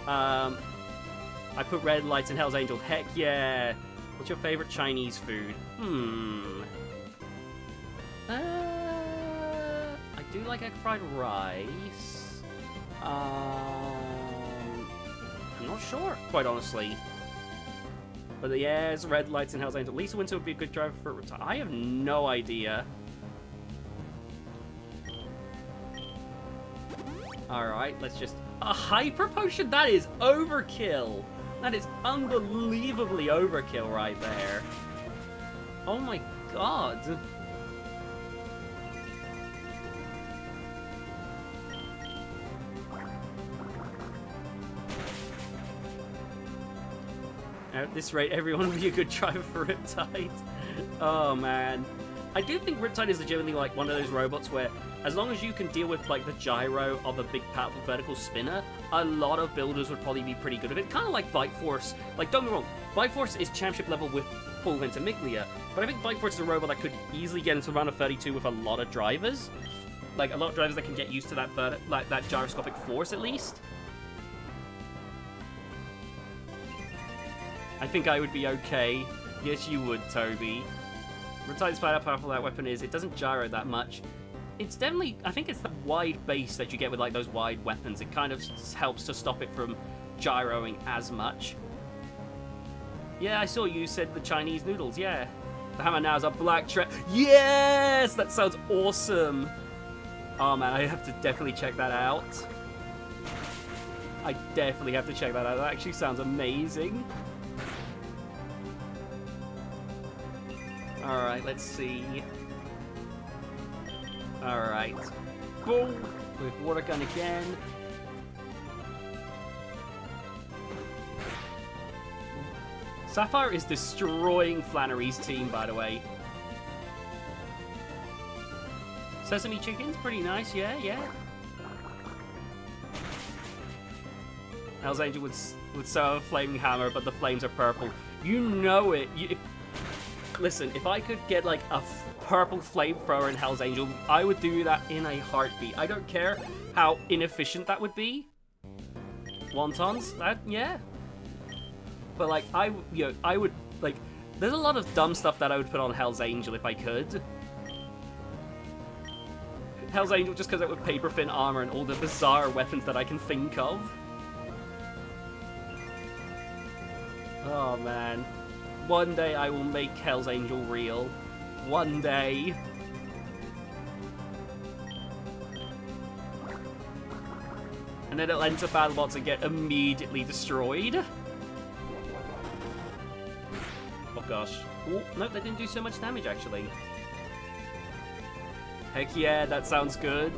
I put red lights in Hell's Angel. Heck yeah. What's your favorite Chinese food? I do like egg fried rice. I'm not sure, quite honestly. But yes, red lights in Hell's Angel. Lisa Winter would be a good driver for retire. I have no idea. Alright, let's just... A hyper potion? That is overkill! That is unbelievably overkill right there. Oh my god. At this rate, everyone would be a good driver for Riptide. Oh man. I do think Riptide is legitimately like one of those robots where, as long as you can deal with like the gyro of a big powerful vertical spinner, a lot of builders would probably be pretty good at it. Kind of like Bite Force. Like, don't get me wrong, Bite Force is championship level with full Ventimiglia, but I think Bite Force is a robot that could easily get into round of 32 with a lot of drivers. Like, a lot of drivers that can get used to that that gyroscopic force, at least. I think I would be okay. Yes, you would, Toby. Riptide's how powerful that weapon is. It doesn't gyro that much. It's definitely... I think it's the wide base that you get with, like, those wide weapons. It kind of helps to stop it from gyroing as much. Yeah, I saw you said the Chinese noodles, yeah. The hammer now is a black tre... Yes! That sounds awesome! Oh, man, I have to definitely check that out. I definitely have to check that out. That actually sounds amazing. Alright, let's see. Alright. Boom! With water gun again. Sapphire is destroying Flannery's team, by the way. Sesame Chicken's pretty nice, yeah, yeah. Hell's Angel would serve a flaming hammer, but the flames are purple. You know it. Listen, if I could get like a purple flamethrower in Hell's Angel, I would do that in a heartbeat. I don't care how inefficient that would be. Wontons, that, yeah. But like, I would, like, there's a lot of dumb stuff that I would put on Hell's Angel if I could. Hell's Angel just goes out with paper thin armor and all the bizarre weapons that I can think of. Oh man. One day I will make Hell's Angel real. One day. And then it'll enter BattleBots and get immediately destroyed. Oh gosh. Oh, no, they didn't do so much damage actually. Heck yeah, that sounds good.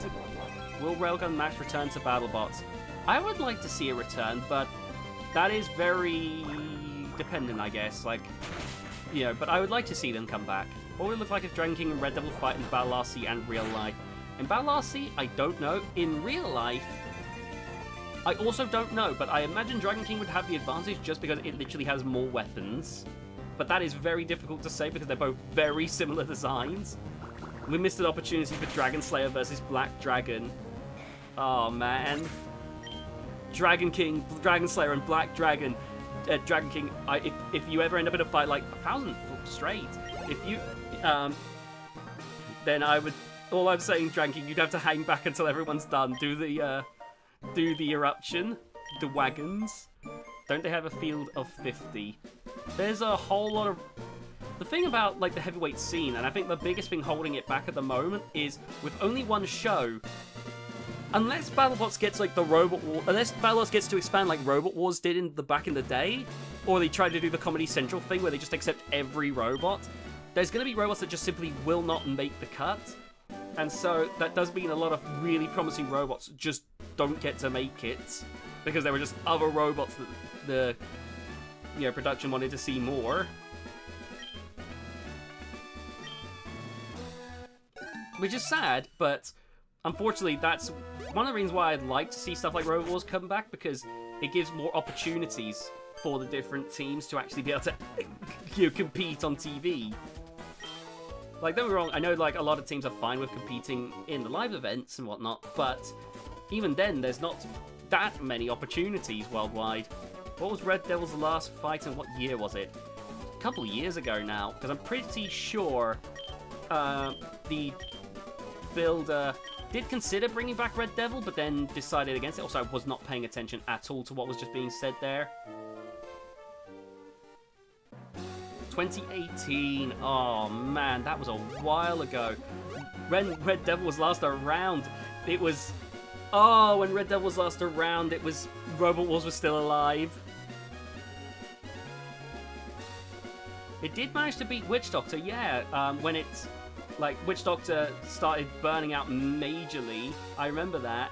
Will Railgun Max return to BattleBots? I would like to see a return, but that is very dependent, I guess. Like, you know, but I would like to see them come back. What would it look like if Dragon King and Red Devil fight in Battle RC and real life? In Battle RC, I don't know. In real life, I also don't know, but I imagine Dragon King would have the advantage just because it literally has more weapons. But that is very difficult to say because they're both very similar designs. We missed an opportunity for Dragon Slayer versus Black Dragon. Oh man. Dragon King, Dragon Slayer, and Black Dragon. Dragon King, if you ever end up in a fight like 1,000 straight, if you, then I would. All I'm saying, Dragon King, you'd have to hang back until everyone's done. Do the eruption, the wagons. Don't they have a field of 50? There's a whole lot of. The thing about like the heavyweight scene, and I think the biggest thing holding it back at the moment is with only one show. Unless BattleBots gets like the Robot War, unless BattleBots gets to expand like Robot Wars did in the back in the day, or they try to do the Comedy Central thing where they just accept every robot, there's going to be robots that just simply will not make the cut, and so that does mean a lot of really promising robots just don't get to make it because there were just other robots that the production wanted to see more. Which is sad, but unfortunately, that's one of the reasons why I'd like to see stuff like Robot Wars come back, because it gives more opportunities for the different teams to actually be able to compete on TV. Like, don't get me wrong, I know like a lot of teams are fine with competing in the live events and whatnot, but even then, there's not that many opportunities worldwide. What was Red Devil's last fight and what year was it? A couple of years ago now, because I'm pretty sure the builder did consider bringing back Red Devil, but then decided against it. Also, I was not paying attention at all to what was just being said there. 2018. Oh man, that was a while ago. When Red Devil was last around, it was... Oh, when Red Devil was last around, it was... Robot Wars was still alive. It did manage to beat Witch Doctor, yeah, when it's... Like, Witch Doctor started burning out majorly. I remember that.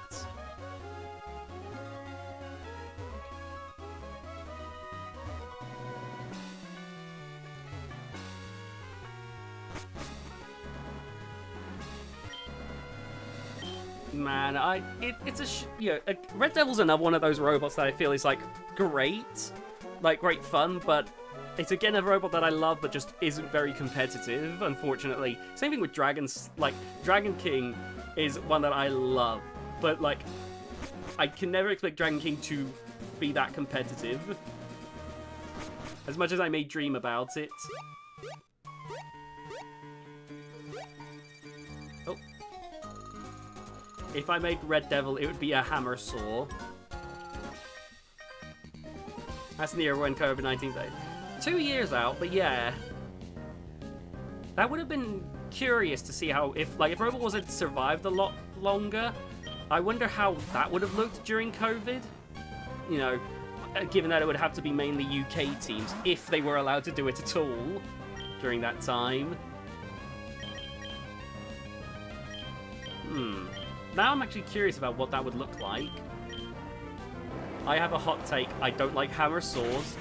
Man, Red Devil's another one of those robots that I feel is, like, great. Like, great fun, but it's again a robot that I love but just isn't very competitive, unfortunately. Same thing with Dragons. Like, Dragon King is one that I love, but like, I can never expect Dragon King to be that competitive. As much as I may dream about it. Oh. If I make Red Devil, it would be a hammer saw. That's near when COVID-19 died. 2 years out, but yeah. That would have been curious to see how, if Robot Wars had survived a lot longer, I wonder how that would have looked during COVID. You know, given that it would have to be mainly UK teams, if they were allowed to do it at all during that time. Now I'm actually curious about what that would look like. I have a hot take. I don't like hammer saws.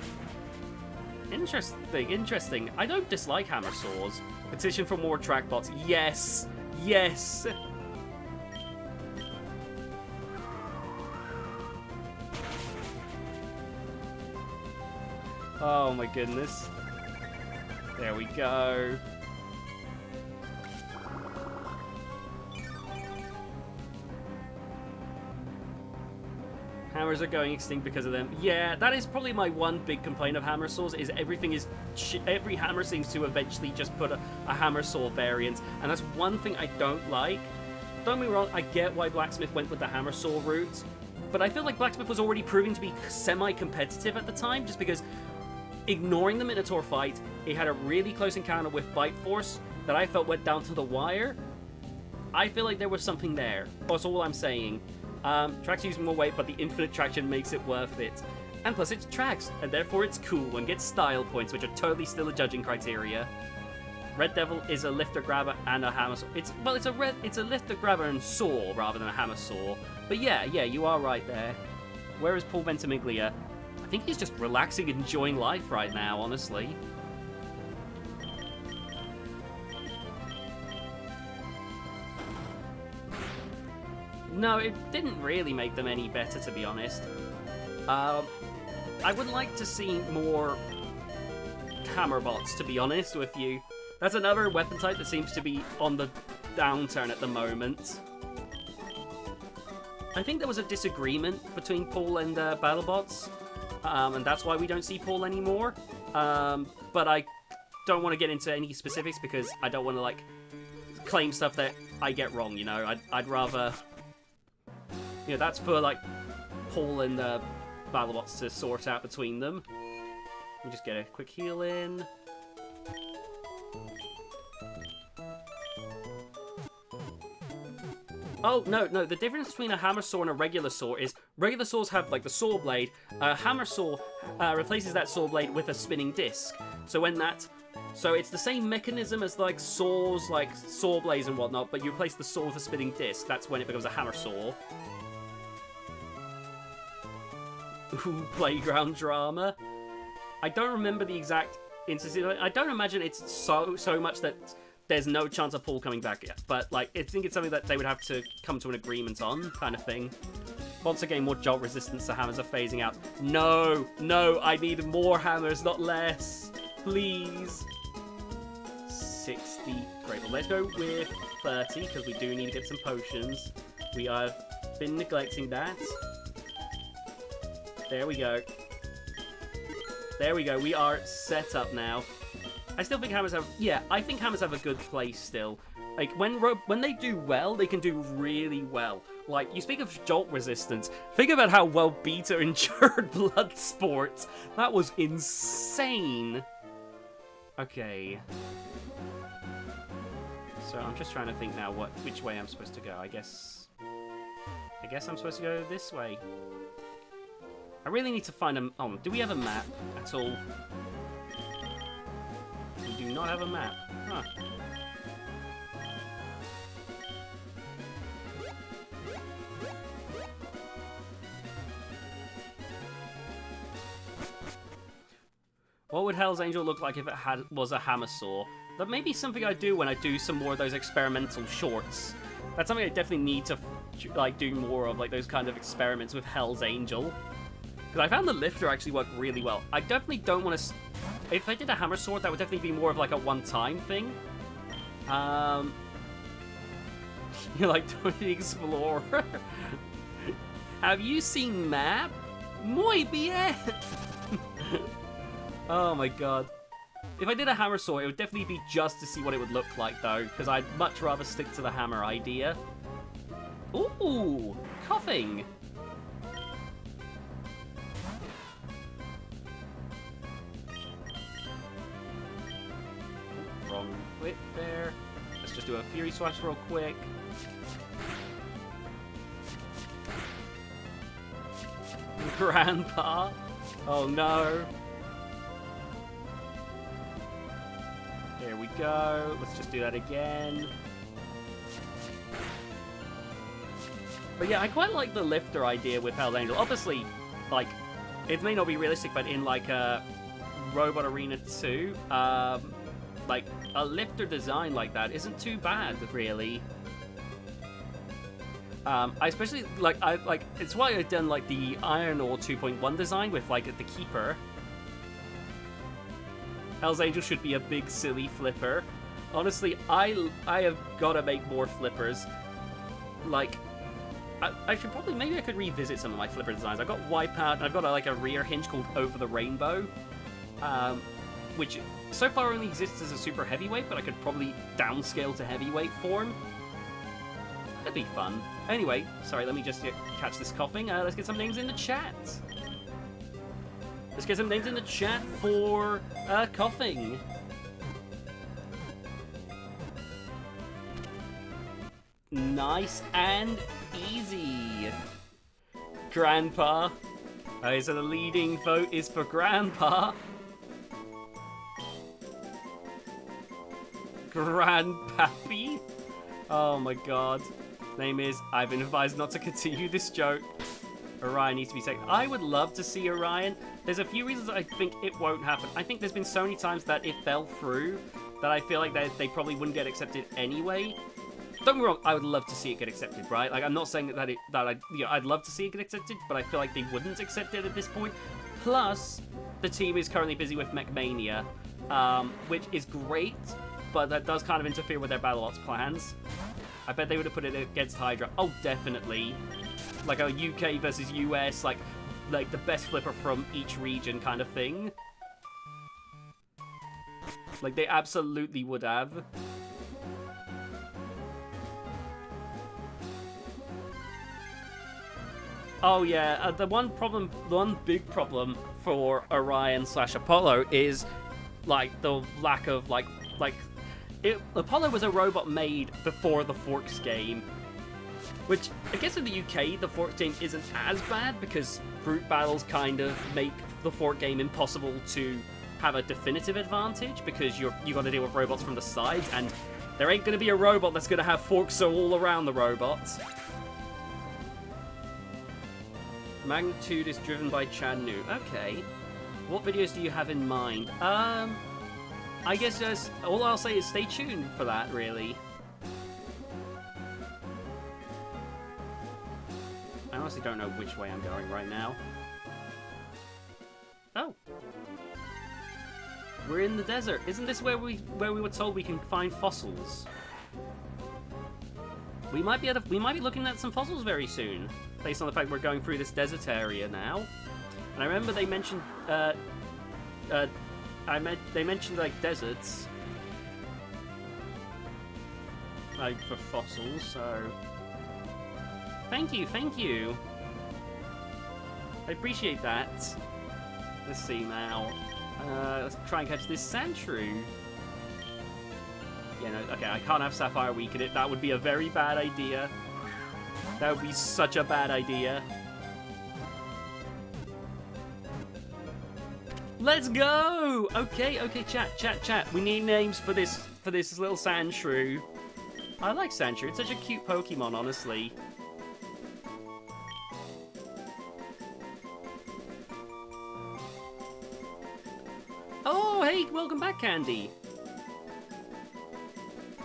Interesting. I don't dislike hammer saws. Petition for more trackbots. Yes! Yes! Oh my goodness. There we go. Hammers are going extinct because of them. Yeah, that is probably my one big complaint of hammer saws, is every hammer seems to eventually just put a hammer saw variant, and that's one thing I don't like. Don't get me wrong, I get why Blacksmith went with the hammer saw route, but I feel like Blacksmith was already proving to be semi-competitive at the time, just because, ignoring the Minotaur fight, he had a really close encounter with Bite Force that I felt went down to the wire. I feel like there was something there. That's all I'm saying. Tracks use more weight, but the infinite traction makes it worth it. And plus it's tracks, and therefore it's cool and gets style points, which are totally still a judging criteria. Red Devil is a lifter grabber and a hammer saw. It's a lifter grabber and saw rather than a hammer saw. But yeah, you are right there. Where is Paul Ventimiglia? I think he's just relaxing, enjoying life right now, honestly. No, it didn't really make them any better, to be honest. I would like to see more hammerbots, to be honest with you. That's another weapon type that seems to be on the downturn at the moment. I think there was a disagreement between Paul and BattleBots and that's why we don't see Paul anymore. But I don't want to get into any specifics because I don't want to, like, claim stuff that I get wrong, you know? I'd rather... You know, that's for, like, Paul and the BattleBots to sort out between them. Let me just get a quick heal in. Oh, no, the difference between a hammer saw and a regular saw is regular saws have, like, the saw blade. A hammer saw replaces that saw blade with a spinning disc. So it's the same mechanism as, like, saws, like, saw blades and whatnot, but you replace the saw with a spinning disc. That's when it becomes a hammer saw. Ooh, playground drama. I don't remember the exact instance. I don't imagine it's so much that there's no chance of Paul coming back yet, but, like, I think it's something that they would have to come to an agreement on, kind of thing. Once again, more jolt resistance, the hammers are phasing out. No, I need more hammers, not less. Please. 60. Great, well, let's go with 30, because we do need to get some potions. We have been neglecting that. There we go. There we go, we are set up now. I still think hammers have... Yeah, I think hammers have a good place still. Like, when they do well, they can do really well. Like, you speak of jolt resistance. Think about how well Beta endured Bloodsport. That was insane. Okay. So I'm just trying to think now which way I'm supposed to go. I guess I'm supposed to go this way. I really need to find a... Oh, do we have a map at all? We do not have a map. Huh. What would Hell's Angel look like if it was a hammer saw? That may be something I do when I do some more of those experimental shorts. That's something I definitely need to, like, do more of, like, those kind of experiments with Hell's Angel. Because I found the lifter actually worked really well. I definitely don't want to... If I did a hammer sword, that would definitely be more of, like, a one-time thing. You're like, Tony the Explorer. Have you seen Map? Muy bien! Oh my god. If I did a hammer sword, it would definitely be just to see what it would look like, though. Because I'd much rather stick to the hammer idea. Ooh! Coughing! Wrong clip there. Let's just do a Fury Swash real quick. Grandpa? Oh no. Here we go. Let's just do that again. But yeah, I quite like the lifter idea with Hell's Angel. Obviously, like, it may not be realistic, but in, like, a Robot Arena 2, like, a lifter design like that isn't too bad, really. I especially, like, it's why I've done, like, the Iron Ore 2.1 design with, like, the Keeper. Hell's Angel should be a big, silly flipper. Honestly, I have got to make more flippers. Like, I should probably, maybe I could revisit some of my flipper designs. I've got Wipeout, and I've got, like, a rear hinge called Over the Rainbow. Which so far only exists as a super heavyweight, but I could probably downscale to heavyweight form. That'd be fun. Anyway, sorry, let me just catch this coughing. Let's get some names in the chat. Let's get some names in the chat for coughing. Nice and easy. Grandpa. Okay, so the leading vote is for Grandpa. Grandpappy? Oh my god. Name is, I've been advised not to continue this joke. Orion needs to be second. I would love to see Orion. There's a few reasons I think it won't happen. I think there's been so many times that it fell through that I feel like they probably wouldn't get accepted anyway. Don't get me wrong, I would love to see it get accepted, right? Like, I'm not saying I'd love to see it get accepted, but I feel like they wouldn't accept it at this point. Plus, the team is currently busy with Mechmania, which is great, but that does kind of interfere with their BattleBots plans. I bet they would have put it against Hydra. Oh, definitely. Like a UK versus US, like like the best flipper from each region kind of thing. Like they absolutely would have. Oh yeah, the one big problem for Orion / Apollo is like the lack of Apollo was a robot made before the Forks game, which I guess in the UK the Forks game isn't as bad because brute battles kind of make the Fork game impossible to have a definitive advantage because you got to deal with robots from the sides, and there ain't going to be a robot that's going to have forks all around the robots. Magnitude is driven by Channu. Okay. What videos do you have in mind? I guess just all I'll say is stay tuned for that, really. I honestly don't know which way I'm going right now. Oh. We're in the desert. Isn't this where we were told we can find fossils? We might be looking at some fossils very soon, based on the fact we're going through this desert area now. And I remember they mentioned they mentioned like deserts, like for fossils. So thank you. I appreciate that. Let's see now. Let's try and catch this sand shrew. Yeah, no, okay, I can't have Sapphire weaken it. That would be a very bad idea. That would be such a bad idea. Let's go! Okay, chat. We need names for this little sand shrew. I like sand shrew. It's such a cute Pokemon, honestly. Oh, hey, welcome back, Candy.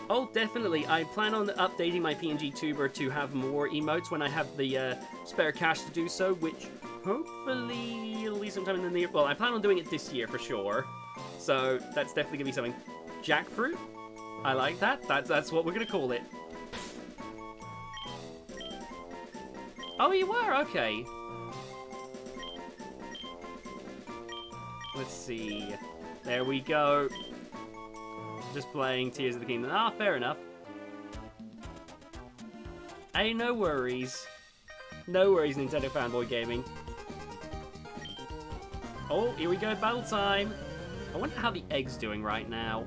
Oh, definitely. I plan on updating my PNG tuber to have more emotes when I have the spare cash to do so, which hopefully it'll be sometime in the near... Well, I plan on doing it this year for sure. So that's definitely going to be something. Jackfruit? I like that. That's what we're going to call it. Oh, you were? Okay. Let's see. There we go. Just playing Tears of the Kingdom. Ah, fair enough. Hey, no worries. No worries, Nintendo Fanboy Gaming. Oh, here we go, battle time. I wonder how the egg's doing right now.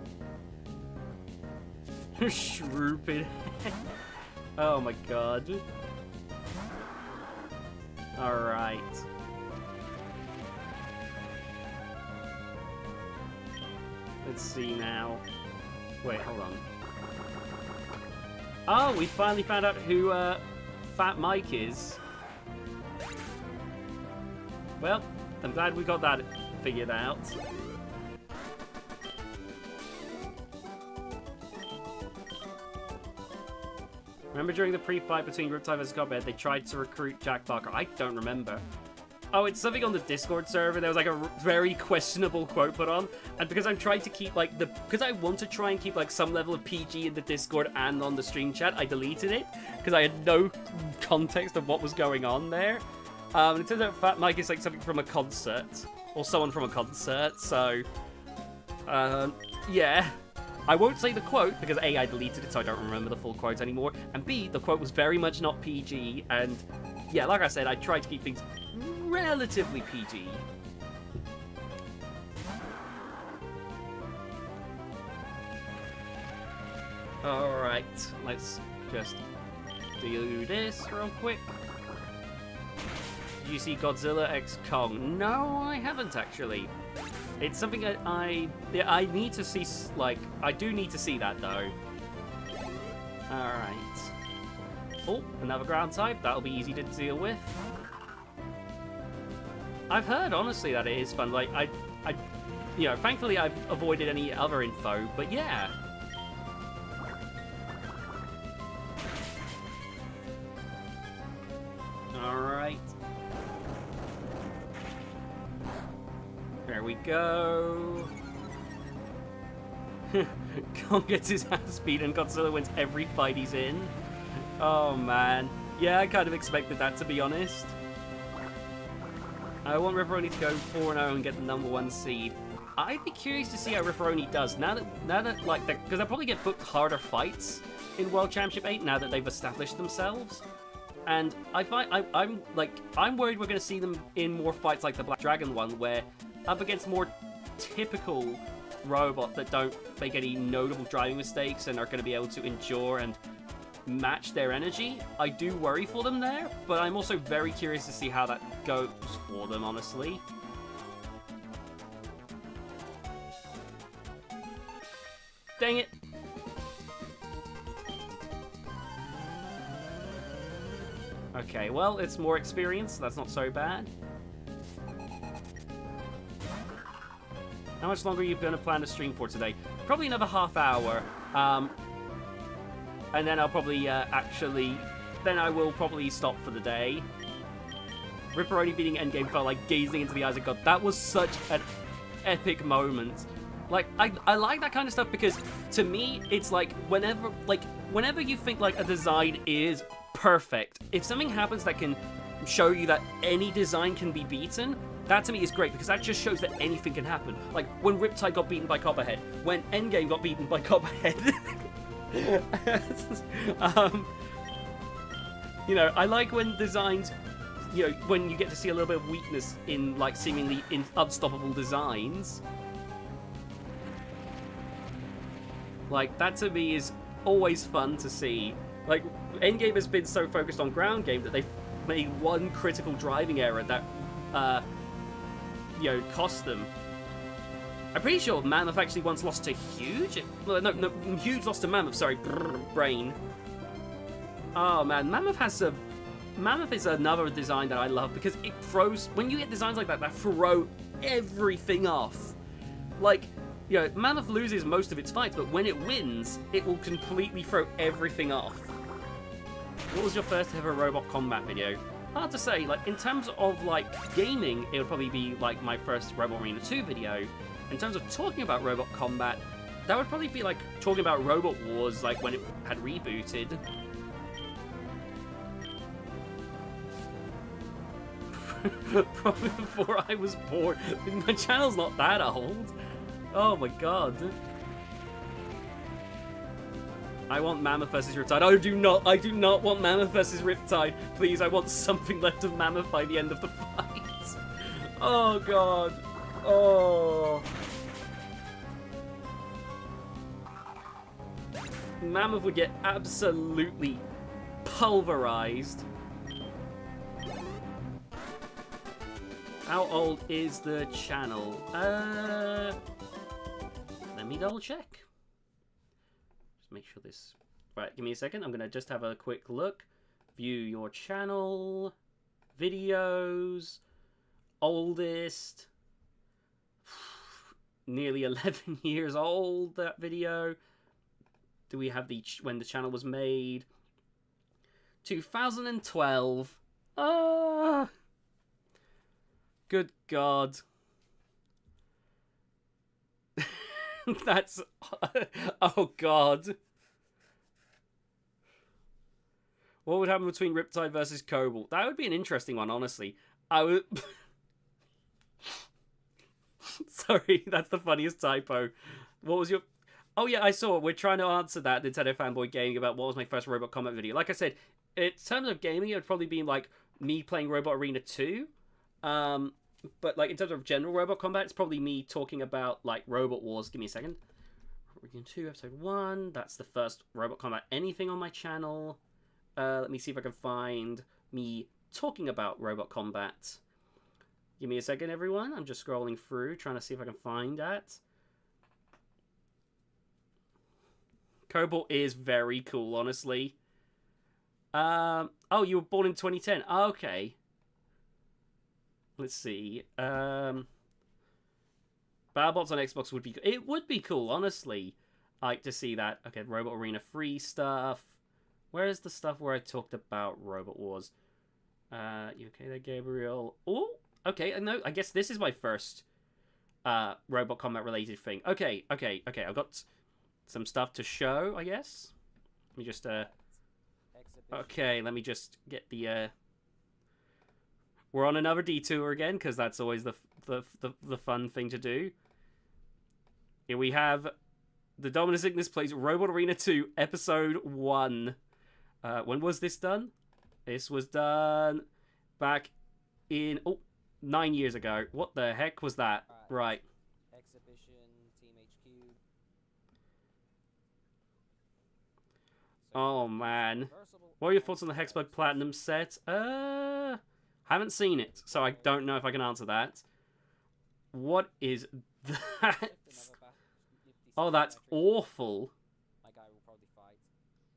Shrooped. Oh my god. Alright. Let's see now. Wait, hold on. Oh, we finally found out who Fat Mike is. Well, I'm glad we got that figured out. Remember during the pre-fight between Riptide vs. Cuphead, they tried to recruit Jack Barker? I don't remember. Oh, it's something on the Discord server. There was like a very questionable quote put on, and because I'm trying to keep like because I want to try and keep like some level of PG in the Discord and on the stream chat, I deleted it because I had no context of what was going on there. It turns out Fat Mike is like something from a concert or someone from a concert. So, yeah. I won't say the quote because A, I deleted it so I don't remember the full quote anymore, and B, the quote was very much not PG, and yeah, like I said, I tried to keep things relatively PG. Alright, let's just do this real quick. Did you see Godzilla x Kong? No, I haven't actually. It's something that I need to see, like, I do need to see that though. Alright. Oh, another ground type, that'll be easy to deal with. I've heard, honestly, that it is fun. Like, you know, thankfully I've avoided any other info, but yeah. Alright. There we go. Kong gets his ass beat and Godzilla wins every fight he's in. Oh man. Yeah, I kind of expected that, to be honest. I want Ripperoni to go 4-0 and get the #1 seed. I'd be curious to see how Ripperoni does now that like, because they'll probably get booked harder fights in World Championship 8 now that they've established themselves. And I'm worried we're going to see them in more fights like the Black Dragon one, where up against more typical robots that don't make any notable driving mistakes and are going to be able to endure and match their energy. I do worry for them there, but I'm also very curious to see how that goes for them, honestly. Dang it! Okay, well, it's more experience. That's not so bad. How much longer are you going to plan to stream for today? Probably another half hour. And then I'll probably then I will probably stop for the day. Ripperoni beating Endgame felt like gazing into the eyes of God. That was such an epic moment. Like, I like that kind of stuff because, to me, it's like, whenever you think, like, a design is perfect, if something happens that can show you that any design can be beaten, that to me is great because that just shows that anything can happen. Like, when Riptide got beaten by Copperhead, when Endgame got beaten by Copperhead. You know, I like when designs, you know, when you get to see a little bit of weakness in, like, seemingly unstoppable designs. Like, that to me is always fun to see. Like, Endgame has been so focused on ground game that they've made one critical driving error that, you know, cost them. I'm pretty sure Mammoth actually once lost to Huge? No, Huge lost to Mammoth, sorry. Brain. Oh, man, Mammoth is another design that I love because it throws... When you get designs like that throw everything off. Like... You know, Mammoth loses most of its fights, but when it wins, it will completely throw everything off. What was your first ever robot combat video? Hard to say. Like, in terms of, like, gaming, it would probably be, like, my first Robot Arena 2 video. In terms of talking about robot combat, that would probably be, like, talking about Robot Wars, like, when it had rebooted. Probably before I was born. My channel's not that old. Oh my god. I want Mammoth versus Riptide. I do not want Mammoth versus Riptide. Please, I want something left of Mammoth by the end of the fight. Oh god. Oh. Mammoth would get absolutely pulverized. How old is the channel? Let me double check. Just make sure this... Right, give me a second. I'm going to just have a quick look. View your channel. Videos. Oldest. Nearly 11 years old, that video. Do we have the when the channel was made? 2012. Ah! Good God. That's... Oh, God. What would happen between Riptide versus Cobalt? That would be an interesting one, honestly. I would... Sorry, that's the funniest typo. What was your... Oh, yeah, I saw it. We're trying to answer that Nintendo Fanboy Gaming about what was my first Robot Combat video. Like I said, in terms of gaming, it would probably be, like, me playing Robot Arena 2. But, like, in terms of general Robot Combat, it's probably me talking about, like, Robot Wars. Give me a second. Region 2, Episode 1. That's the first Robot Combat anything on my channel. Let me see if I can find me talking about Robot Combat. Give me a second, everyone. I'm just scrolling through, trying to see if I can find that. Cobalt is very cool, honestly. Oh, you were born in 2010. Okay. Let's see. Battlebots on Xbox would be... It would be cool, honestly. I like to see that. Okay, Robot Arena free stuff. Where is the stuff where I talked about Robot Wars? You okay there, Gabriel? Oh, okay. No, I guess this is my first Robot Combat related thing. Okay. I've got some stuff to show, I guess. Let me just... Okay, let me just get the... We're on another detour again, because that's always the fun thing to do. Here we have TheDominusIgnis plays Robot Arena 2, Episode 1. When was this done? This was done back in 9 years ago. What the heck was that? Right. Exhibition, Team HQ. Oh man. What are your thoughts on the Hexbug Platinum set? Haven't seen it, so I don't know if I can answer that. What is that? Oh, that's awful. My guy will probably fight.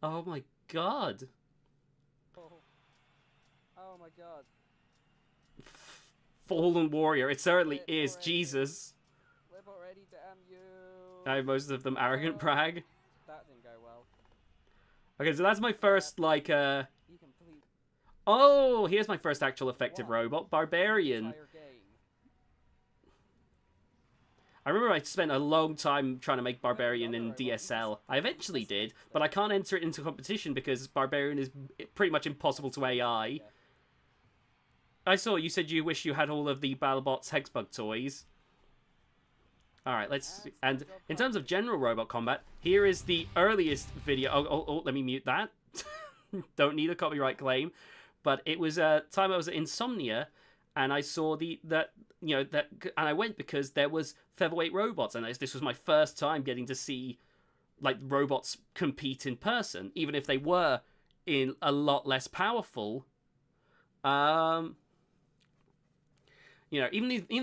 Oh my god. Oh my god. Fallen Warrior, it certainly Flip is. already. Jesus. Flip already, damn you. Most of them arrogant brag. That didn't go well. Okay, so that's my first, like, You complete Oh, here's my first actual effective Wow. robot, Barbarian. entire game. I remember I spent a long time trying to make Barbarian in DSL. I eventually did, but I can't enter it into competition because Barbarian is pretty much impossible to AI. I saw you said you wish you had all of the BattleBots Hexbug toys. Alright, let's... And in terms of general robot combat, here is the earliest video... Oh, let me mute that. Don't need a copyright claim. But it was a time I was at Insomnia, and I saw and I went because there was featherweight robots, and this was my first time getting to see, like, robots compete in person, even if they were in a lot less powerful. Even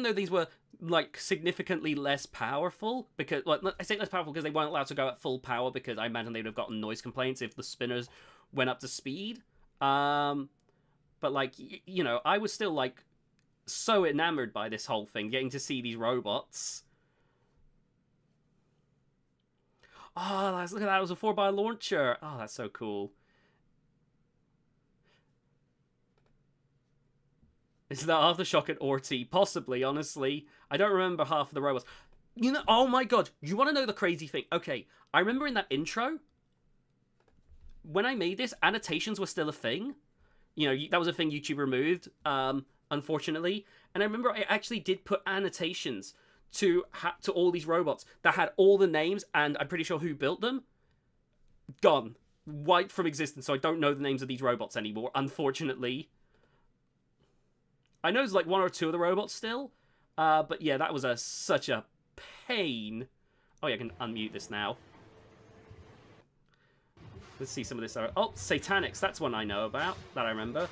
though these were, like, significantly less powerful, because, like, I say less powerful because they weren't allowed to go at full power, because I imagine they would have gotten noise complaints if the spinners went up to speed. But, like, I was still, like, so enamored by this whole thing, getting to see these robots. Oh, look at that, it was a 4x launcher. Oh, that's so cool. Is that Aftershock at Orty? Possibly, honestly. I don't remember half of the robots. Oh my god, you want to know the crazy thing? Okay, I remember in that intro, when I made this, annotations were still a thing. That was a thing YouTube removed, unfortunately. And I remember I actually did put annotations to all these robots that had all the names, and I'm pretty sure who built them. Gone. Wiped from existence, so I don't know the names of these robots anymore, unfortunately. I know there's like one or two of the robots still, but yeah, that was such a pain. Oh yeah, I can unmute this now. Let's see some of this. Oh, Satanics, that's one I know about, that I remember.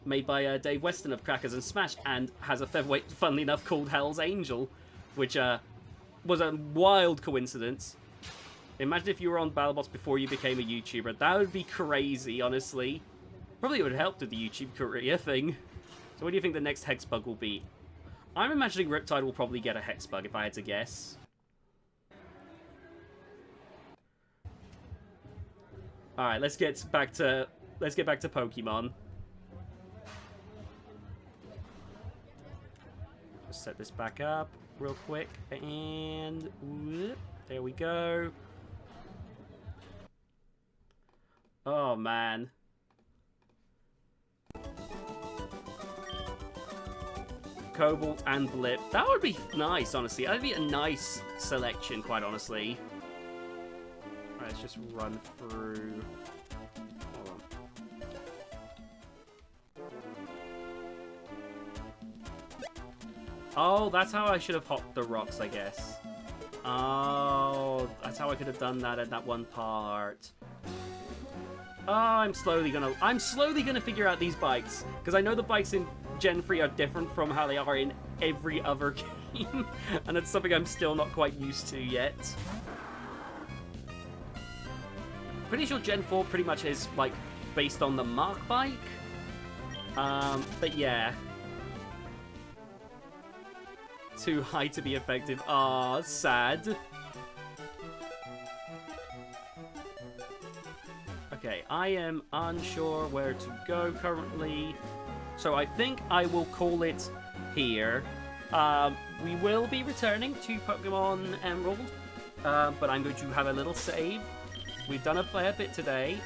Made by Dave Weston of Crackers and Smash, and has a featherweight, funnily enough, called Hell's Angel, which was a wild coincidence. Imagine if you were on BattleBots before you became a YouTuber. That would be crazy, honestly. Probably would have helped with the YouTube career thing. So what do you think the next Hexbug will be? I'm imagining Riptide will probably get a Hexbug, if I had to guess. Alright, let's get back to Pokemon. Just set this back up real quick, and whoop, there we go. Oh man. Cobalt and Blip. That would be nice, honestly. That'd be a nice selection, quite honestly. Alright, let's just run through. Hold on. Oh, that's how I should have hopped the rocks, I guess. Oh, that's how I could have done that at that one part. Oh, I'm slowly gonna figure out these bikes, because I know the bikes in Gen 3 are different from how they are in every other game, and it's something I'm still not quite used to yet. Pretty sure Gen 4 pretty much is, like, based on the Mark bike. But yeah. Too high to be effective. Ah, sad. Okay, I am unsure where to go currently. So I think I will call it here. We will be returning to Pokemon Emerald, but I'm going to have a little save. We've done a fair bit today.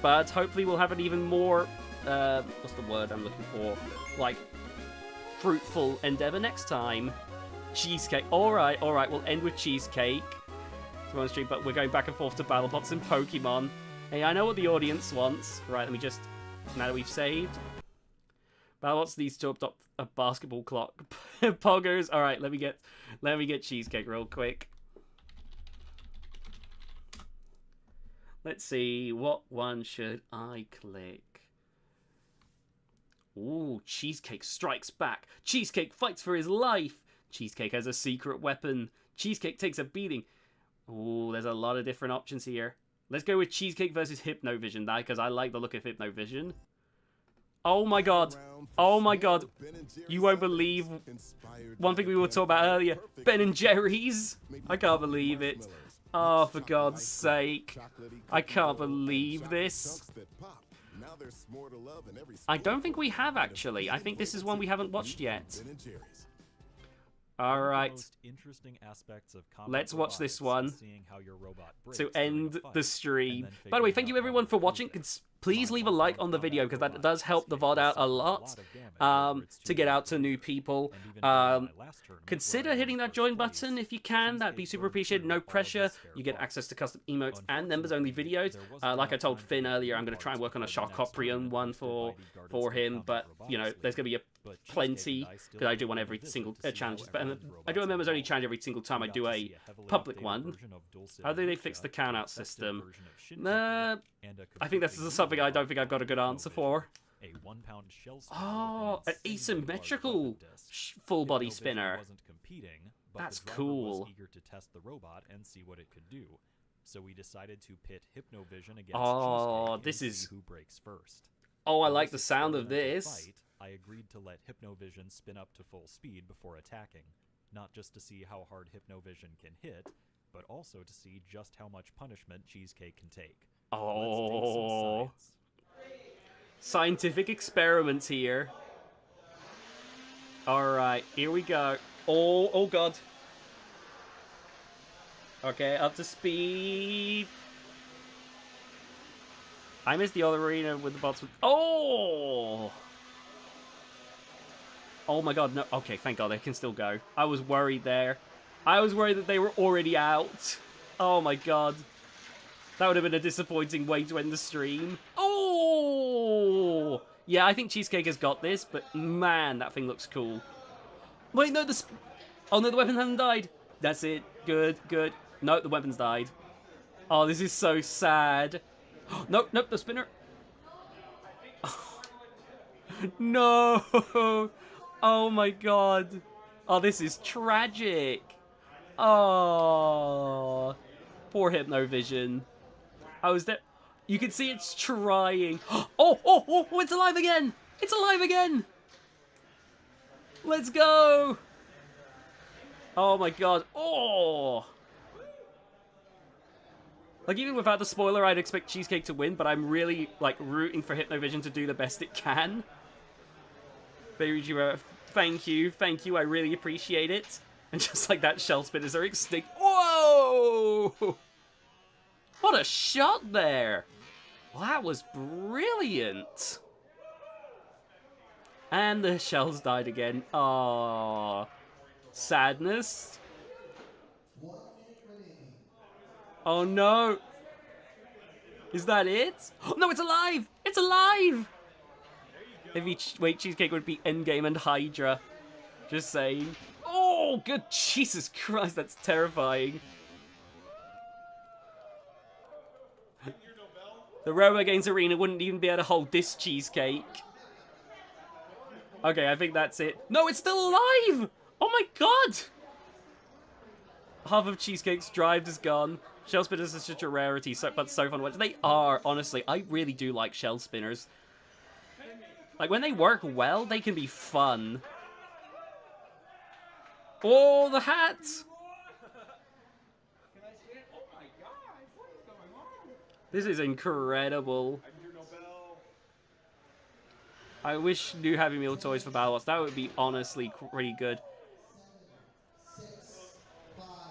But hopefully we'll have an even more, what's the word I'm looking for? Like, fruitful endeavor next time. Cheesecake. Alright, we'll end with cheesecake. On the street, but we're going back and forth to BattleBots and Pokemon. Hey, I know what the audience wants. Right, let me just... Now that we've saved... BattleBots needs to adopt a basketball clock. Poggers. Alright, let me get cheesecake real quick. Let's see, what one should I click? Ooh, Cheesecake strikes back. Cheesecake fights for his life. Cheesecake has a secret weapon. Cheesecake takes a beating. Ooh, there's a lot of different options here. Let's go with Cheesecake versus Hypnovision, because I like the look of Hypnovision. Oh my god. Oh my god. You won't believe one thing we were talking about earlier. Ben & Jerry's. I can't believe it. Oh, for God's sake. I can't believe this. I don't think we have, actually. I think this is one we haven't watched yet. Alright. Let's watch this one to end the stream. By the way, thank you everyone for watching. Please leave a like on the video, because that does help the VOD out a lot to get out to new people. Consider hitting that join button if you can. That'd be super appreciated. No pressure. You get access to custom emotes and members-only videos. Like I told Finn earlier, I'm going to try and work on a Sharkoprian one for him, but, you know, there's going to be plenty, because I do one every single challenge. But I do a members-only challenge every single time I do a public one. How do they fix the count-out system? I think this is something I don't think I've got a good answer for. Oh, an asymmetrical full-body spinner. That's cool. So we decided to pit Hypnovision against Oh, this is... Oh, I like the sound of this. I agreed to let Hypnovision spin up to full speed before attacking, not just to see how hard Hypnovision can hit, but also to see just how much punishment Cheesecake can take. Oh, scientific experiments here. Alright, here we go. Oh god. Okay, up to speed. I missed the other arena with the bots. Oh! Oh my god, no. Okay, thank god, they can still go. I was worried there. I was worried that they were already out. Oh my god. That would have been a disappointing way to end the stream. Oh! Yeah, I think Cheesecake has got this, but man, that thing looks cool. Wait, no, oh no, the weapon hasn't died. That's it. Good, good. No, the weapon's died. Oh, this is so sad. Nope, the spinner. No! Oh my god. Oh, this is tragic. Oh, poor Hypnovision. I was there. You can see it's trying. Oh, it's alive again. It's alive again. Let's go. Oh my god. Oh. Like, even without the spoiler, I'd expect Cheesecake to win, but I'm really, like, rooting for Hypnovision to do the best it can. Thank you, I really appreciate it. And just like that, shell spinners are extinct. Whoa! What a shot there! Well, that was brilliant! And the shells died again. Aww. Sadness. Oh no! Is that it? Oh, no, it's alive! It's alive! Maybe Cheesecake would be Endgame and Hydra. Just saying. Oh, good Jesus Christ, that's terrifying. The Robo Games Arena wouldn't even be able to hold this Cheesecake. Okay, I think that's it. No, it's still alive! Oh my god! Half of Cheesecake's drive is gone. Shell spinners are such a rarity, but so fun to watch. They are, honestly. I really do like shell spinners. Like, when they work well, they can be fun. Oh, the hat! This is incredible. I wish new Happy Meal toys for BattleBots. That would be honestly pretty good.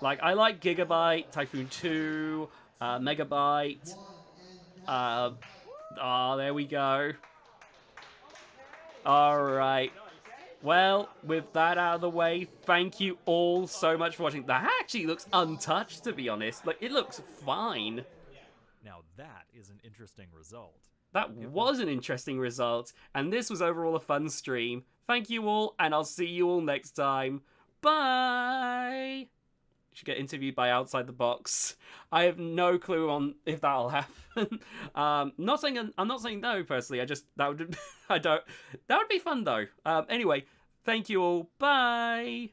Like, I like Gigabyte, Typhoon 2, Megabyte, Oh, there we go. All right. Well, with that out of the way, thank you all so much for watching. That actually looks untouched, to be honest. Like, it looks fine. Now that is an interesting result. That was an interesting result, and this was overall a fun stream. Thank you all, and I'll see you all next time. Bye! Should get interviewed by Outside the Box. I have no clue on if that'll happen. I'm not saying no personally. That would be fun though. Anyway, thank you all. Bye.